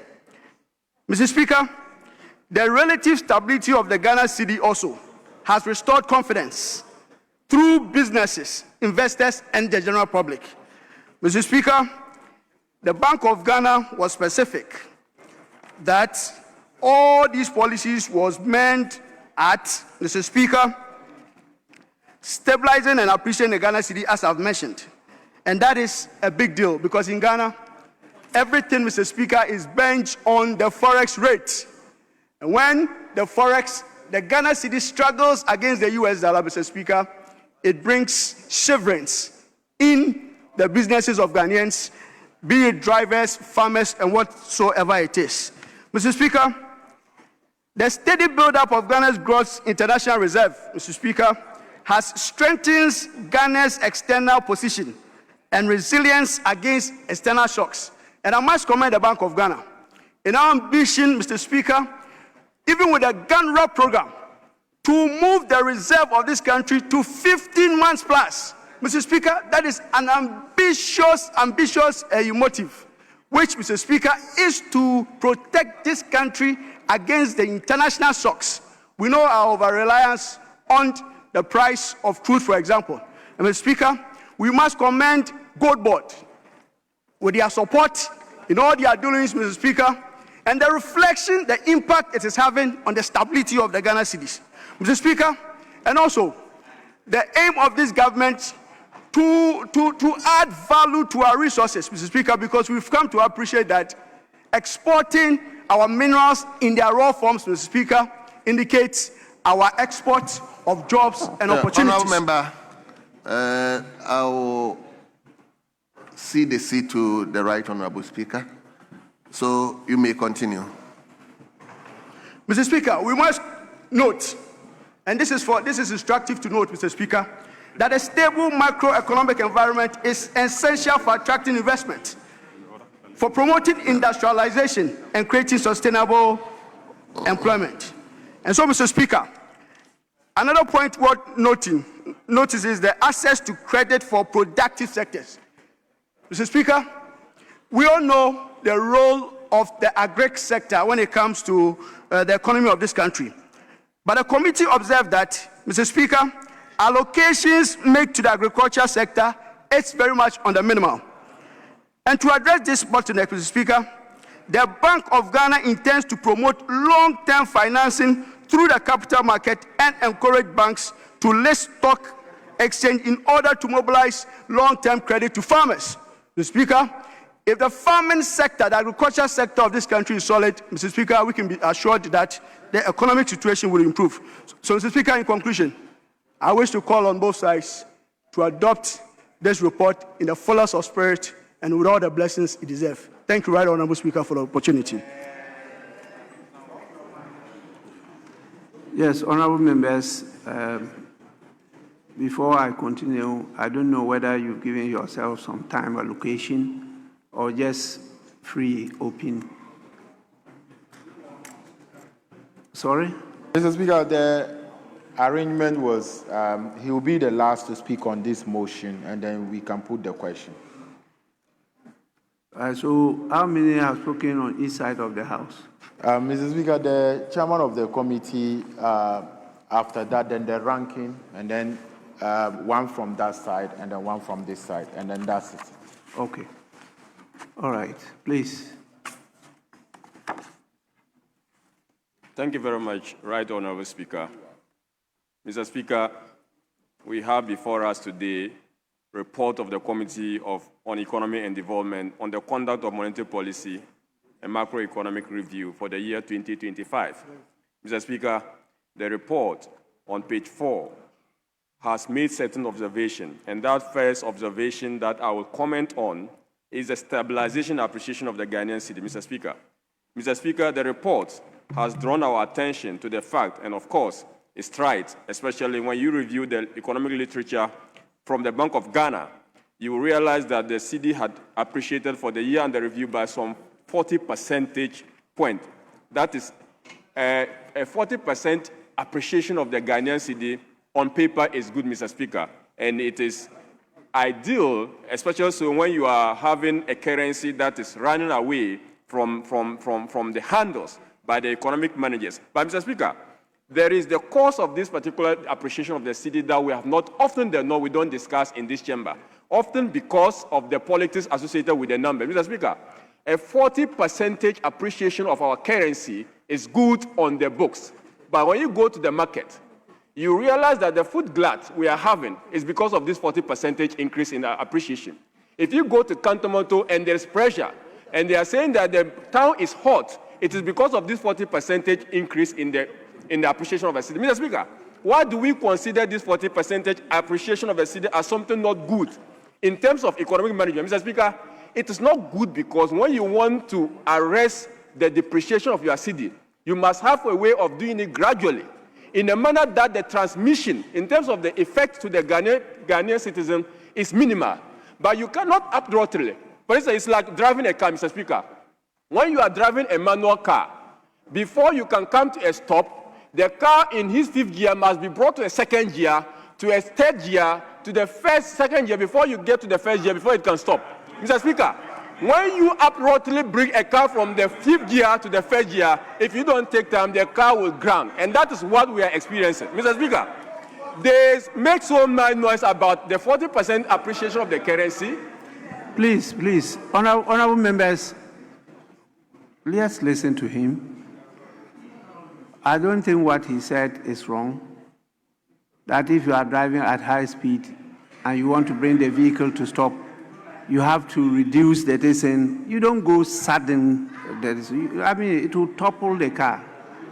Mr. Speaker, the relative stability of the Ghana cedi also has restored confidence through businesses, investors, and the general public. Mr. Speaker, the Bank of Ghana was specific that all these policies was meant at, Mr. Speaker, stabilizing and appreciating the Ghana cedi, as I've mentioned. And that is a big deal because in Ghana, everything, Mr. Speaker, is benched on the forex rate. And when the Ghana cedi struggles against the US dollar, Mr. Speaker, it brings shiverings in the businesses of Ghanaians, be it drivers, farmers, and whatsoever it is. Mr. Speaker, the steady buildup of Ghana's gross international reserve, Mr. Speaker, has strengthened Ghana's external position and resilience against external shocks. And I must commend the Bank of Ghana. In our ambition, Mr. Speaker, even with the GANRA program, to move the reserve of this country to 15 months plus. Mr. Speaker, that is an ambitious motive, which, Mr. Speaker, is to protect this country against the international shocks. We know our over-reliance on the price of crude, for example. And Mr. Speaker, we must commend Gold Board with their support in all their doings, Mr. Speaker, and the reflection, the impact it is having on the stability of the Ghana cedis. Mr. Speaker, and also the aim of this government to add value to our resources, Mr. Speaker, because we've come to appreciate that exporting our minerals in their raw forms, Mr. Speaker, indicates our export of jobs and opportunities. Honourable member, I will cede the seat to the right honourable speaker, so you may continue. Mr. Speaker, we must note, and this is instructive to note, Mr. Speaker, that a stable macroeconomic environment is essential for attracting investment, for promoting industrialization and creating sustainable employment. And so, Mr. Speaker, another point worth notice is the access to credit for productive sectors. Mr. Speaker, we all know the role of the agri sector when it comes to the economy of this country. But the committee observed that, Mr. Speaker, allocations made to the agriculture sector is very much on the minimum. And to address this bottleneck, Mr. Speaker, the Bank of Ghana intends to promote long-term financing through the capital market and encourage banks to list stock exchange in order to mobilize long-term credit to farmers. Mr. Speaker, if the farming sector, the agriculture sector of this country is solid, Mr. Speaker, we can be assured that the economic situation will improve. So, Mr. Speaker, in conclusion, I wish to call on both sides to adopt this report in the fullest of spirit and with all the blessings it deserves. Thank you, Right Honourable Speaker, for the opportunity. Yes, honourable members, before I continue, I don't know whether you've given yourself some time allocation or just free, open. Sorry? Mr. Speaker, the arrangement was he will be the last to speak on this motion, and then we can put the question. So how many have spoken on each side of the House? Mr. Speaker, the chairman of the committee, after that, then the ranking, and then one from that side, and then one from this side, and then that's it. Okay. All right. Please. Thank you very much, Right Honourable Speaker. Mr. Speaker, we have before us today report of the Committee on Economy and Development on the conduct of monetary policy and macroeconomic review for the year 2025. Mr. Speaker, the report on page 4 has made certain observations, and that first observation that I will comment on is the stabilization and appreciation of the Ghanaian cedi, Mr. Speaker. Mr. Speaker, the report has drawn our attention to the fact, and of course, it's right, especially when you review the economic literature from the Bank of Ghana, you will realize that the cedi had appreciated for the year under review by some 40 percentage point. That is a 40% appreciation of the Ghanaian cedi on paper is good, Mr. Speaker, and it is ideal, especially so when you are having a currency that is running away from the handles by the economic managers. But, Mr. Speaker, there is the cause of this particular appreciation of the cedi that we have not, often we don't discuss in this chamber, often because of the politics associated with the number. Mr. Speaker, a 40% appreciation of our currency is good on the books. But when you go to the market, you realize that the food glut we are having is because of this 40% increase in appreciation. If you go to Kantomato and there's pressure, and they are saying that the town is hot, it is because of this 40% increase in the appreciation of a cedi. Mr. Speaker, why do we consider this 40% appreciation of a cedi as something not good in terms of economic management? Mr. Speaker, it is not good because when you want to arrest the depreciation of your cedi, you must have a way of doing it gradually, in a manner that the transmission, in terms of the effect to the Ghanaian citizen, is minimal. But you cannot abruptly. For instance, it's like driving a car, Mr. Speaker. When you are driving a manual car, before you can come to a stop, the car in his 5th gear must be brought to a 2nd gear, to a 3rd gear, to the 2nd gear, before you get to the 1st gear, before it can stop. Mr. Speaker, when you abruptly bring a car from the 5th gear to the 1st gear, if you don't take time, the car will ground. And that is what we are experiencing. Mr. Speaker, they make so much noise about the 40% appreciation of the currency. Please, honourable members, let's listen to him. I don't think what he said is wrong, that if you are driving at high speed and you want to bring the vehicle to stop, you have to reduce the distance. You don't go sudden. It will topple the car.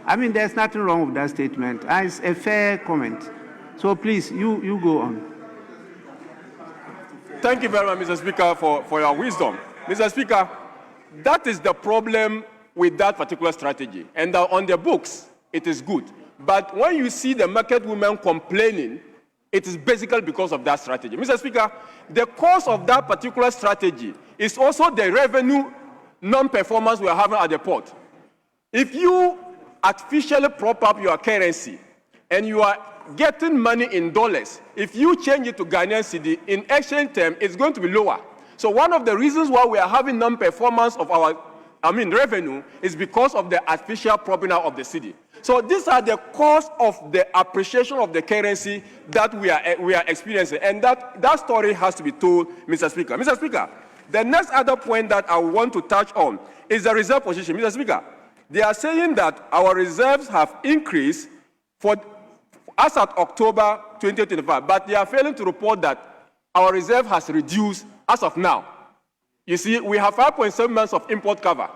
There's nothing wrong with that statement. It's a fair comment. So please, you go on. Thank you very much, Mr. Speaker, for your wisdom. Mr. Speaker, that is the problem with that particular strategy. And on the books, it is good. But when you see the market women complaining, it is basically because of that strategy. Mr. Speaker, the cause of that particular strategy is also the revenue non-performance we are having at the port. If you artificially prop up your currency and you are getting money in dollars, if you change it to Ghanaian cedi, in exchange term, it's going to be lower. So one of the reasons why we are having non-performance of our revenue is because of the artificial propping up of the cedi. So these are the cause of the appreciation of the currency that we are experiencing. And that story has to be told, Mr. Speaker. Mr. Speaker, the next other point that I want to touch on is the reserve position. Mr. Speaker, they are saying that our reserves have increased as at October 2025, but they are failing to report that our reserve has reduced as of now. You see, we have 5.7 months of import cover,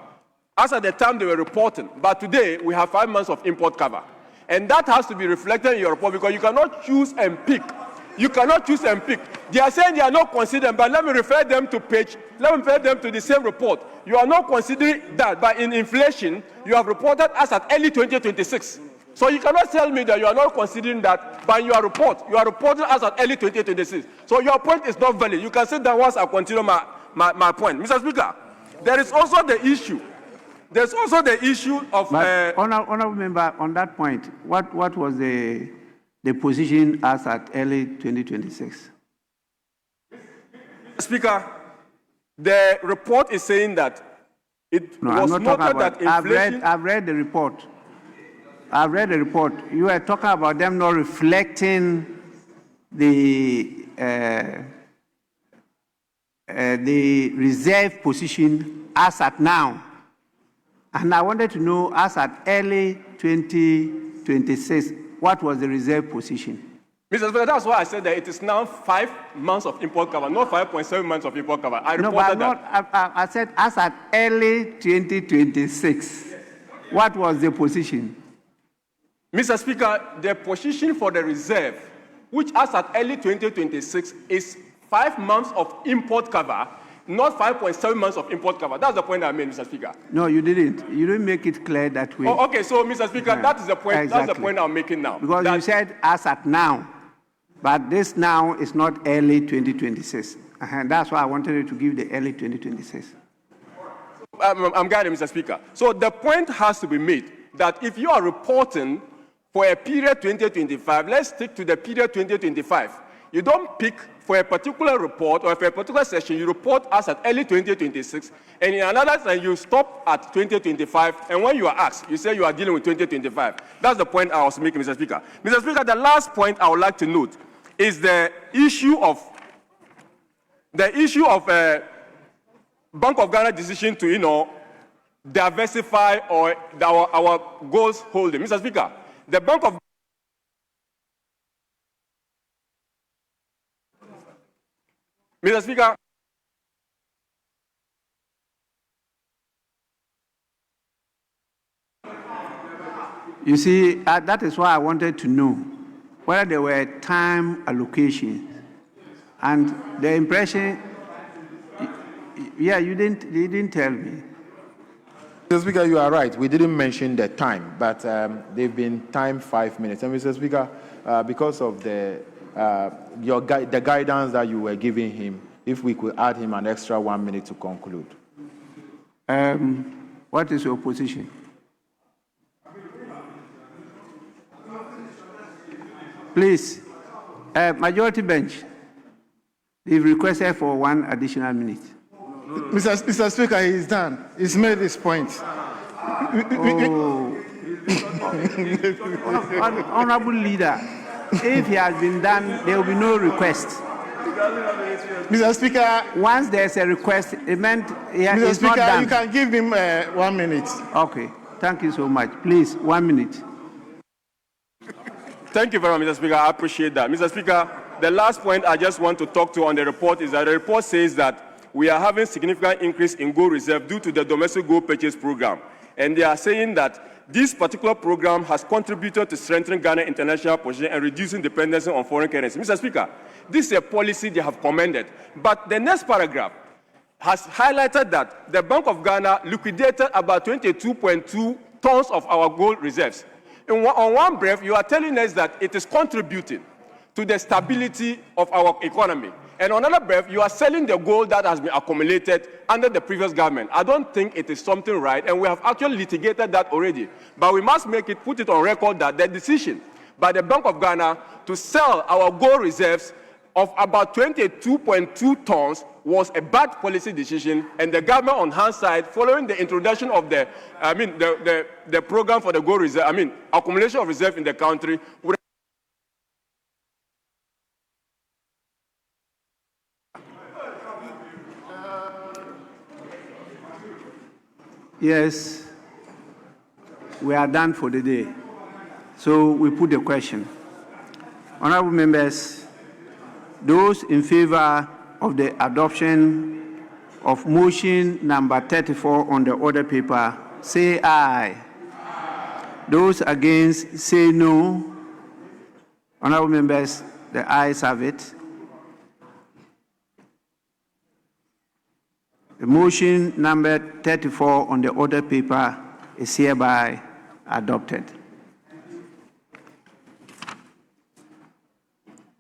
as at the time they were reporting, but today we have 5 months of import cover. And that has to be reflected in your report because you cannot choose and pick. You cannot choose and pick. They are saying they are not considering, but let me refer them to the same report. You are not considering that, but in inflation, you have reported as at early 2026. So you cannot tell me that you are not considering that by your report. You are reporting as at early 2026. So your point is not valid. You can sit down once I continue my point. Mr. Speaker, there is also the issue. There's also the issue of... Honorable member, on that point, what was the position as at early 2026? Speaker, the report is saying that it was noted that inflation... I've read the report. I've read the report. You are talking about them not reflecting the reserve position as at now. And I wanted to know, as at early 2026, what was the reserve position? Mr. Speaker, that's why I said that it is now 5 months of import cover, not 5.7 months of import cover. I said as at early 2026. What was the position? Mr. Speaker, the position for the reserve, which as at early 2026 is 5 months of import cover, not 5.7 months of import cover. That's the point I made, Mr. Speaker. No, you didn't. You didn't make it clear that way. Oh, okay, so Mr. Speaker, that is the point. Exactly. That's the point I'm making now. Because you said as at now, but this now is not early 2026. And that's why I wanted you to give the early 2026. I'm guiding, Mr. Speaker. So the point has to be made that if you are reporting for a period 2025, let's stick to the period 2025. You don't pick for a particular report or for a particular session, you report as at early 2026, and in another time you stop at 2025, and when you are asked, you say you are dealing with 2025. That's the point I was making, Mr. Speaker. Mr. Speaker, the last point I would like to note is the issue of Bank of Ghana decision to, diversify or our goals holding. Mr. Speaker, the Bank of Mr. Speaker, you see, that is why I wanted to know whether there were time allocations. And the impression, you didn't tell me. Mr. Speaker, you are right. We didn't mention the time, but they've been timed 5 minutes. And Mr. Speaker, because of the guidance that you were giving him, if we could add him an extra 1 minute to conclude. What is your position? Please, majority bench, they've requested for 1 additional minute. Mr. Speaker, he's done. He's made his point. Honorable leader, if he has been done, there will be no request. Mr. Speaker, once there's a request, it meant Mr. Speaker, not done. You can give him 1 minute. Okay, thank you so much. Please, 1 minute. Thank you very much, Mr. Speaker. I appreciate that. Mr. Speaker, the last point I just want to talk to on the report is that the report says that we are having significant increase in gold reserve due to the domestic gold purchase program. And they are saying that this particular program has contributed to strengthening Ghana's international position and reducing dependency on foreign currency. Mr. Speaker, this is a policy they have commended. But the next paragraph has highlighted that the Bank of Ghana liquidated about 22.2 tons of our gold reserves. On one breath, you are telling us that it is contributing to the stability of our economy. And on another breath, you are selling the gold that has been accumulated under the previous government. I don't think it is something right, and we have actually litigated that already. But we must put it on record that the decision by the Bank of Ghana to sell our gold reserves of about 22.2 tons was a bad policy decision, and the government on hand side, following the introduction of the program for the gold reserve, accumulation of reserve in the country, would Yes, we are done for the day. So we put the question. Honorable members, those in favor of the adoption of motion number 34 on the order paper, say aye. Those against, say no. Honorable members, the ayes have it. The motion number 34 on the order paper is hereby adopted.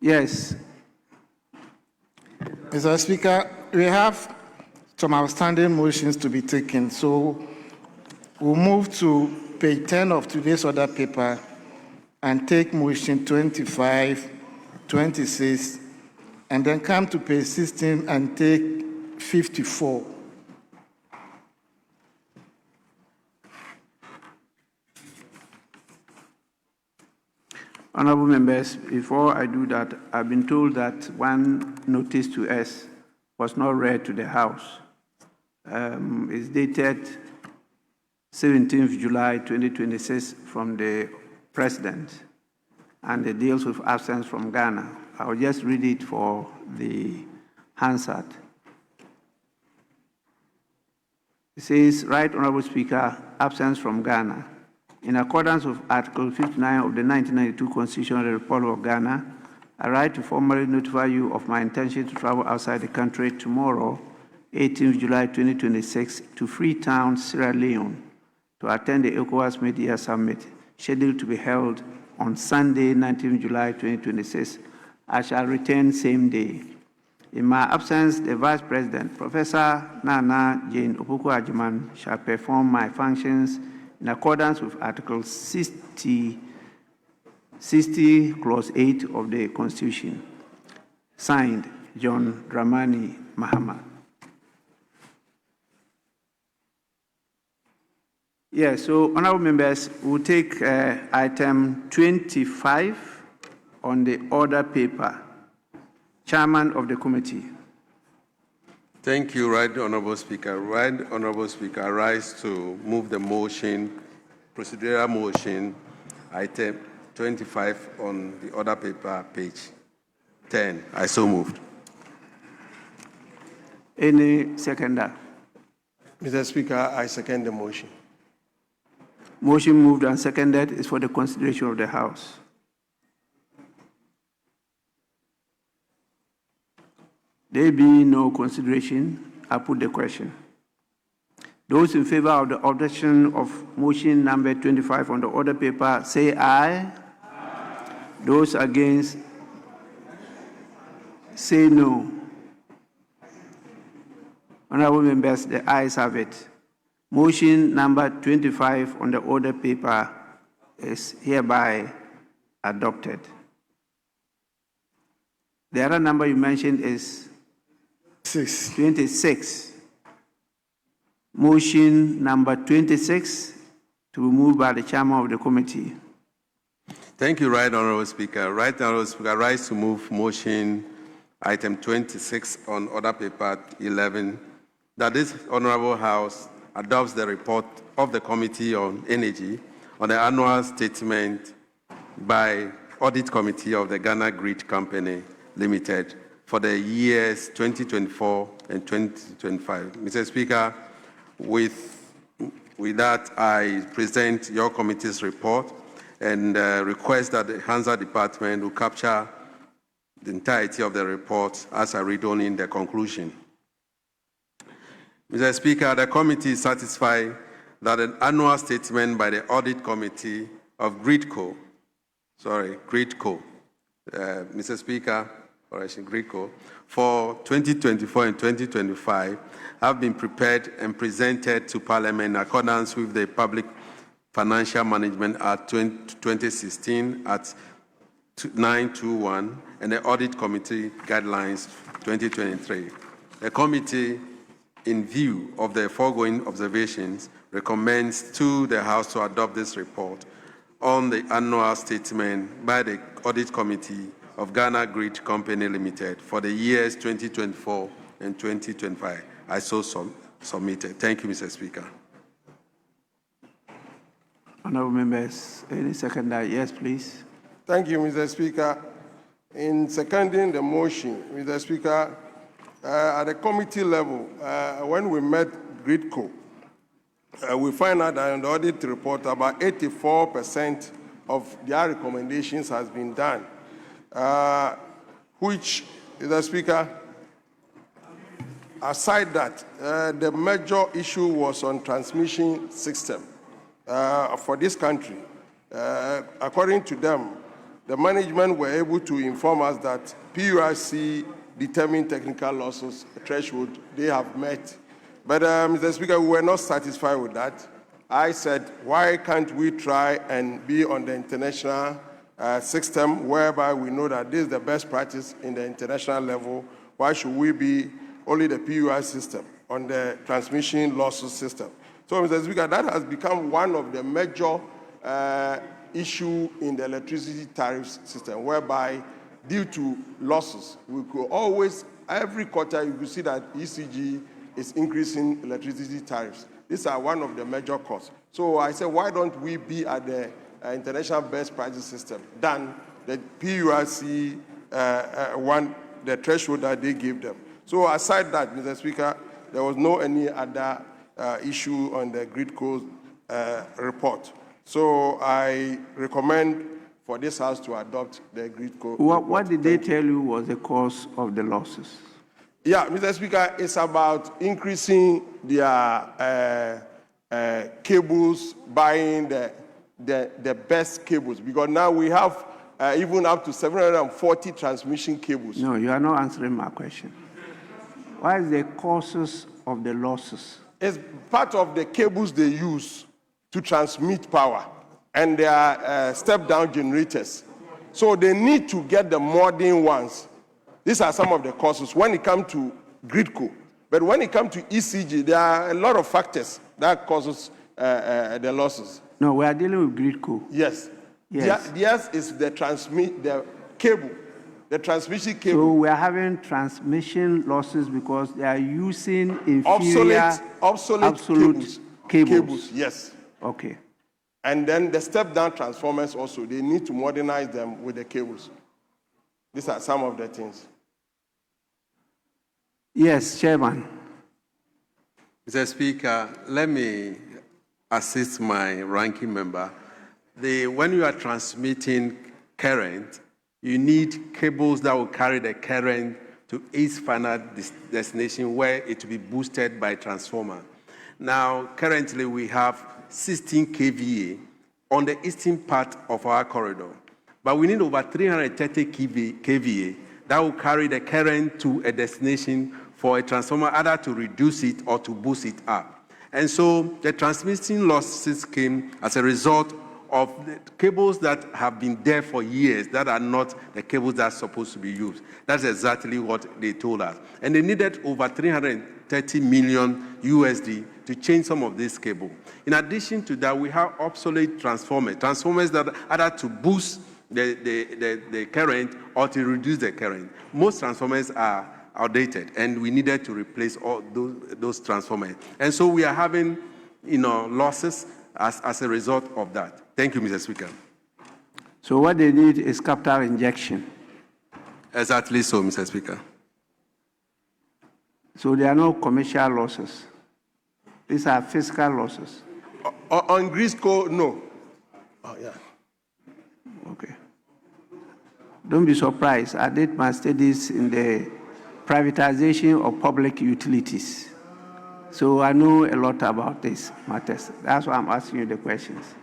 Yes. Mr. Speaker, we have some outstanding motions to be taken, so we'll move to page 10 of today's order paper and take motion 25, 26, and then come to page 16 and take 54. Honorable members, before I do that, I've been told that one notice to us was not read to the House. It's dated 17th July 2026 from the President, and it deals with absence from Ghana. I'll just read it for the Hansard. It says, Right Honorable Speaker, absence from Ghana. In accordance with Article 59 of the 1992 Constitution of the Republic of Ghana, I write to formally notify you of my intention to travel outside the country tomorrow, 18th July 2026, to Freetown, Sierra Leone, to attend the ECOWAS Mid-Year Summit, scheduled to be held on Sunday, 19th July 2026. I shall return same day. In my absence, the Vice President, Professor Nana Jane Opoku-Agyeman, shall perform my functions in accordance with Article 60, Clause 8 of the Constitution. Signed, John Dramani Mahama. Yes, so honorable members, we'll take item 25 on the order paper. Chairman of the committee. Thank you, Right Honorable Speaker. Right Honorable Speaker, I rise to move the motion, procedural motion, item 25 on the order paper, page 10. I so moved. Any seconder? Mr. Speaker, I second the motion. Motion moved and seconded is for the consideration of the House. There being no consideration, I put the question. Those in favor of the adoption of motion number 25 on the order paper, say aye. Aye. Those against, say no. Honorable members, the ayes have it. Motion number 25 on the order paper is hereby adopted. The other number you mentioned is 26. Motion number 26 to be moved by the chairman of the committee. Thank you, Right Honorable Speaker. Right Honorable Speaker, I rise to move motion item 26 on order paper 11, that this Honorable House adopts the report of the Committee on Energy on the annual statement by Audit Committee of the Ghana Grid Company Limited for the years 2024 and 2025. Mr. Speaker, with that, I present your committee's report and request that the Hansa Department will capture the entirety of the report as I read only in the conclusion. Mr. Speaker, the committee is satisfied that an annual statement by the Audit Committee of GRIDCO, Mr. Speaker, GRIDCO, for 2024 and 2025 have been prepared and presented to Parliament in accordance with the Public Financial Management Act 2016 at 921 and the Audit Committee Guidelines 2023. The committee, in view of the foregoing observations, recommends to the House to adopt this report on the annual statement by the Audit Committee of Ghana Grid Company Limited for the years 2024 and 2025. I so submitted. Thank you, Mr. Speaker. Honourable members, any seconder? Yes, please. Thank you, Mr. Speaker. In seconding the motion, Mr. Speaker, at the committee level, when we met GRIDCO, we find out that in the audit report, about 84% of their recommendations has been done, which, Mr. Speaker, aside that, the major issue was on transmission system for this country. According to them, the management were able to inform us that PURC determined technical losses threshold they have met. But, Mr. Speaker, we were not satisfied with that. I said, why can't we try and be on the international system whereby we know that this is the best practice in the international level? Why should we be only the PUI system on the transmission losses system? So, Mr. Speaker, that has become one of the major issue in the electricity tariff system, whereby due to losses, we could always, every quarter, you could see that ECG is increasing electricity tariffs. These are one of the major costs. So I said, why don't we be at the international best practice system than the PURC one, the threshold that they gave them. So aside that, Mr. Speaker, there was no any other issue on the GRIDCO report. So I recommend for this House to adopt the GRIDCO. What did they tell you was the cause of the losses? Yeah, Mr. Speaker, it's about increasing their cables, buying the best cables, because now we have even up to 740 transmission cables. No, you are not answering my question. What is the causes of the losses? It's part of the cables they use to transmit power, and they are step-down generators. So they need to get the modern ones. These are some of the causes when it comes to GRIDCO. But when it comes to ECG, there are a lot of factors that causes the losses. No, we are dealing with GRIDCO. Yes. Yes. Theirs is the cable, the transmission cable. So we are having transmission losses because they are using inferior, obsolete cables. Yes. Okay. And then the step-down transformers also, they need to modernize them with the cables. These are some of the things. Yes, Chairman. Mr. Speaker, let me assist my ranking member. When you are transmitting current, you need cables that will carry the current to its final destination where it will be boosted by transformer. Now, currently we have 16 kVA on the eastern part of our corridor, but we need over 330 kVA that will carry the current to a destination for a transformer either to reduce it or to boost it up. And so the transmission losses came as a result of the cables that have been there for years that are not the cables that are supposed to be used. That's exactly what they told us. And they needed over 330 million USD to change some of this cable. In addition to that, we have obsolete transformers that are either to boost the current or to reduce the current. Most transformers are outdated, and we needed to replace all those transformers. And so we are having, losses as a result of that. Thank you, Mr. Speaker. So what they need is capital injection. Exactly so, Mr. Speaker. So there are no commercial losses. These are fiscal losses. On Grisco, no. Oh, yeah. Okay. Don't be surprised. I did my studies in the privatization of public utilities. So I know a lot about these matters. That's why I'm asking you the questions.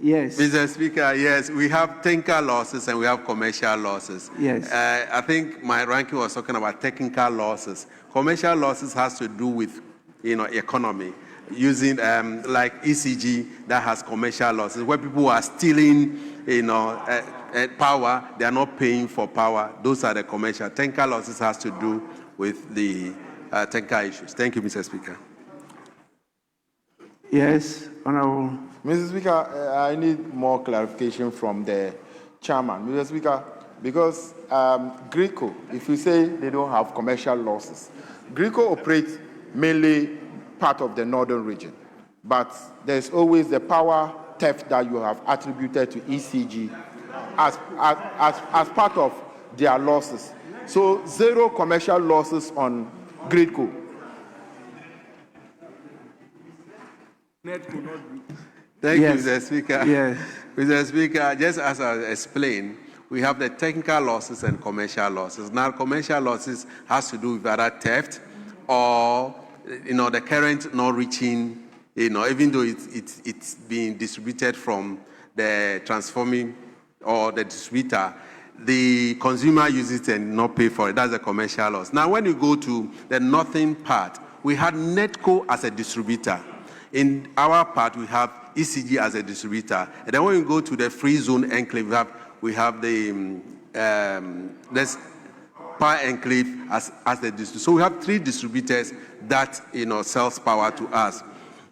Yes. Mr. Speaker, yes, we have technical losses and we have commercial losses. Yes. I think my ranking was talking about technical losses. Commercial losses has to do with, economy, using like ECG that has commercial losses, where people are stealing, power, they are not paying for power. Those are the commercial. Technical losses has to do with the technical issues. Thank you, Mr. Speaker. Yes, Honorable. Mr. Speaker, I need more clarification from the chairman. Mr. Speaker, because Greco, if you say they don't have commercial losses, Greco operates mainly part of the northern region, but there's always the power theft that you have attributed to ECG as part of their losses. So zero commercial losses on Greco. Thank Yes. you, Mr. Speaker. Yes. Mr. Speaker, just as I explained, we have the technical losses and commercial losses. Now, commercial losses has to do with either theft or, the current not reaching, even though it's being distributed from the transforming or the distributor, the consumer uses it and not pay for it. That's a commercial loss. Now, when you go to the northern part, we had NETCO as a distributor. In our part, we have ECG as a distributor. And then when you go to the free zone enclave, we have the this power enclave as the distributor. So we have three distributors that sells power to us.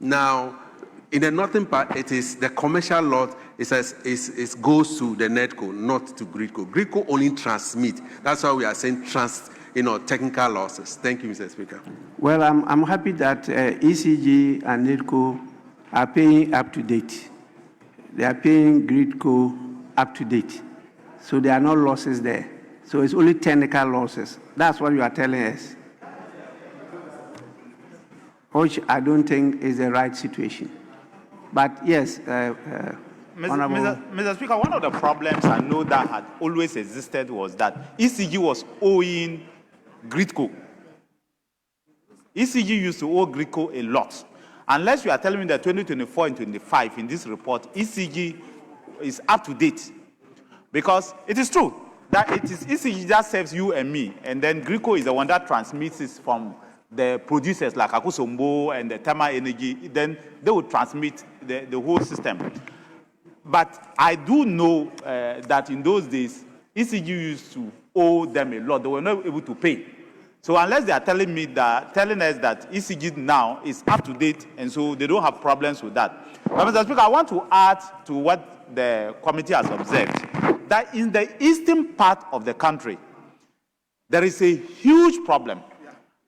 Now, in the northern part, it is the commercial lot. It goes to the NETCO, not to Greco. Greco only transmit. That's why we are saying technical losses. Thank you, Mr. Speaker. Well, I'm happy that ECG and NETCO are paying up to date. They are paying Greco up to date. So there are no losses there. So it's only technical losses. That's what you are telling us, which I don't think is the right situation. But yes, Mr. Speaker, one of the problems I know that had always existed was that ECG was owing Gridco. ECG used to owe Gridco a lot. Unless you are telling me that 2024 and 25 in this report, ECG is up to date. Because it is true that it is ECG that serves you and me, and then Gridco is the one that transmits it from the producers like Akusombo and the thermal energy. Then they will transmit the whole system. But I do know that in those days, ECG used to owe them a lot. They were not able to pay. So unless they are telling us that ECG now is up to date, and so they don't have problems with that. But Mr. Speaker, I want to add to what the committee has observed, that in the eastern part of the country, there is a huge problem.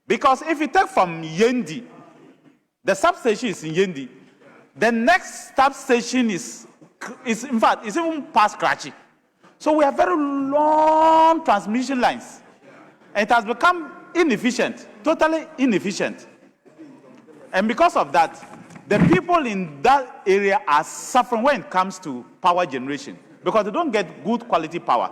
Because if you take from Yendi, the substation is in Yendi, the next substation is in fact, it's even past Karachi. So we have very long transmission lines. And it has become inefficient, totally inefficient. And because of that, the people in that area are suffering when it comes to power generation because they don't get good quality power.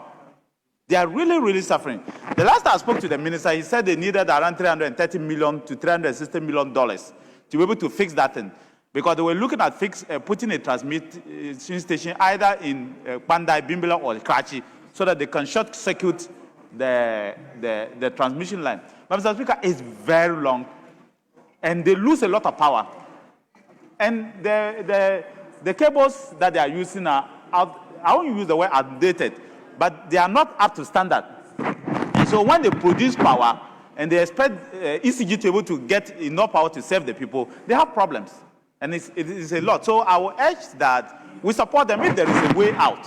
They are really, really suffering. The last time I spoke to the minister, he said they needed around $330 million to $360 million to be able to fix that thing. Because they were looking at putting a transmission station either in Pandai, Bimbila, or Karachi so that they can short circuit the transmission line. But Mr. Speaker, it's very long and they lose a lot of power. And the cables that they are using are I won't use the word outdated, but they are not up to standard. And so when they produce power and they expect ECG to be able to get enough power to serve the people, they have problems. And it is a lot. So I will urge that we support them if there is a way out.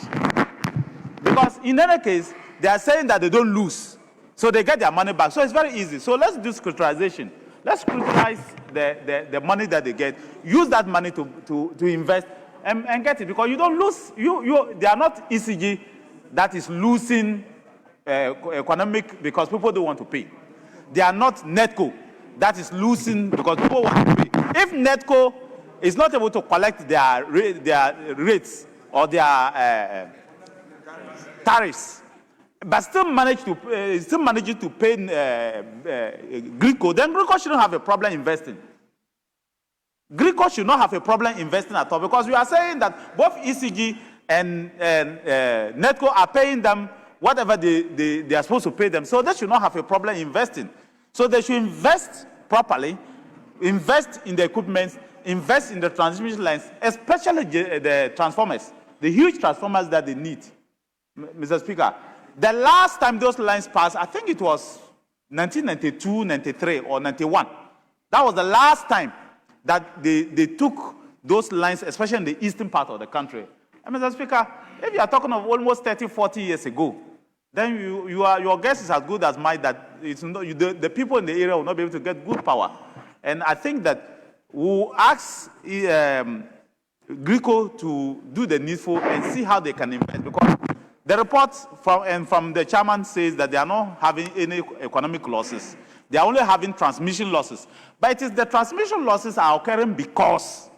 Because in any case, they are saying that they don't lose. So they get their money back. So it's very easy. So let's do scrutinization. Let's scrutinize the money that they get. Use that money to invest and get it. Because you don't lose. They are not ECG that is losing economic because people don't want to pay. They are not NETCO that is losing because people want to pay. If NETCO is not able to collect their rates or their tariffs, but still managing to pay Greco, then Greco shouldn't have a problem investing. Greco should not have a problem investing at all because we are saying that both ECG and NETCO are paying them whatever they are supposed to pay them, so they should not have a problem investing. So they should invest properly, invest in the equipment, invest in the transmission lines, especially the transformers, the huge transformers that they need. Mr. Speaker, the last time those lines passed, I think it was 1992, 93, or 91. That was the last time that they took those lines, especially in the eastern part of the country. And Mr. Speaker, if you are talking of almost 30, 40 years ago, then your guess is as good as mine that it's not, the people in the area will not be able to get good power. And I think that we'll ask Greco to do the needful and see how they can invest. Because the report from the chairman says that they are not having any economic losses. They are only having transmission losses. But it is the transmission losses are occurring because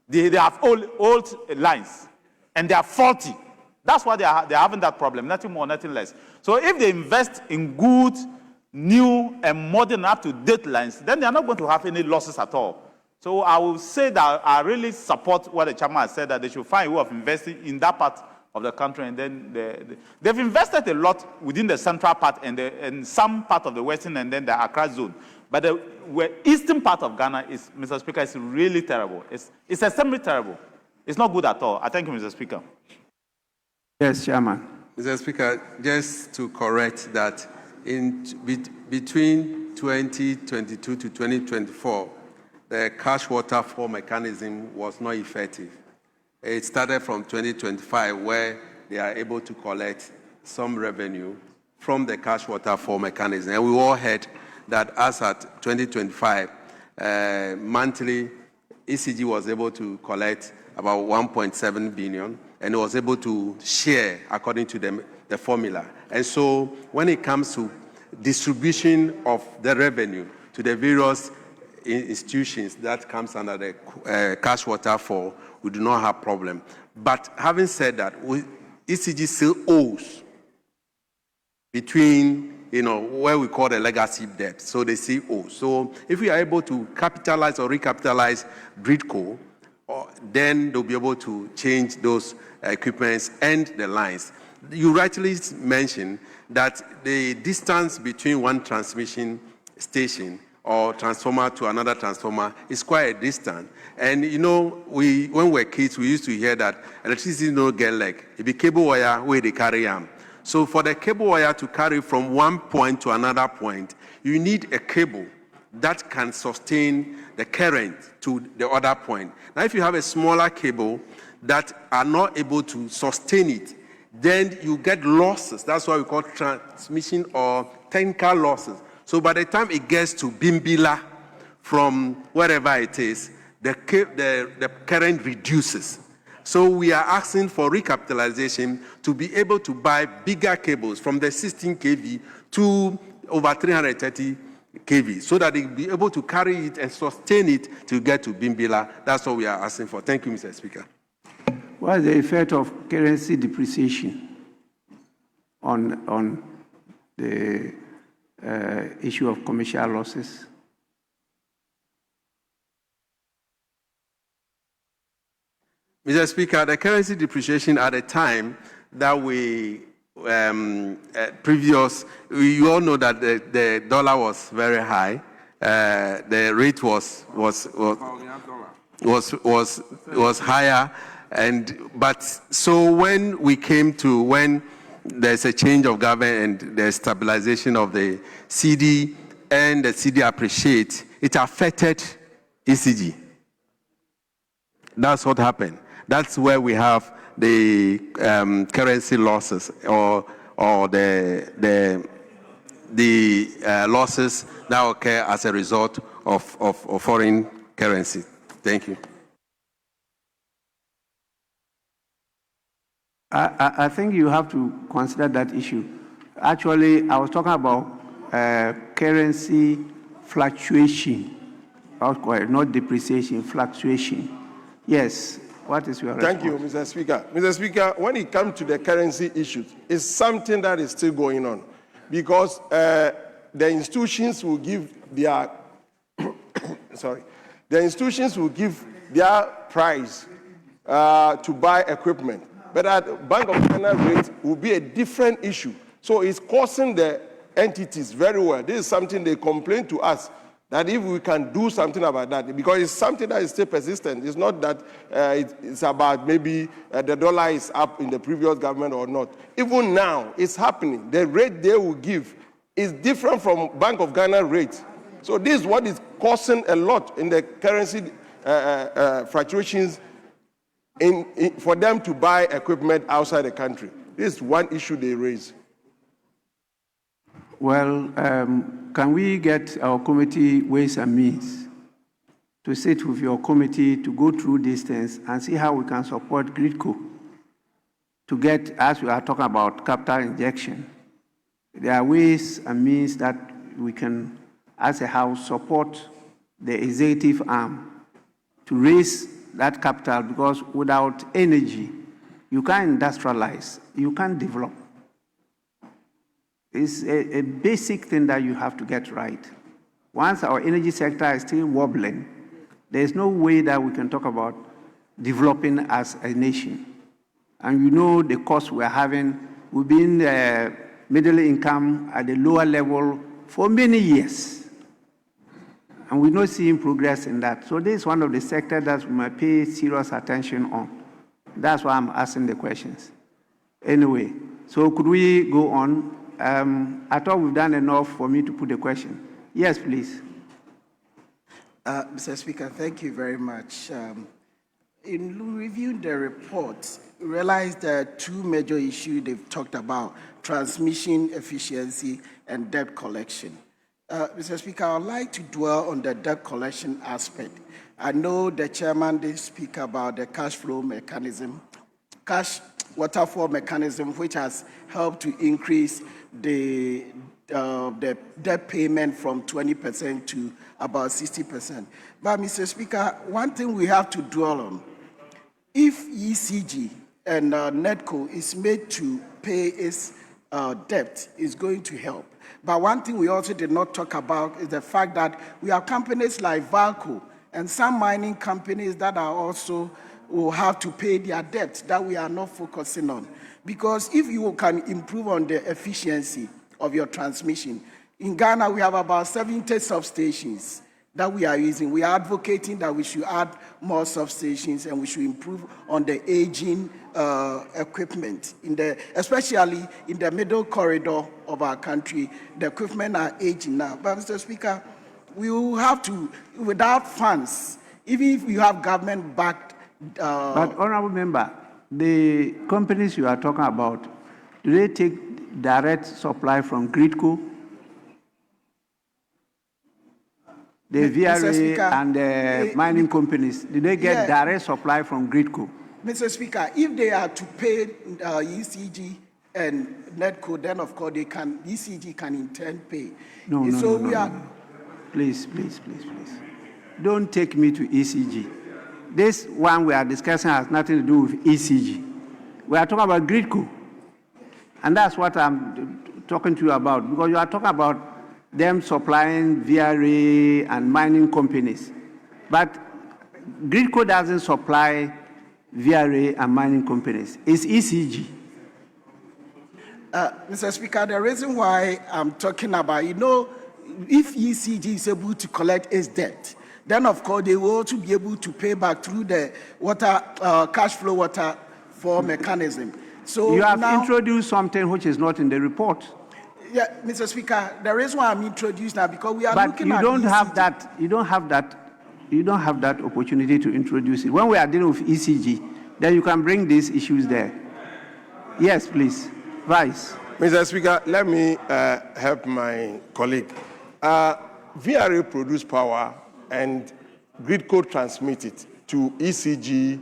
they have old lines and they are faulty. That's why they are having that problem, nothing more, nothing less. So if they invest in good, new, and modern up-to-date lines, then they are not going to have any losses at all. So I will say that I really support what the chairman has said, that they should find a way of investing in that part of the country, and then they've invested a lot within the central part and some part of the western and then the Accra zone. But the eastern part of Ghana is, Mr. Speaker, is really terrible. It's extremely terrible. It's not good at all. I thank you, Mr. Speaker. Yes, Chairman. Mr. Speaker, just to correct that, between 2022 to 2024, the cash waterfall mechanism was not effective. It started from 2025, where they are able to collect some revenue from the cash waterfall mechanism. And we all heard that as at 2025, monthly, ECG was able to collect about 1.7 billion, and it was able to share according to the formula. And so when it comes to distribution of the revenue to the various institutions that comes under the cash waterfall, we do not have problem. But having said that, ECG still owes between, where we call the legacy debt. So they still owe. So if we are able to capitalize or recapitalize Gridco, then they'll be able to change those equipments and the lines. You rightly mentioned that the distance between one transmission station or transformer to another transformer is quite a distance. And when we were kids, we used to hear that electricity no get leg. It be cable wire where they carry them. So for the cable wire to carry from one point to another point, you need a cable that can sustain the current to the other point. Now, if you have a smaller cable that are not able to sustain it, then you get losses. That's why we call transmission or technical losses. So by the time it gets to Bimbila, from wherever it is, the current reduces. So we are asking for recapitalization to be able to buy bigger cables from the 16 kV to over 330 kV, so that they will be able to carry it and sustain it to get to Bimbila. That's what we are asking for. Thank you, Mr. Speaker. What is the effect of currency depreciation on the issue of commercial losses? Mr. Speaker, the currency depreciation at the time that we you all know that the dollar was very high. The rate was higher, but so when there's a change of government and the stabilization of the CD and the CD appreciate, it affected ECG. That's what happened. That's where we have the currency losses or the losses that occur as a result of foreign currency. Thank you. I think you have to consider that issue. Actually, I was talking about currency fluctuation, not depreciation, fluctuation. Yes, what is your response? Thank you, Mr. Speaker. Mr. Speaker, when it comes to the currency issues, it's something that is still going on because the institutions will give their the institutions will give their price to buy equipment, but at Bank of Ghana rate will be a different issue. So it's causing the entities very well. This is something they complain to us, that if we can do something about that, because it's something that is still persistent. It's not that it's about maybe the dollar is up in the previous government or not. Even now, it's happening. The rate they will give is different from Bank of Ghana rate. So this is what is causing a lot in the currency fluctuations for them to buy equipment outside the country. This is one issue they raise. Well, can we get our committee Ways and Means to sit with your committee to go through these things and see how we can support GRIDCO to get, as we are talking about capital injection. There are ways and means that we can, as a house, support the executive arm to raise that capital, because without energy, you can't industrialize, you can't develop. It's a basic thing that you have to get right. Once our energy sector is still wobbling, there's no way that we can talk about developing as a nation. And you know the cost we're having. We've been middle income at the lower level for many years. And we're not seeing progress in that. So this is one of the sectors that we might pay serious attention on. That's why I'm asking the questions. Anyway, so could we go on? I thought we've done enough for me to put the question. Yes, please. Mr. Speaker, thank you very much. In reviewing the report, we realized there are two major issues they've talked about: transmission efficiency and debt collection. Mr. Speaker, I would like to dwell on the debt collection aspect. I know the chairman did speak about the cash flow mechanism, cash waterfall mechanism, which has helped to increase the debt payment from 20% to about 60%. But, Mr. Speaker, one thing we have to dwell on: if ECG and NEDCO is made to pay its debt, is going to help. But one thing we also did not talk about is the fact that we have companies like Valco and some mining companies that are also will have to pay their debt that we are not focusing on. Because if you can improve on the efficiency of your transmission, in Ghana we have about 70 substations that we are using. We are advocating that we should add more substations and we should improve on the aging equipment, especially in the middle corridor of our country. The equipment are aging now. But, Mr. Speaker, we will have to, without funds, even if you have government-backed... But, Honorable Member, the companies you are talking about, do they take direct supply from GRIDCO? The VRA and the mining companies, do they get direct supply from GRIDCO? Mr. Speaker, if they are to pay ECG and NEDCO, then of course ECG can in turn pay. No. Please. Don't take me to ECG. This one we are discussing has nothing to do with ECG. We are talking about GRIDCO. And that's what I'm talking to you about, because you are talking about them supplying VRA and mining companies. But GRIDCO doesn't supply VRA and mining companies. It's ECG. Mr. Speaker, the reason why I'm talking about, if ECG is able to collect its debt, then of course they will also be able to pay back through the cash flow waterfall mechanism. So you have introduced something which is not in the report. Yeah, Mr. Speaker, the reason why I'm introducing that because we are looking But at you don't have that opportunity to introduce it. When we are dealing with ECG, then you can bring these issues there. Yes, please. Vice. Mr. Speaker, let me help my colleague. VRA produce power and GRIDCO transmit it to ECG,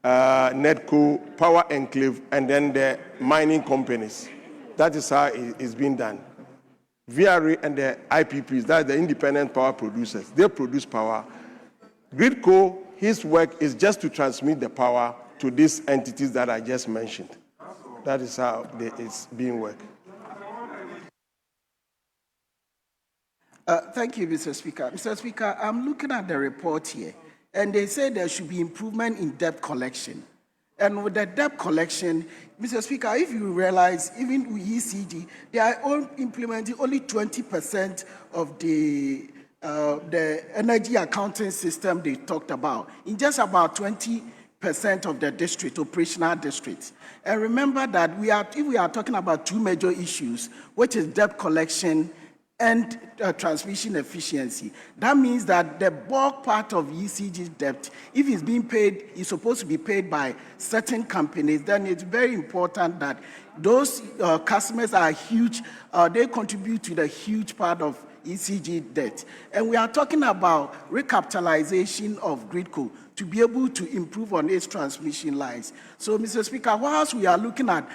NEDCO, Power Enclave, and then the mining companies. That is how it's being done. VRA and the IPPs, that's the independent power producers, they produce power. Gridco, his work is just to transmit the power to these entities that I just mentioned. That is how it's being worked. Thank you, Mr. Speaker. Mr. Speaker, I'm looking at the report here, and they say there should be improvement in debt collection. And with the debt collection, Mr. Speaker, if you realize, even with ECG, they are implementing only 20% of the energy accounting system they talked about, in just about 20% of the district, operational districts. And remember that if we are talking about two major issues, which is debt collection and transmission efficiency. That means that the bulk part of ECG's debt, if it's being paid, is supposed to be paid by certain companies, then it's very important that those customers are huge, they contribute to the huge part of ECG debt. And we are talking about recapitalization of Gridco to be able to improve on its transmission lines. So, Mr. Speaker, whilst we are looking at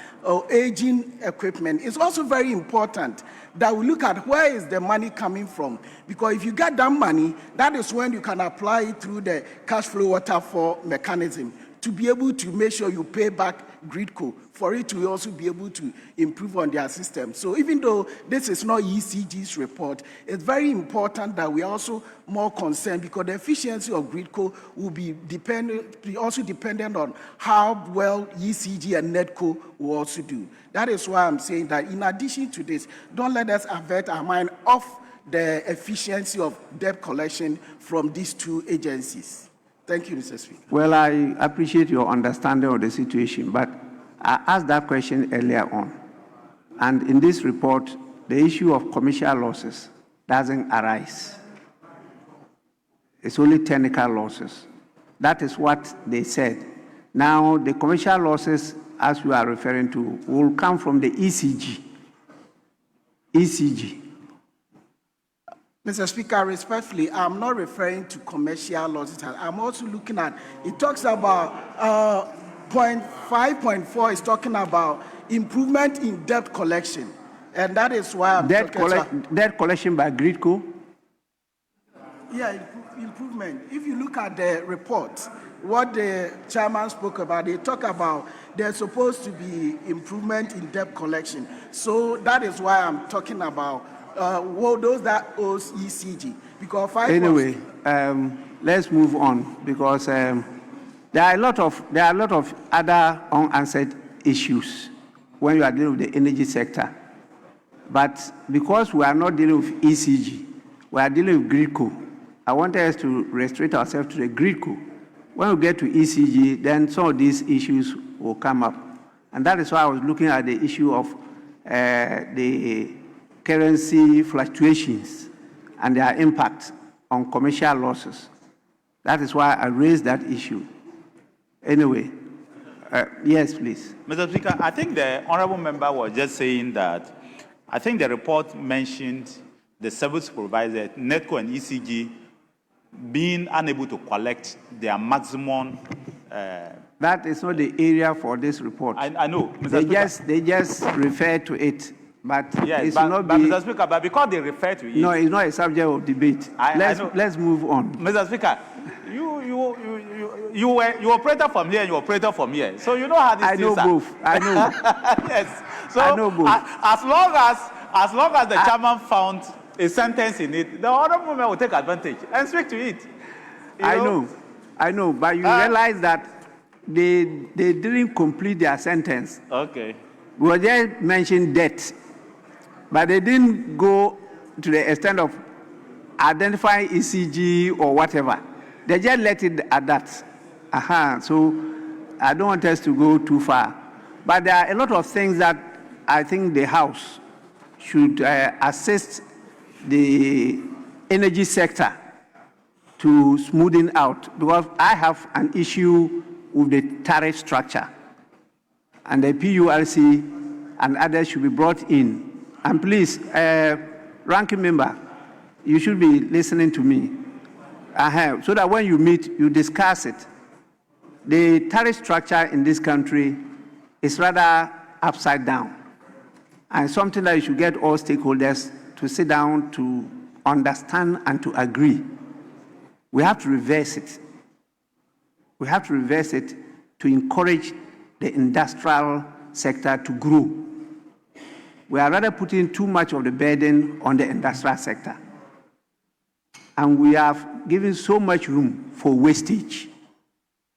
aging equipment, it's also very important that we look at where is the money coming from. Because if you get that money, that is when you can apply it through the cash flow waterfall mechanism to be able to make sure you pay back Gridco for it to also be able to improve on their system. So even though this is not ECG's report, it's very important that we are also more concerned because the efficiency of Gridco will be also dependent on how well ECG and NEDCO will also do. That is why I'm saying that in addition to this, don't let us avert our mind off the efficiency of debt collection from these two agencies. Thank you, Mr. Speaker. Well, I appreciate your understanding of the situation, but I asked that question earlier on. And in this report, the issue of commercial losses doesn't arise. It's only technical losses. That is what they said. Now, the commercial losses, as you are referring to, will come from the ECG. ECG. Mr. Speaker, respectfully, I'm not referring to commercial losses. I'm also looking at, it talks about point 5.4 is talking about improvement in debt collection. And that is why I'm debt collection by Gridco? Yeah, improvement. If you look at the report, what the chairman spoke about, they talk about there's supposed to be improvement in debt collection. So that is why I'm talking about those that owes ECG. Because anyway, let's move on because there are a lot of other unanswered issues when you are dealing with the energy sector. But because we are not dealing with ECG, we are dealing with Gridco. I want us to restrict ourselves to the Gridco. When we get to ECG, then some of these issues will come up. And that is why I was looking at the issue of the currency fluctuations and their impact on commercial losses. That is why I raised that issue. Anyway, yes, please. Mr. Speaker, I think the honorable member was just saying that I think the report mentioned the service provider, NEDCO and ECG, being unable to collect their maximum. That is not the area for this report. I know, Mr. Speaker. They just refer to it. But yes, it's but Mr. Speaker, but because they refer to it. No, it's not a subject of debate. Let's move on. Mr. Speaker, you operated from here and you operated from here. So you know how this things are. I know both. I know. Yes. So I know both. As long as the chairman found a sentence in it, the honorable member will take advantage and speak to it. I know, but you realize that they didn't complete their sentence. Okay. We were just mentioning debt, but they didn't go to the extent of identifying ECG or whatever. They just let it at that. So I don't want us to go too far. But there are a lot of things that I think the House should assist the energy sector to smoothing out, because I have an issue with the tariff structure. And the PURC and others should be brought in. And please, ranking member, you should be listening to me. So that when you meet, you discuss it. The tariff structure in this country is rather upside down. and something that you should get all stakeholders to sit down to understand and to agree. We have to reverse it. We have to reverse it to encourage the industrial sector to grow. We are rather putting too much of the burden on the industrial sector. And we have given so much room for wastage.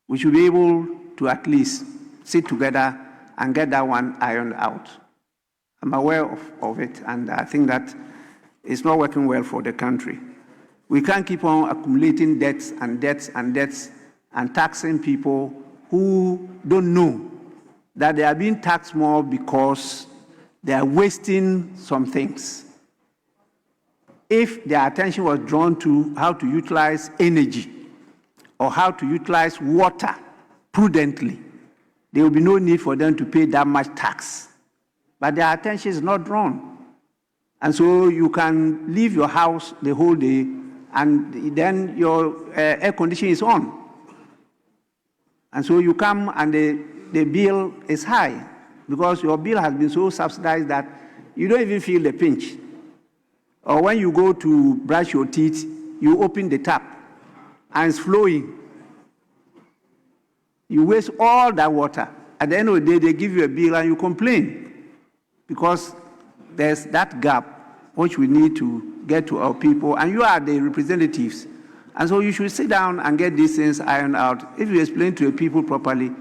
We should be able to at least sit together and get that one ironed out. I'm aware of it, and I think that it's not working well for the country. We can't keep on accumulating debts and debts and debts and taxing people who don't know that they are being taxed more because they are wasting some things. If their attention was drawn to how to utilize energy or how to utilize water prudently, there will be no need for them to pay that much tax. But their attention is not drawn. And so you can leave your house the whole day and then your air conditioning is on. And so you come and the bill is high because your bill has been so subsidized that you don't even feel the pinch. Or when you go to brush your teeth, you open the tap and it's flowing. You waste all that water. At the end of the day, they give you a bill and you complain because there's that gap which we need to get to our people, and you are the representatives. And so you should sit down and get these things ironed out. If you explain to the people properly,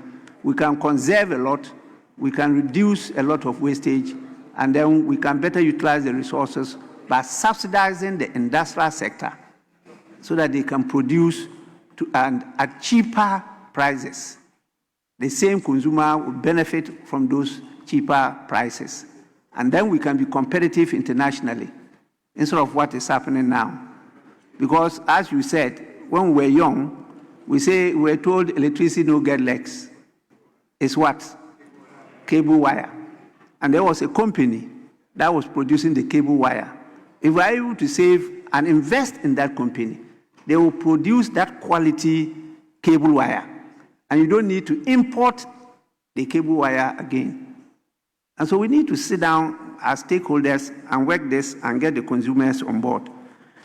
we can conserve a lot, we can reduce a lot of wastage, and then we can better utilize the resources by subsidizing the industrial sector so that they can produce and at cheaper prices. The same consumer will benefit from those cheaper prices. And then we can be competitive internationally instead of what is happening now. Because as you said, when we were young, we were told electricity no get legs. It's what? Cable wire. And there was a company that was producing the cable wire. If we are able to save and invest in that company, they will produce that quality cable wire. And you don't need to import the cable wire again. And so we need to sit down as stakeholders and work this and get the consumers on board.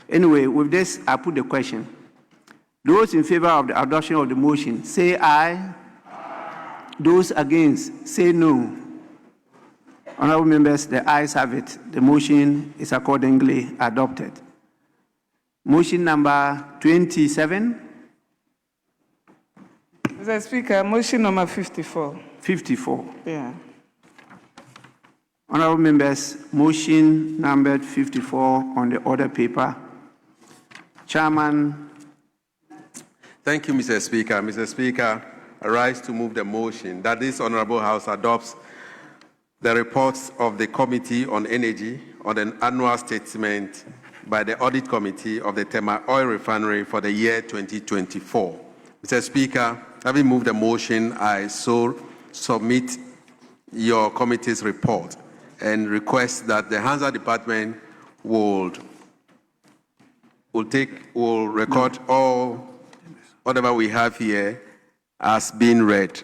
Anyway, with this, I put the question. Those in favor of the adoption of the motion, say aye. Aye. Those against, say no. Honorable members, the ayes have it. The motion is accordingly adopted. Motion number 27. Mr. Speaker, motion number 54. 54. Yeah. Honorable members, motion numbered 54 on the order paper. Chairman. Thank you, Mr. Speaker. Mr. Speaker, I rise to move the motion that this Honorable House adopts the reports of the Committee on Energy on an annual statement by the Audit Committee of the Tema Oil Refinery for the year 2024. Mr. Speaker, having moved the motion, I so submit your committee's report and request that the Hansa Department will record all whatever we have here as being read,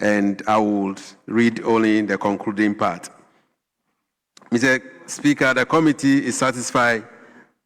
and I will read only the concluding part. Mr. Speaker, the committee is satisfied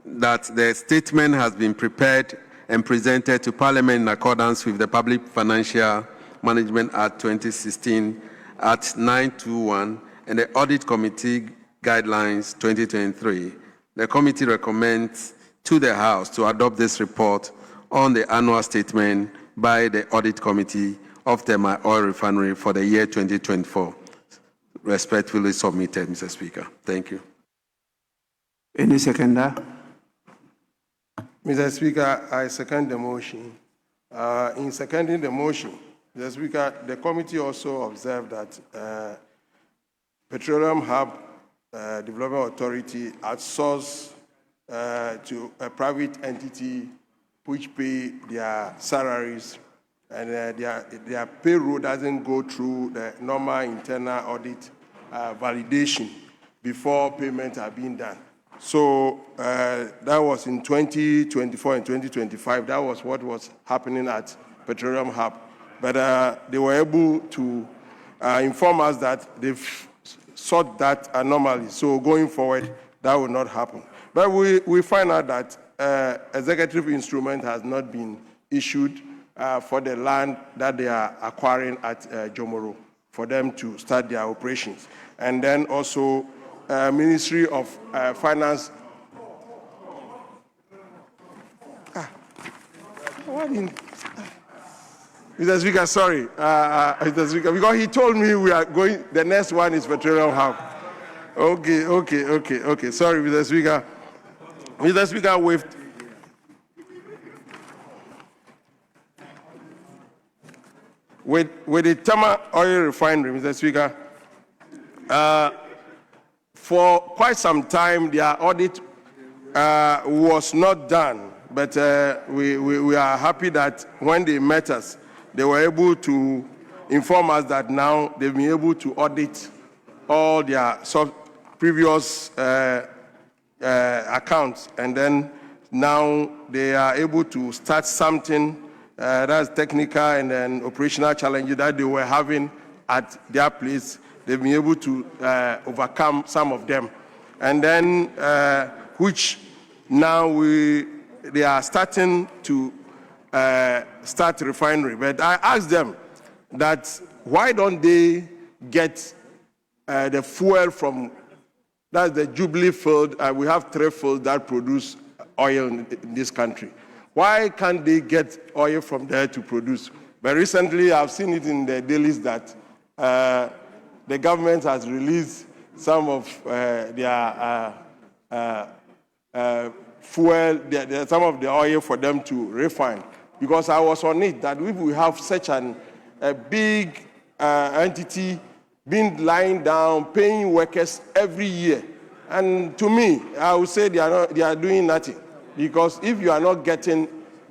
that the statement has been prepared and presented to Parliament in accordance with the Public Financial Management Act 2016 at 921 and the Audit Committee Guidelines 2023. The committee recommends to the House to adopt this report on the annual statement by the Audit Committee of the Oil Refinery for the year 2024. Respectfully submitted, Mr. Speaker. Thank you. Any seconder? Mr. Speaker, I second the motion. In seconding the motion, Mr. Speaker, the committee also observed that Petroleum Hub Development Authority outsourced to a private entity which pay their salaries, and their payroll doesn't go through the normal internal audit validation before payments are being done. So that was in 2024 and 2025. That was what was happening at Petroleum Hub. But they were able to inform us that they've sort that anomaly. So going forward, that will not happen. But we find out that executive instrument has not been issued for the land that they are acquiring at Jomoro for them to start their operations. And then also Ministry of Finance. Mr. Speaker, sorry, Mr. Speaker, because he told me we are going, the next one is Petroleum Hub. Okay. Sorry, Mr. Speaker. Mr. Speaker, with the Tama Oil Refinery, Mr. Speaker, for quite some time, their audit was not done, but we are happy that when they met us, they were able to inform us that now they've been able to audit all their previous accounts, and then now they are able to start something that's technical and then operational challenges that they were having at their place. They've been able to overcome some of them, and then which now they are starting to start refinery. But I asked them that why don't they get the fuel from, that's the Jubilee field. We have 3 fields that produce oil in this country. Why can't they get oil from there to produce? But recently I've seen it in the dailies that the government has released some of their fuel, some of the oil for them to refine. Because I was on it, that if we have such a big entity being lying down, paying workers every year, and to me, I would say they are doing nothing. Because if you are not getting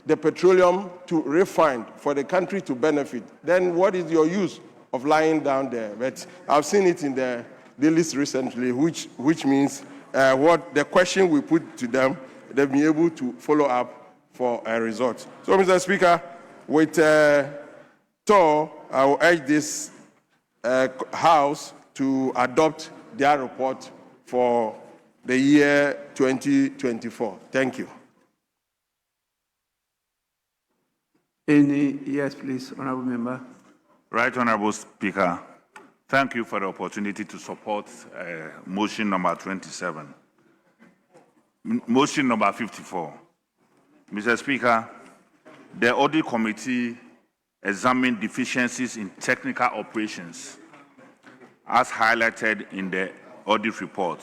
the petroleum to refine for the country to benefit, then what is your use of lying down there? But I've seen it in the list recently, which means what the question we put to them, they've been able to follow up for a result. So, Mr. Speaker, with Tor, I will urge this House to adopt their report for the year 2024. Thank you. Yes, please, Honourable Member. Right, Honourable Speaker. Thank you for the opportunity to support motion number 27. Motion number 54. Mr. Speaker, the Audit Committee examined deficiencies in technical operations. As highlighted in the audit report,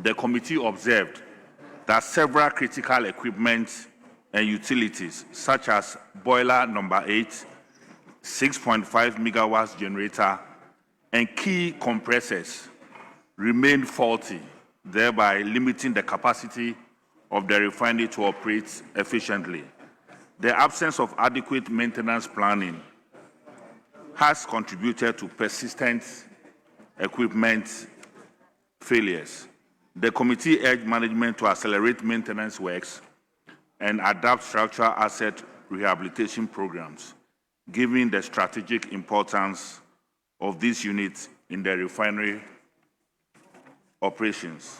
the committee observed that several critical equipment and utilities, such as boiler number 8, 6.5 megawatts generator, and key compressors, remained faulty, thereby limiting the capacity of the refinery to operate efficiently. The absence of adequate maintenance planning has contributed to persistent equipment failures. The committee urged management to accelerate maintenance works and adapt structural asset rehabilitation programs, given the strategic importance of these units in the refinery operations.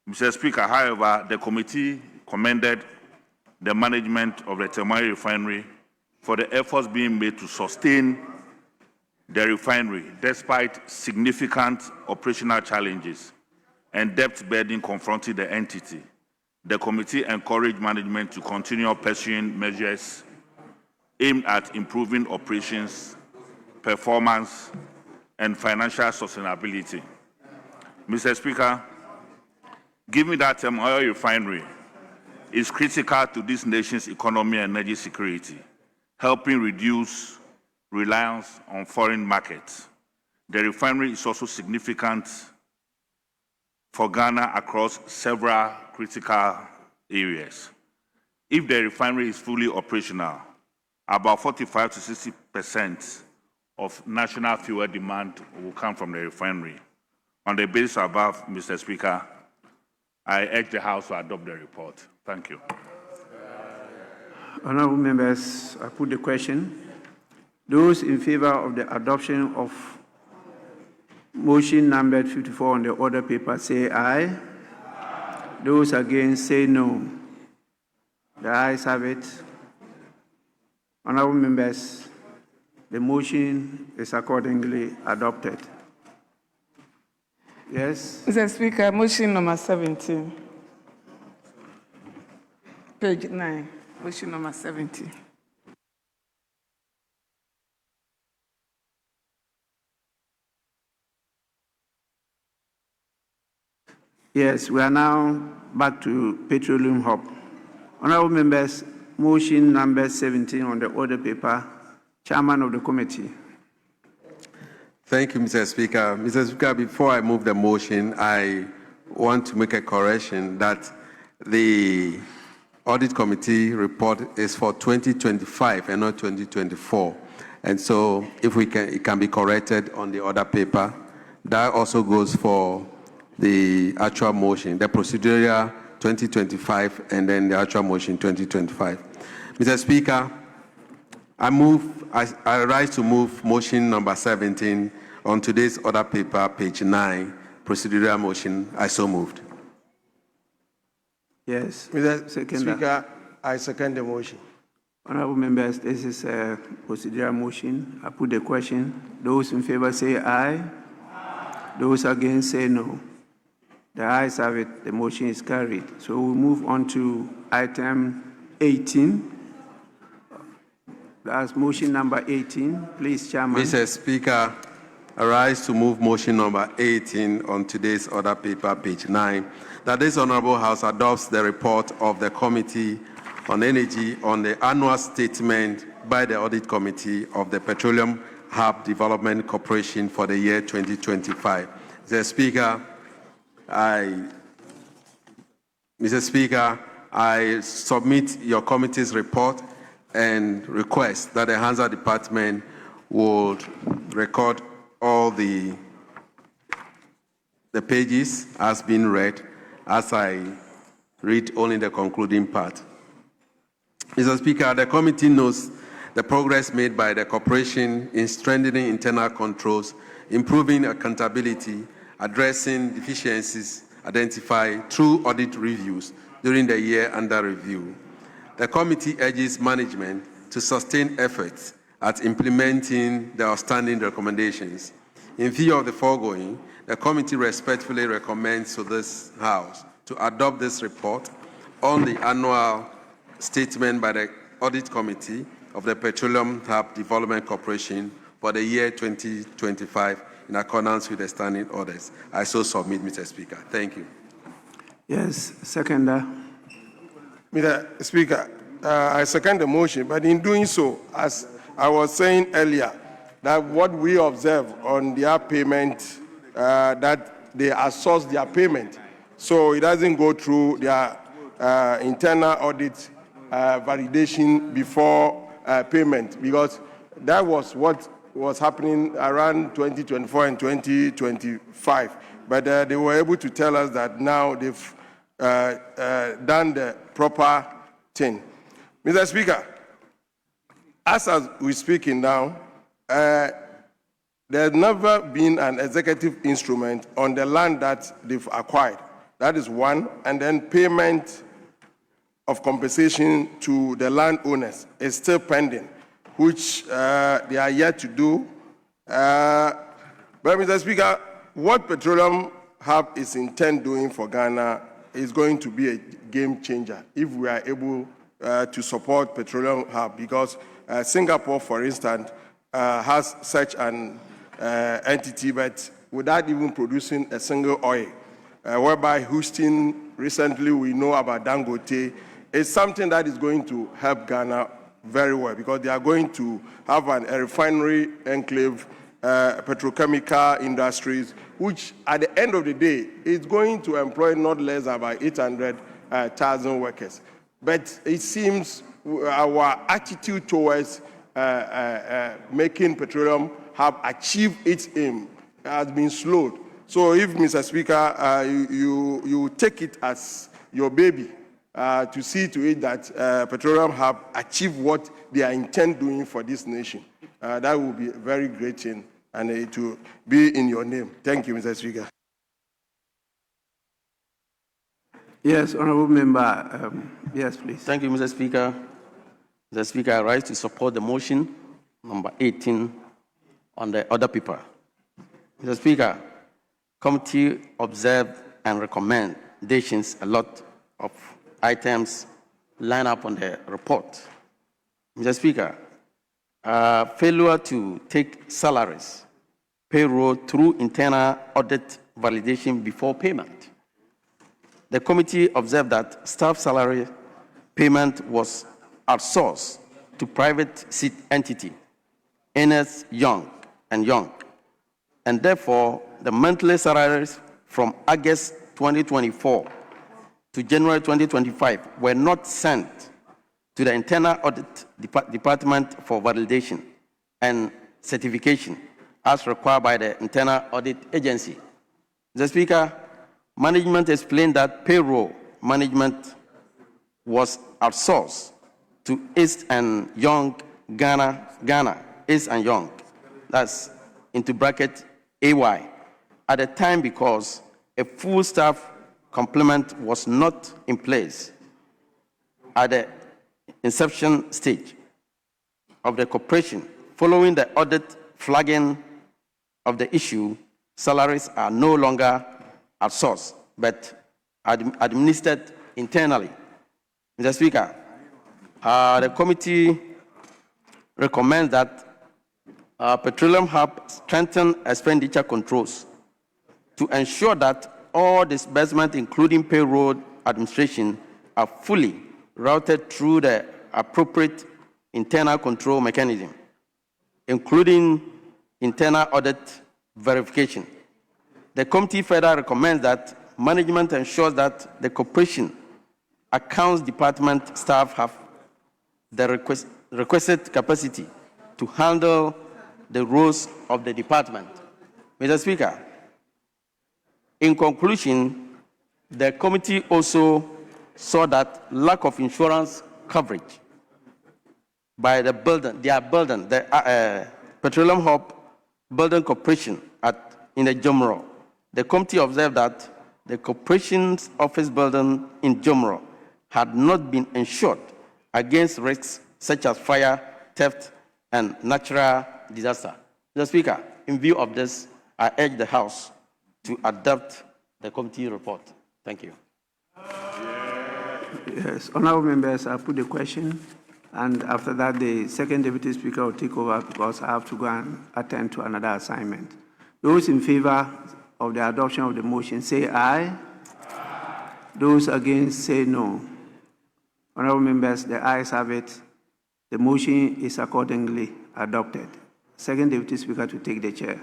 Mr. Speaker, however, the committee commended the management of the Temari refinery for the efforts being made to sustain the refinery despite significant operational challenges and debt burden confronting the entity. The committee encouraged management to continue pursuing measures aimed at improving operations, performance, and financial sustainability. Mr. Speaker, given that oil refinery is critical to this nation's economy and energy security, helping reduce reliance on foreign markets, the refinery is also significant for Ghana across several critical areas. If the refinery is fully operational, about 45 to 60% of national fuel demand will come from the refinery. On the basis above, Mr. Speaker, I urge the House to adopt the report. Thank you. Honourable members, I put the question. Those in favor of the adoption of motion number 54 on the order paper, say aye. Those against, say no. The ayes have it. Honorable members, the motion is accordingly adopted. Yes? Mr. Speaker, motion number 17. Page 9, motion number 17. Yes, we are now back to Petroleum Hub. Honorable members, motion number 17 on the order paper, Chairman of the committee. Thank you, Mr. Speaker. Mr. Speaker, before I move the motion, I want to make a correction that the Audit Committee report is for 2025 and not 2024. And so if it can be corrected on the order paper, that also goes for the actual motion, the procedural 2025 and then the actual motion 2025. Mr. Speaker, I rise to move motion number 17 on today's order paper, page 9, procedural motion. I so moved. Yes. Mr. Seconder. Speaker, I second the motion. Honorable members, this is a procedural motion. I put the question. Those in favor say aye. Those against say no. The ayes have it. The motion is carried. So we move on to item 18. That's motion number 18. Please, Chairman. Mr. Speaker, I rise to move motion number 18 on today's order paper, page 9, that this Honorable House adopts the report of the Committee on Energy on the annual statement by the Audit Committee of the Petroleum Hub Development Corporation for the year 2025. Mr. Speaker, I submit your committee's report and request that the Hansa Department would record all the pages as being read, as I read only the concluding part. Mr. Speaker, the committee knows the progress made by the corporation in strengthening internal controls, improving accountability, addressing deficiencies identified through audit reviews during the year under review. The committee urges management to sustain efforts at implementing the outstanding recommendations. In view of the foregoing, the committee respectfully recommends to this House to adopt this report on the annual statement by the Audit Committee of the Petroleum Hub Development Corporation for the year 2025 in accordance with the standing orders. I so submit, Mr. Speaker. Thank you. Yes, seconder. Mr. Speaker, I second the motion, but in doing so, as I was saying earlier, that what we observe on their payment, that they outsource their payment, so it doesn't go through their internal audit validation before payment, because that was what was happening around 2024 and 2025. But they were able to tell us that now they've done the proper thing. Mr. Speaker, as we're speaking now, there's never been an executive instrument on the land that they've acquired. That is one. And then payment of compensation to the landowners is still pending, which they are yet to do. But Mr. Speaker, what Petroleum Hub is intent doing for Ghana is going to be a game changer if we are able to support Petroleum Hub, because Singapore, for instance, has such an entity, but without even producing a single oil, whereby Houston, recently we know about Dangote, is something that is going to help Ghana very well, because they are going to have a refinery enclave, petrochemical industries, which at the end of the day is going to employ not less than about 800,000 workers. But it seems our attitude towards making Petroleum Hub achieve its aim has been slowed. So if, Mr. Speaker, you take it as your baby to see to it that Petroleum Hub achieve what they are intent doing for this nation, that will be a very great thing and it will be in your name. Thank you, Mr. Speaker. Yes, honorable member. Yes, please. Thank you, Mr. Speaker. Mr. Speaker, I rise to support the motion number 18 on the other paper. Mr. Speaker, committee observed and recommendations a lot of items line up on the report. Mr. Speaker, failure to take salaries, payroll through internal audit validation before payment. The committee observed that staff salary payment was outsourced to private entity, Ernst Young and Young, and therefore the monthly salaries from August 2024 to January 2025 were not sent to the internal audit department for validation and certification as required by the internal audit agency. Mr. Speaker, management explained that payroll management was outsourced to East and Young Ghana, East and Young, that's into bracket AY, at the time because a full staff complement was not in place at the inception stage of the corporation. Following the audit flagging of the issue, salaries are no longer outsourced, but administered internally. Mr. Speaker, the committee recommends that Petroleum Hub strengthen expenditure controls to ensure that all disbursements, including payroll administration, are fully routed through the appropriate internal control mechanism, including internal audit verification. The committee further recommends that management ensures that the corporation accounts department staff have the requisite capacity to handle the roles of the department. Mr. Speaker, in conclusion, the committee also saw that lack of insurance coverage by the Petroleum Hub Building Corporation in the Jomoro. The committee observed that the corporation's office building in Jomoro had not been insured against risks such as fire, theft, and natural disaster. Mr. Speaker, in view of this, I urge the House to adopt the committee report. Thank you. Yes, honorable members, I put the question, and after that, the second deputy speaker will take over because I have to go and attend to another assignment. Those in favor of the adoption of the motion, say aye. Aye. Those against, say no. Honorable members, the ayes have it. The motion is accordingly adopted. Second deputy speaker to take the chair.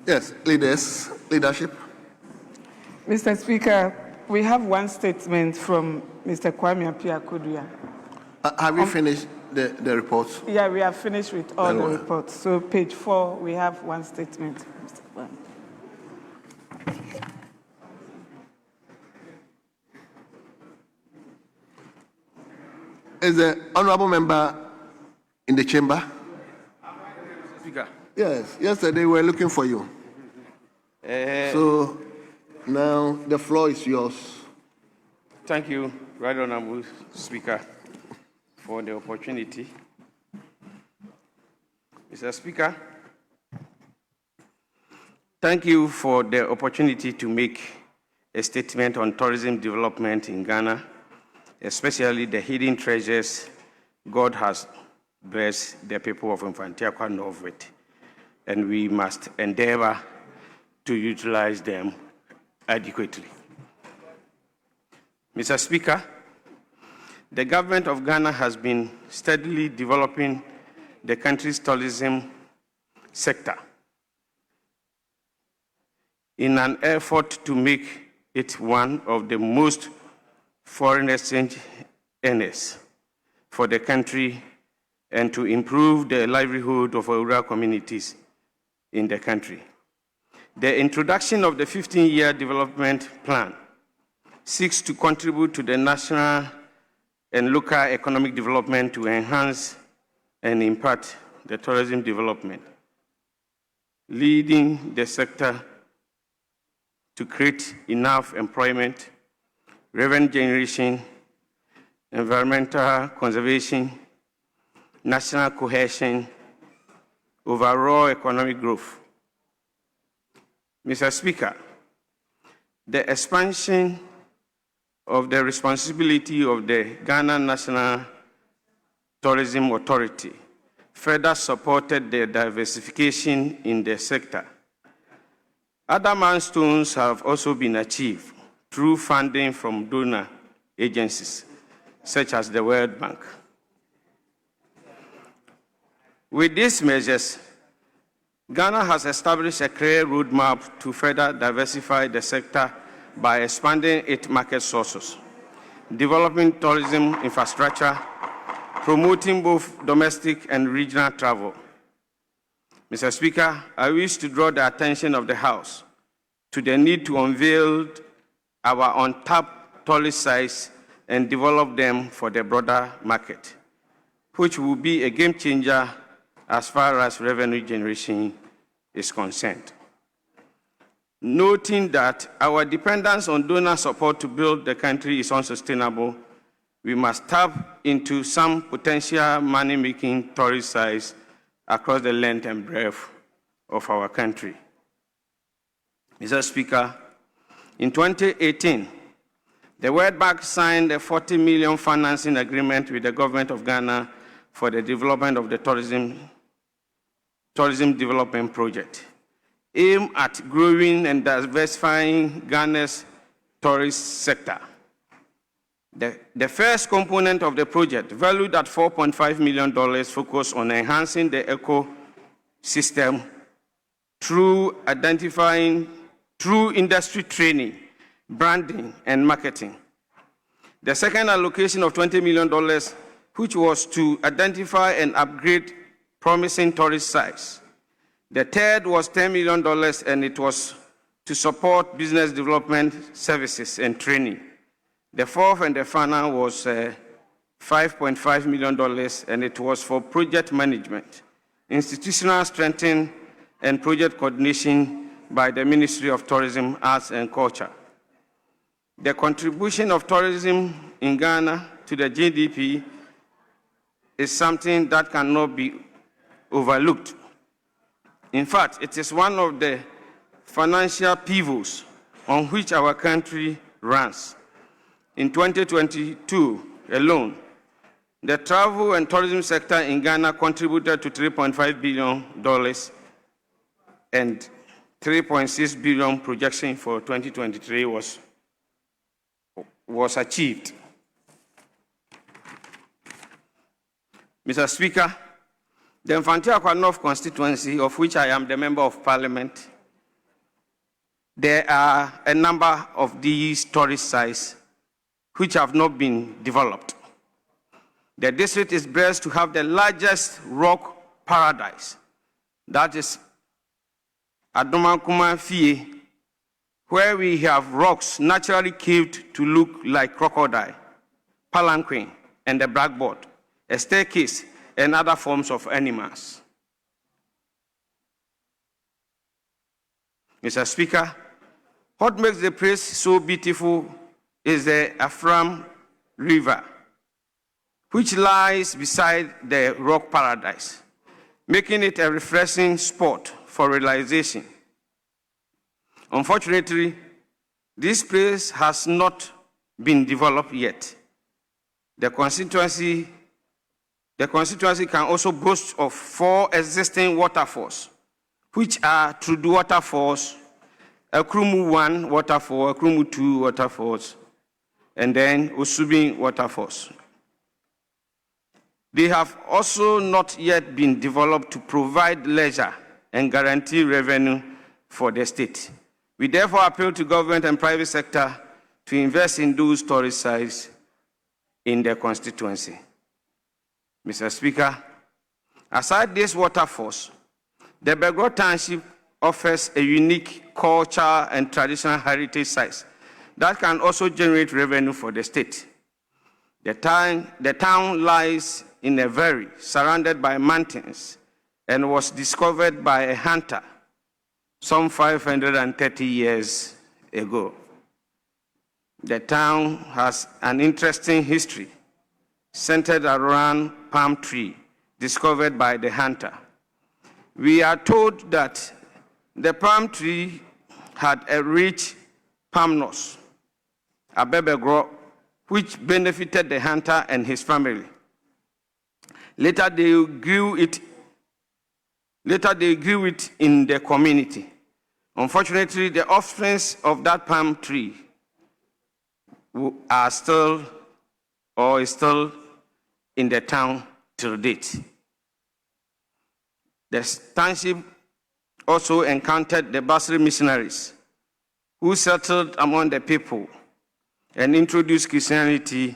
Yes, leadership. Mr. Speaker, we have one statement from Mr. Kwame Appiah-Kodua. Have you finished the report? Yeah, we have finished with all the reports. So page 4, we have one statement. Mr. Kwame. Is the honorable member in the chamber? Speaker. Yes, yesterday we were looking for you. So now the floor is yours. Thank you, Right Honorable Speaker, for the opportunity. Mr. Speaker, thank you for the opportunity to make a statement on tourism development in Ghana, especially the hidden treasures God has blessed the people of Infantiaqua North with, and we must endeavor to utilize them adequately. Mr. Speaker, the government of Ghana has been steadily developing the country's tourism sector in an effort to make it one of the most foreign exchange earners for the country and to improve the livelihood of rural communities in the country. The introduction of the 15-year development plan seeks to contribute to the national and local economic development to enhance and impact the tourism development, leading the sector to create enough employment, revenue generation, environmental conservation, national cohesion, overall economic growth. Mr. Speaker, the expansion of the responsibility of the Ghana National Tourism Authority further supported the diversification in the sector. Other milestones have also been achieved through funding from donor agencies, such as the World Bank. With these measures, Ghana has established a clear roadmap to further diversify the sector by expanding its market sources, developing tourism infrastructure, promoting both domestic and regional travel. Mr. Speaker, I wish to draw the attention of the House to the need to unveil our untapped tourist sites and develop them for the broader market, which will be a game changer as far as revenue generation is concerned. Noting that our dependence on donor support to build the country is unsustainable, we must tap into some potential money-making tourist sites across the length and breadth of our country. Mr. Speaker, in 2018, the World Bank signed a $40 million financing agreement with the government of Ghana for the development of the tourism development project, aimed at growing and diversifying Ghana's tourist sector. The first component of the project, valued at $4.5 million, focused on enhancing the ecosystem through industry training, branding, and marketing. The second allocation of $20 million, which was to identify and upgrade promising tourist sites. The third was $10 million, and it was to support business development services and training. The fourth and the final was $5.5 million, and it was for project management, institutional strengthening, and project coordination by the Ministry of Tourism, Arts, and Culture. The contribution of tourism in Ghana to the GDP is something that cannot be overlooked. In fact, it is one of the financial pivots on which our country runs. In 2022 alone, the travel and tourism sector in Ghana contributed to $3.5 billion and $3.6 billion projection for 2023 was achieved. Mr. Speaker, the Mfanti-Akwa North constituency, of which I am the Member of Parliament, there are a number of these tourist sites which have not been developed. The district is blessed to have the largest rock paradise, that is Adomankuma Fie, where we have rocks naturally carved to look like crocodile, palanquin, and the blackboard, a staircase, and other forms of animals. Mr. Speaker, what makes the place so beautiful is the Afram River, which lies beside the rock paradise, making it a refreshing spot for relaxation. Unfortunately, this place has not been developed yet. The constituency can also boast of 4 existing waterfalls, which are Trudu Waterfalls, Akrumu 1 waterfall, Akrumu 2 waterfalls, and then Usubin waterfalls. They have also not yet been developed to provide leisure and guarantee revenue for the state. We therefore appeal to government and private sector to invest in those tourist sites in their constituency. Mr. Speaker, aside this waterfalls, the Begro Township offers a unique cultural and traditional heritage sites that can also generate revenue for the state. The town lies in a valley surrounded by mountains and was discovered by a hunter some 530 years ago. The town has an interesting history centered around palm tree discovered by the hunter. We are told that the palm tree had a rich palmnus, a bebegro, which benefited the hunter and his family. Later they grew it in the community. Unfortunately, the offspring of that palm tree are still or is still in the town till date. The township also encountered the Basri missionaries who settled among the people and introduced Christianity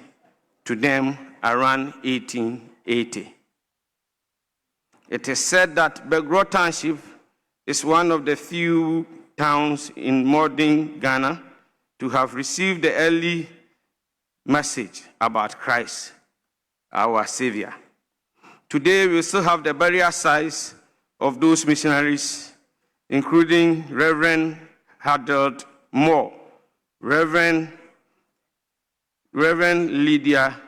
to them around 1880. It is said that Begro Township is one of the few towns in modern Ghana to have received the early message about Christ, our Savior. Today, we still have the burial sites of those missionaries, including Reverend Harold Moore, Reverend Lydia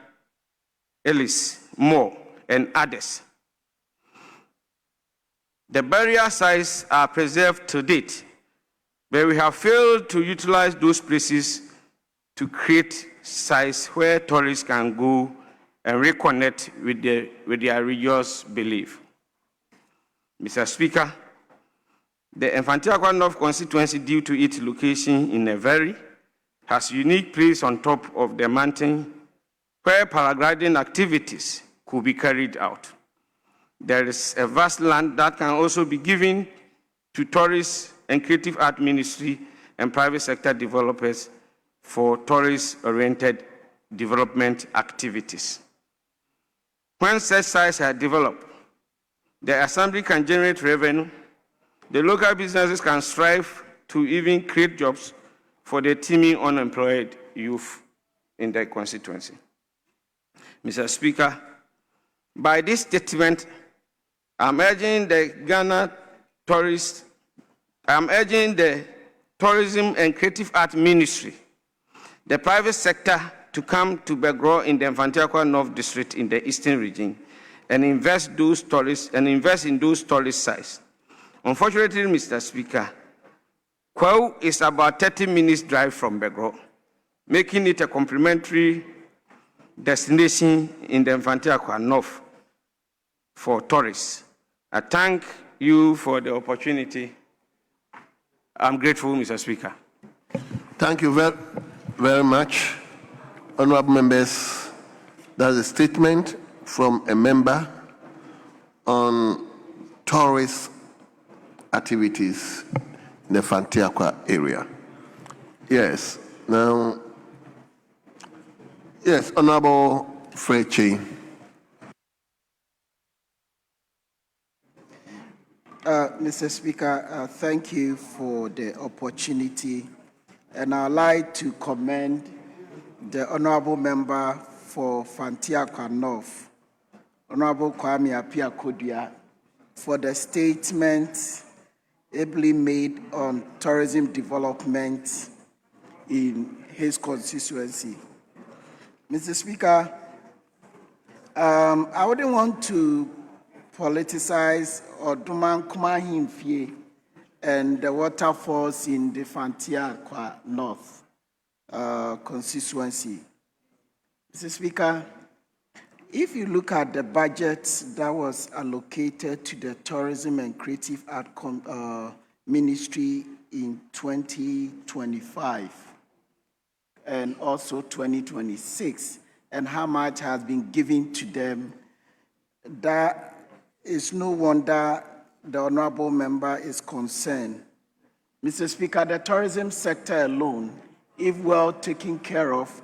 Ellis Moore, and others. The burial sites are preserved to date, but we have failed to utilize those places to create sites where tourists can go and reconnect with their religious belief. Mr. Speaker, the Mfantiakwa North constituency, due to its location in a valley, has a unique place on top of the mountain where paragliding activities could be carried out. There is a vast land that can also be given to tourists and creative art ministry and private sector developers for tourist-oriented development activities. When such sites are developed, the assembly can generate revenue, the local businesses can strive to even create jobs for the teeming unemployed youth in their constituency. Mr. Speaker, by this statement, I'm urging the Tourism and Creative Art Ministry, the private sector, to come to Begro in the Mfantiakwa North District in the Eastern region and invest in those tourist sites. Unfortunately, Mr. Speaker, Kwao is about 30 minutes drive from Begro, making it a complementary destination in the Mfantiakwa North for tourists. I thank you for the opportunity. I'm grateful, Mr. Speaker. Thank you very much. Honorable members, that's a statement from a member on tourist activities in the Mfantiakwa area. Yes, now, yes, Honorable Freche. Mr. Speaker, thank you for the opportunity, and I'd like to commend the Honorable Member for Mfantiakwa North, Honorable Kwame Appiah-Kodua, for the statement ably made on tourism development in his constituency. Mr. Speaker, I wouldn't want to politicize Oduman Kumahimfie and the waterfalls in the Mfantiakwa North constituency. Mr. Speaker, if you look at the budget that was allocated to the Tourism and Creative Art Ministry in 2025 and also 2026, and how much has been given to them, That is no wonder the honorable member is concerned. Mr. Speaker, the tourism sector alone, if well taken care of,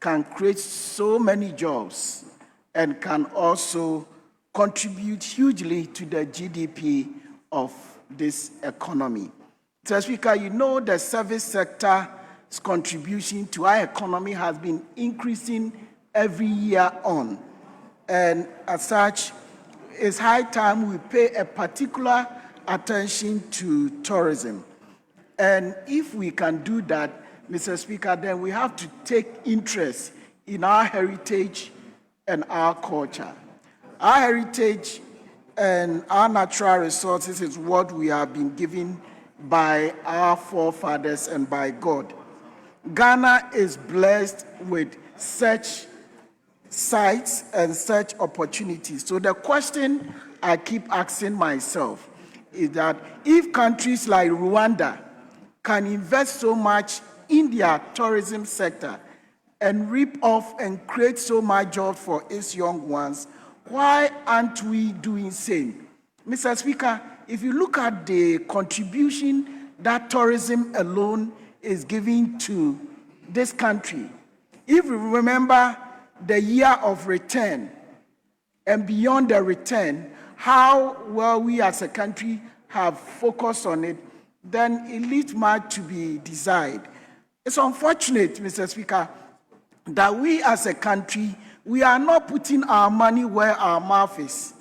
can create so many jobs and can also contribute hugely to the GDP of this economy. Mr. Speaker, you know the service sector's contribution to our economy has been increasing every year on. And as such, it's high time we pay a particular attention to tourism. And if we can do that, Mr. Speaker, then we have to take interest in our heritage and our culture. Our heritage and our natural resources is what we have been given by our forefathers and by God. Ghana is blessed with such sites and such opportunities. So the question I keep asking myself is that if countries like Rwanda can invest so much in their tourism sector and reap off and create so much jobs for its young ones, why aren't we doing same? Mr. Speaker, if you look at the contribution that tourism alone is giving to this country, if we remember the year of return and beyond the return, how well we as a country have focused on it, then it leaves much to be desired. It's unfortunate, Mr. Speaker, that we as a country, we are not putting our money where our mouth is.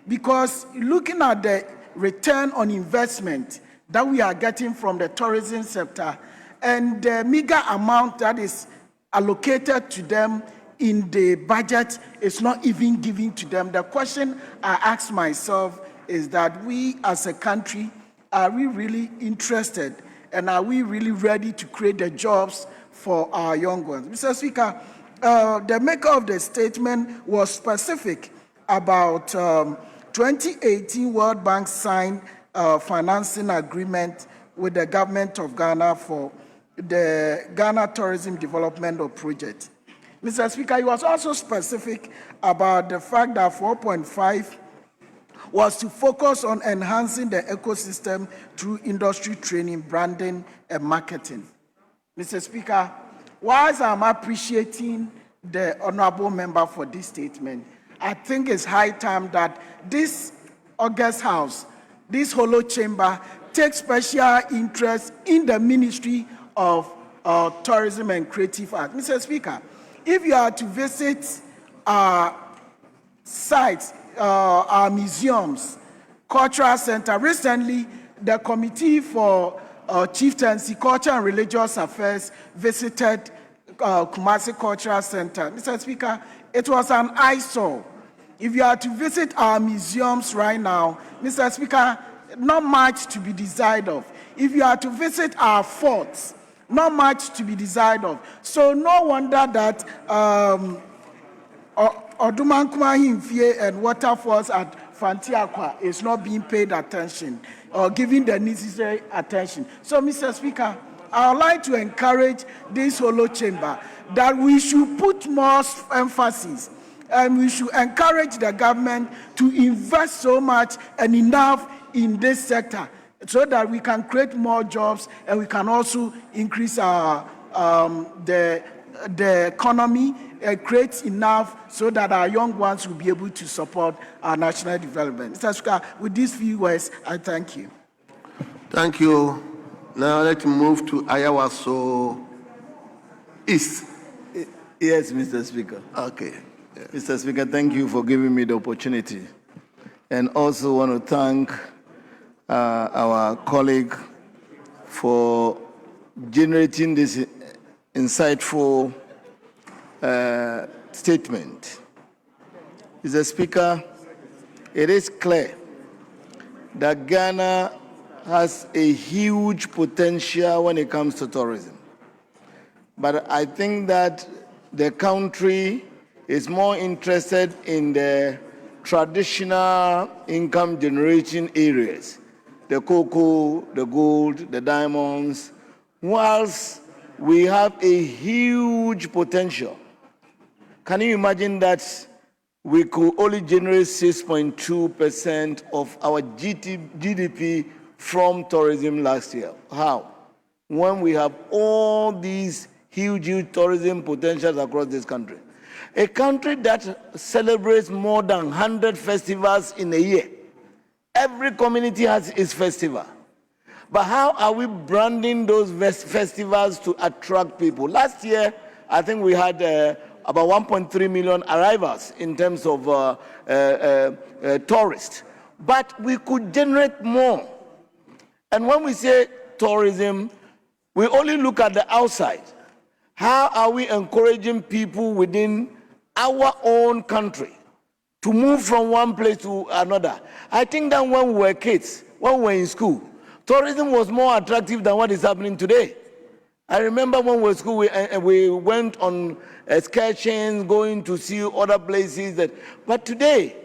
Because looking at the return on investment that we are getting from the tourism sector and the meager amount that is allocated to them in the budget is not even given to them. The question I ask myself is that we as a country, are we really interested and are we really ready to create the jobs for our young ones? Mr. Speaker, the maker of the statement was specific about 2018 World Bank signed financing agreement with the government of Ghana for the Ghana Tourism Development Project. Mr. Speaker, he was also specific about the fact that 4.5 was to focus on enhancing the ecosystem through industry training, branding, and marketing. Mr. Speaker, whilst I'm appreciating the honorable member for this statement, I think it's high time that this August House, this hollow chamber, takes special interest in the Ministry of Tourism and Creative Arts. Mr. Speaker, if you are to visit our sites, our museums, cultural center, recently the Committee for Chieftaincy, Culture and Religious Affairs visited Kumasi Cultural Center. Mr. Speaker, it was an eyesore. If you are to visit our museums right now, Mr. Speaker, not much to be desired of. If you are to visit our forts, not much to be desired of. So no wonder that Odumankuma Himfie and waterfalls at Fantiakwa is not being paid attention or given the necessary attention. So, Mr. Speaker, I would like to encourage this hollow chamber that we should put more emphasis and we should encourage the government to invest so much and enough in this sector so that we can create more jobs and we can also increase our the economy and create enough so that our young ones will be able to support our national development. Mr. Speaker, with these few words, I thank you. Thank you. Now let's move to Ayawaso East. Yes, Mr. Speaker. Okay. Yeah. Mr. Speaker, thank you for giving me the opportunity. And also want to thank our colleague for generating this insightful statement. Mr. Speaker, it is clear that Ghana has a huge potential when it comes to tourism. But I think that the country is more interested in the traditional income generating areas, the cocoa, the gold, the diamonds, whilst we have a huge potential. Can you imagine that we could only generate 6.2% of our GDP from tourism last year. How? When we have all these huge tourism potentials across this country. A country that celebrates more than 100 festivals in a year. Every community has its festival. But how are we branding those festivals to attract people? Last year, I think we had about 1.3 million arrivals in terms of tourists. But we could generate more. And when we say tourism, we only look at the outside. How are we encouraging people within our own country to move from one place to another? I think that when we were kids, when we were in school, tourism was more attractive than what is happening today. I remember when we were in school, we went on excursions, going to see other places. But today,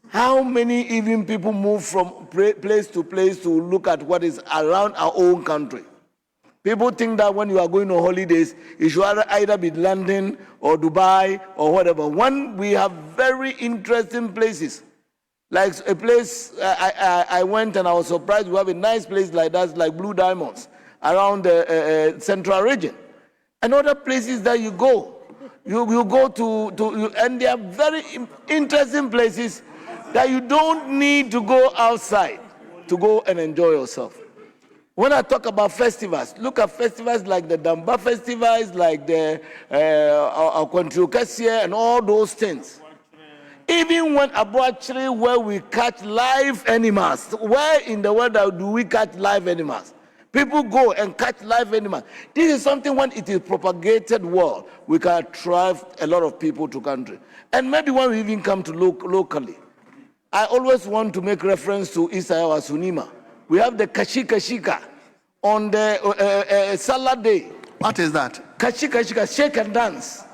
how many even people move from place to place to look at what is around our own country? People think that when you are going on holidays, you should either be London or Dubai or whatever. When we have very interesting places, like a place I went and I was surprised we have a nice place like that, like Blue Diamonds, around the central region. And other places that you go to, and they are very interesting places that you don't need to go outside to go and enjoy yourself. When I talk about festivals, look at festivals like the Damba festivals, like the Kwantriukasia and all those things. Even when actually where we catch live animals, where in the world do we catch live animals? People go and catch live animals. This is something when it is propagated well, we can attract a lot of people to country. And maybe when we even come to locally, I always want to make reference to Isaiah Sunima. We have the Kashika on the Salah Day. What is that? Kashika, shake and dance.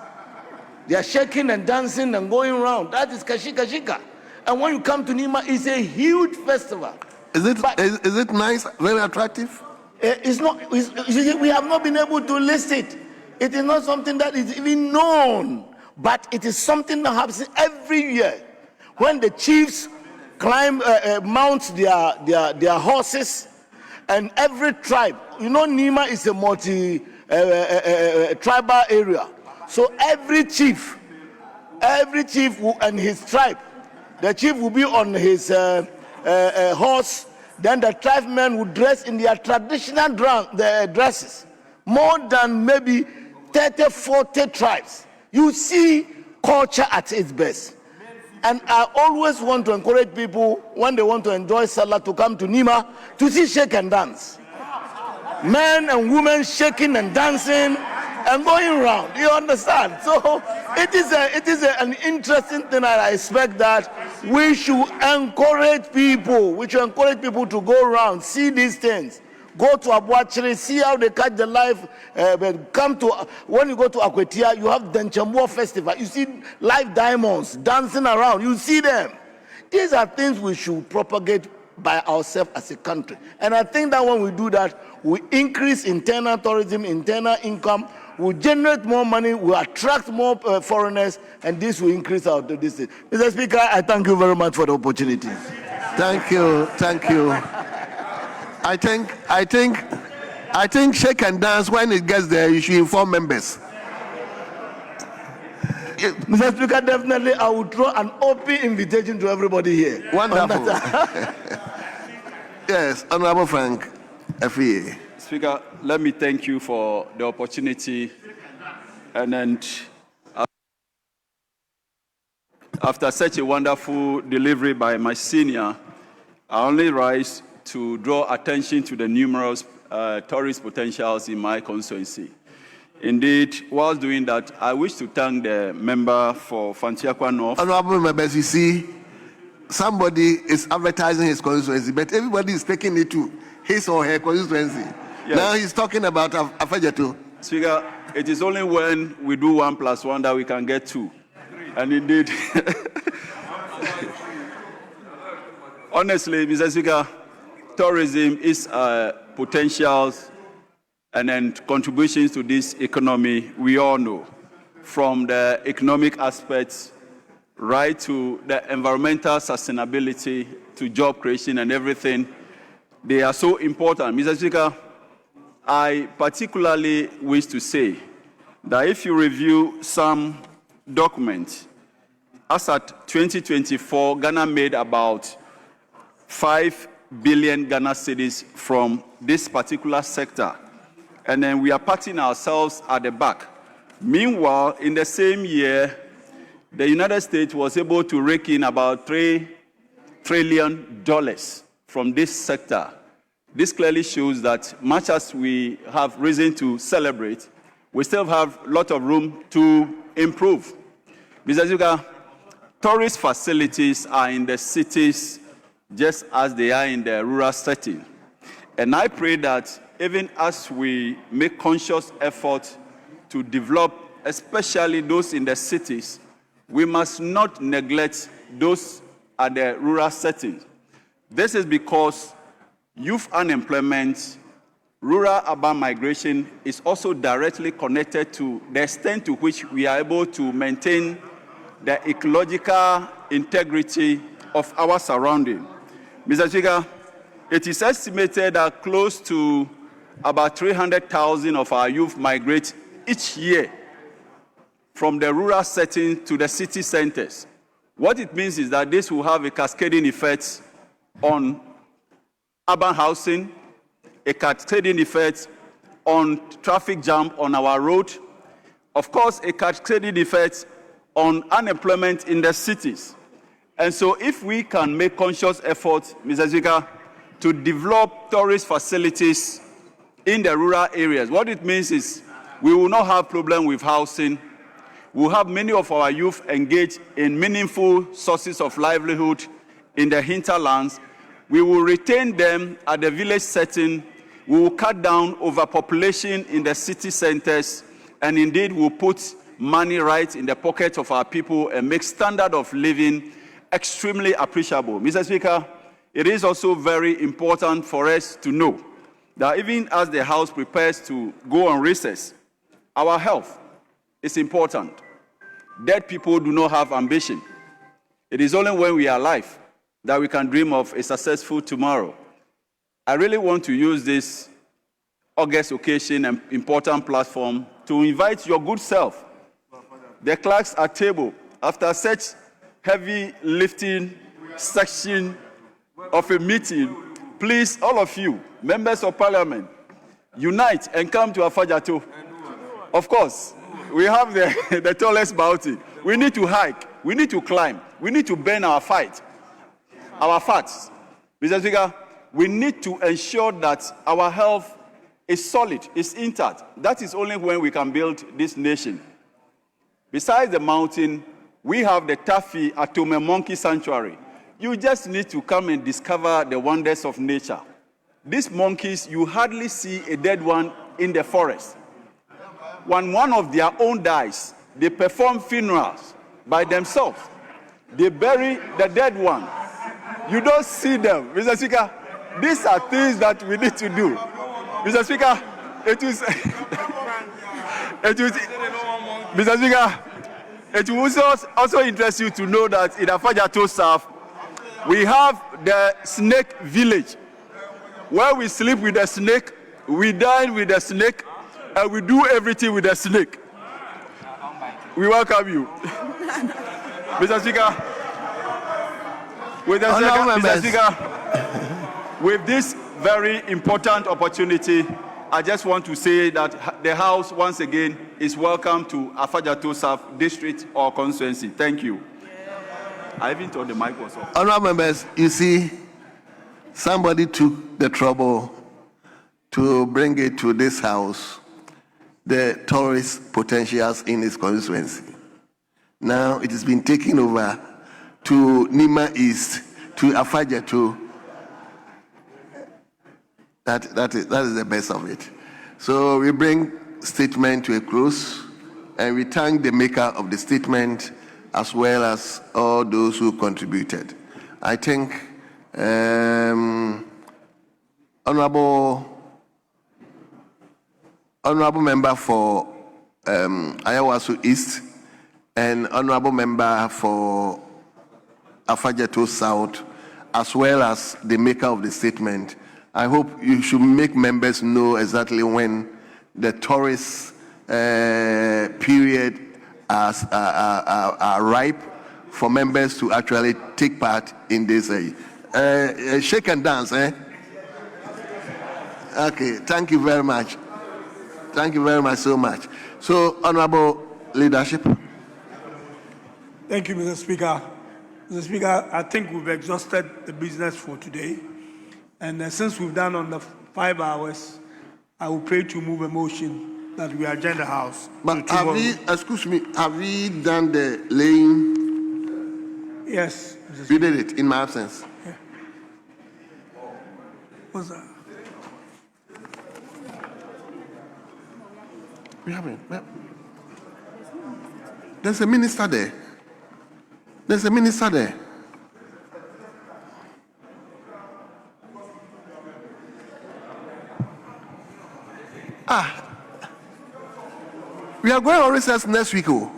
They are shaking and dancing and going around. That is Kashika. And when you come to Nima, it's a huge festival. Is it nice, very attractive? It's not. We have not been able to list it. It is not something that is even known, but it is something that happens every year. When the chiefs mount their horses, and every tribe, Nima is a multi-tribal area. So every chief and his tribe, the chief will be on his horse, then the tribesmen will dress in their traditional dresses. More than maybe 30, 40 tribes. You see culture at its best. And I always want to encourage people, when they want to enjoy Salah, to come to Nima to see shake and dance. Men and women shaking and dancing and going around. You understand? So it is an interesting thing, and I expect that we should encourage people. We should encourage people to go around, see these things. Go to Abuachiri, see how they catch the life. When you go to Akwetia, you have the Nchambua Festival. You see live diamonds dancing around. You see them. These are things we should propagate by ourselves as a country. And I think that when we do that, we increase internal tourism, internal income, we generate more money, we attract more foreigners, and this will increase our distance. Mr. Speaker, I thank you very much for the opportunity. Thank you. I think shake and dance, when it gets there, you should inform members. Mr. Speaker, definitely I will throw an open invitation to everybody here. Wonderful. Yes, Honorable Frank, FEA. Speaker, let me thank you for the opportunity. And then, after such a wonderful delivery by my senior, I only rise to draw attention to the numerous tourist potentials in my constituency. Indeed, whilst doing that, I wish to thank the member for Fantiakwa North. Honorable members, you see, somebody is advertising his constituency, but everybody is taking it to his or her constituency. Yes. Now he's talking about Afejeto. Speaker, it is only when we do 1 + 1 that we can get 2. And indeed, honestly, Mr. Speaker, tourism is potentials and then contributions to this economy, we all know. From the economic aspects, right to the environmental sustainability, to job creation and everything, they are so important. Mr. Speaker, I particularly wish to say that if you review some documents, as at 2024, Ghana made about 5 billion Ghana cedis from this particular sector. And then we are patting ourselves at the back. Meanwhile, in the same year, the United States was able to rake in about $3 trillion from this sector. This clearly shows that much as we have reason to celebrate, we still have a lot of room to improve. Mr. Speaker, tourist facilities are in the cities just as they are in the rural setting. And I pray that even as we make conscious effort to develop, especially those in the cities, we must not neglect those at the rural settings. This is because youth unemployment, rural-urban migration is also directly connected to the extent to which we are able to maintain the ecological integrity of our surrounding. Mr. Speaker, it is estimated that close to about 300,000 of our youth migrate each year from the rural setting to the city centers. What it means is that this will have a cascading effect on urban housing, a cascading effect on traffic jam on our road, of course, a cascading effect on unemployment in the cities. And so if we can make conscious efforts, Mr. Speaker, to develop tourist facilities in the rural areas, what it means is we will not have problem with housing. We'll have many of our youth engaged in meaningful sources of livelihood in the hinterlands. We will retain them at the village setting. We will cut down overpopulation in the city centers, and indeed we'll put money right in the pockets of our people and make standard of living extremely appreciable. Mr. Speaker, it is also very important for us to know that even as the House prepares to go on recess, our health is important. Dead people do not have ambition. It is only when we are alive that we can dream of a successful tomorrow. I really want to use this August occasion and important platform to invite your good self, the clerks at table, after such heavy lifting section of a meeting, please, all of you, members of parliament, unite and come to Afajato. Of course, we have the tallest mountain. We need to hike. We need to climb. We need to burn our fats. Mr. Speaker, we need to ensure that our health is solid, is intact. That is only when we can build this nation. Besides the mountain, we have the Tafi Atome Monkey Sanctuary. You just need to come and discover the wonders of nature. These monkeys, you hardly see a dead one in the forest. When one of their own dies, they perform funerals by themselves. They bury the dead one. You don't see them. Mr. Speaker, these are things that we need to do. Mr. Speaker, Mr. Speaker, it will also interest you to know that in Afajato South, we have the snake village, where we sleep with the snake, we dine with the snake, and we do everything with the snake. We welcome you. Mr. Speaker, with this very important opportunity, I just want to say that the House, once again, is welcome to Afajato South District or constituency. Thank you. I even thought the mic was off. Honorable members, you see, somebody took the trouble to bring it to this House, the tourist potentials in its constituency. Now it has been taken over to Nima East, to Afajato. That is the best of it. So we bring statement to a close, and we thank the maker of the statement as well as all those who contributed. I think honorable member for Ayawaso East and honorable member for Afajeto South, as well as the maker of the statement. I hope you should make members know exactly when the tourist period are ripe for members to actually take part in this. Shake and dance, eh? Okay, thank you very much. Thank you very much so much. So, honorable leadership. Thank you, Mr. Speaker. Mr. Speaker, I think we've exhausted the business for today. And since we've done under 5 hours, I will pray to move a motion that we adjourn the House. But have we, excuse me, have we done the laying? Yes. You did it in my absence. Yeah. What's that? We haven't. There's a minister there. There's a minister there. We are going on recess next week. Oh.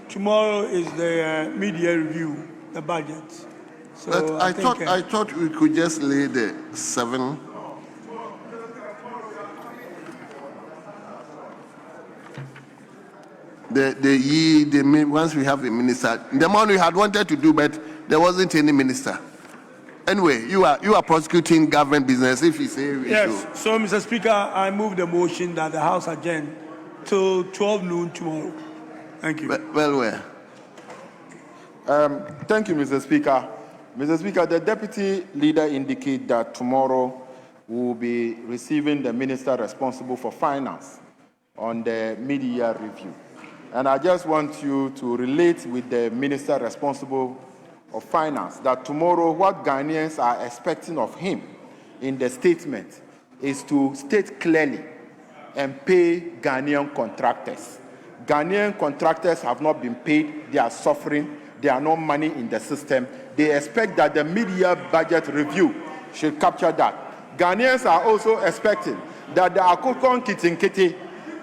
Tomorrow is the media review, the budget. So But I thought we could just lay the 7. Once we have a minister, the one we had wanted to do, but there wasn't any minister. Anyway, you are prosecuting government business if you say yes. So, Mr. Speaker, I move the motion that the House adjourn till 12 noon tomorrow. Thank you. Well. Thank you, Mr. Speaker. Mr. Speaker, the deputy leader indicated that tomorrow we will be receiving the minister responsible for finance on the mid-year review. And I just want you to relate with the minister responsible of finance that tomorrow what Ghanaians are expecting of him in the statement is to state clearly and pay Ghanaian contractors. Ghanaian contractors have not been paid, they are suffering, there are no money in the system. They expect that the mid-year budget review should capture that. Ghanaians are also expecting that the Akokon Kitinkiti,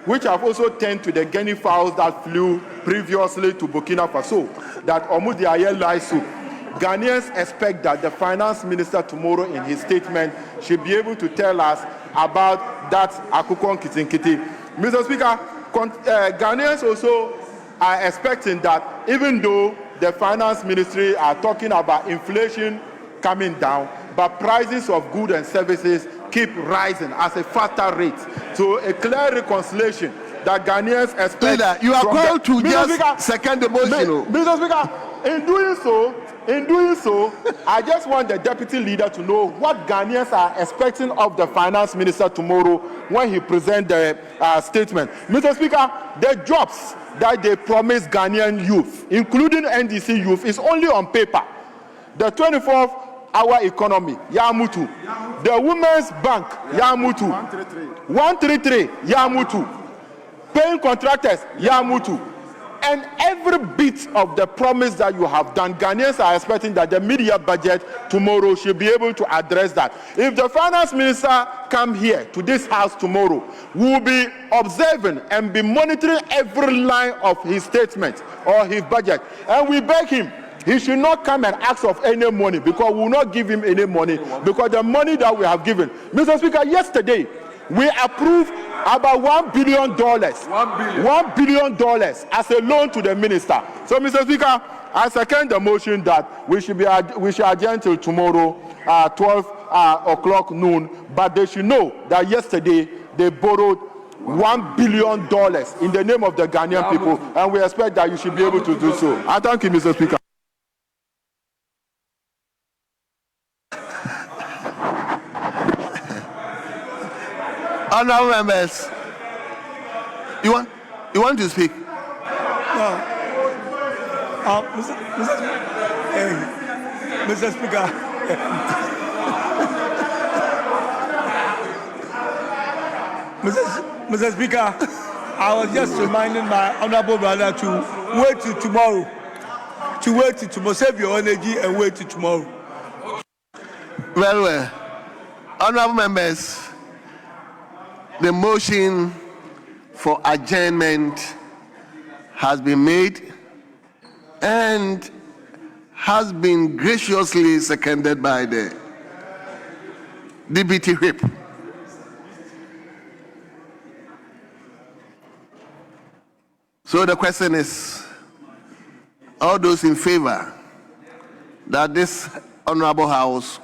which have also turned to the guinea fowls that flew previously to Burkina Faso, that Omudi Ayel soup. Ghanaians expect that the finance minister tomorrow in his statement should be able to tell us about that Akokon Kitinkiti. Mr. Speaker, Ghanaians also are expecting that even though the finance ministry are talking about inflation coming down, but prices of goods and services keep rising at a faster rate. So a clear reconciliation that Ghanaians expect. Leader, you are called to just second the motion. Mr. Speaker, in doing so, I just want the deputy leader to know what Ghanaians are expecting of the finance minister tomorrow when he presents the statement. Mr. Speaker, the jobs that they promise Ghanaian youth, including NDC youth, is only on paper. The 24-hour economy, Yamutu. The Women's Bank, Yamutu. 133, Yamutu. Paying contractors, Yamutu. And every bit of the promise that you have done, Ghanaians are expecting that the media budget tomorrow should be able to address that. If the finance minister come here to this house tomorrow, we will be observing and be monitoring every line of his statement or his budget. And we beg him, he should not come and ask of any money, because we will not give him any money, because the money that we have given. Mr. Speaker, yesterday, we approved about $1 billion. $1 billion as a loan to the minister. So, Mr. Speaker, I second the motion that we should adjourn till tomorrow, 12 o'clock noon. But they should know that yesterday they borrowed $1 billion in the name of the Ghanaian people, and we expect that you should be able to do so. I thank you, Mr. Speaker. Honourable members, you want to speak? No. Mr. Speaker. Mr. Speaker, I was just reminding my honourable brother to wait till tomorrow. To wait till tomorrow. Save your energy and wait till tomorrow. Well. Honorable members, the motion for adjournment has been made and has been graciously seconded by the Deputy Whip. So the question is, all those in favor that this Honorable House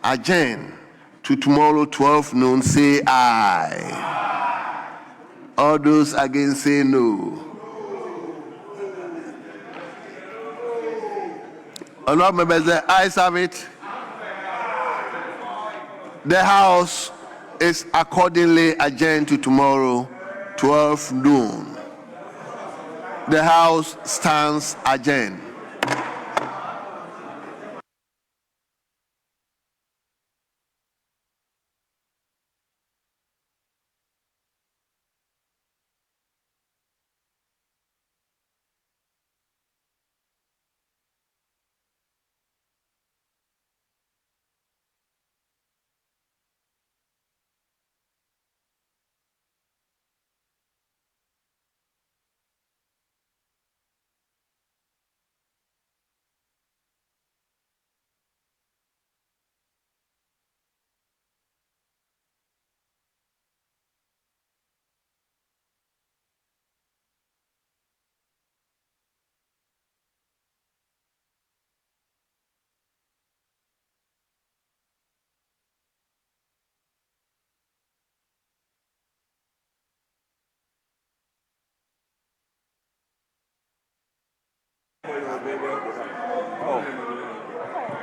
adjourn to tomorrow 12 noon, say aye. All those against, say no. Honorable members, the ayes have it. The House is accordingly adjourned to tomorrow 12 noon. The House stands adjourned.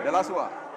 The last one.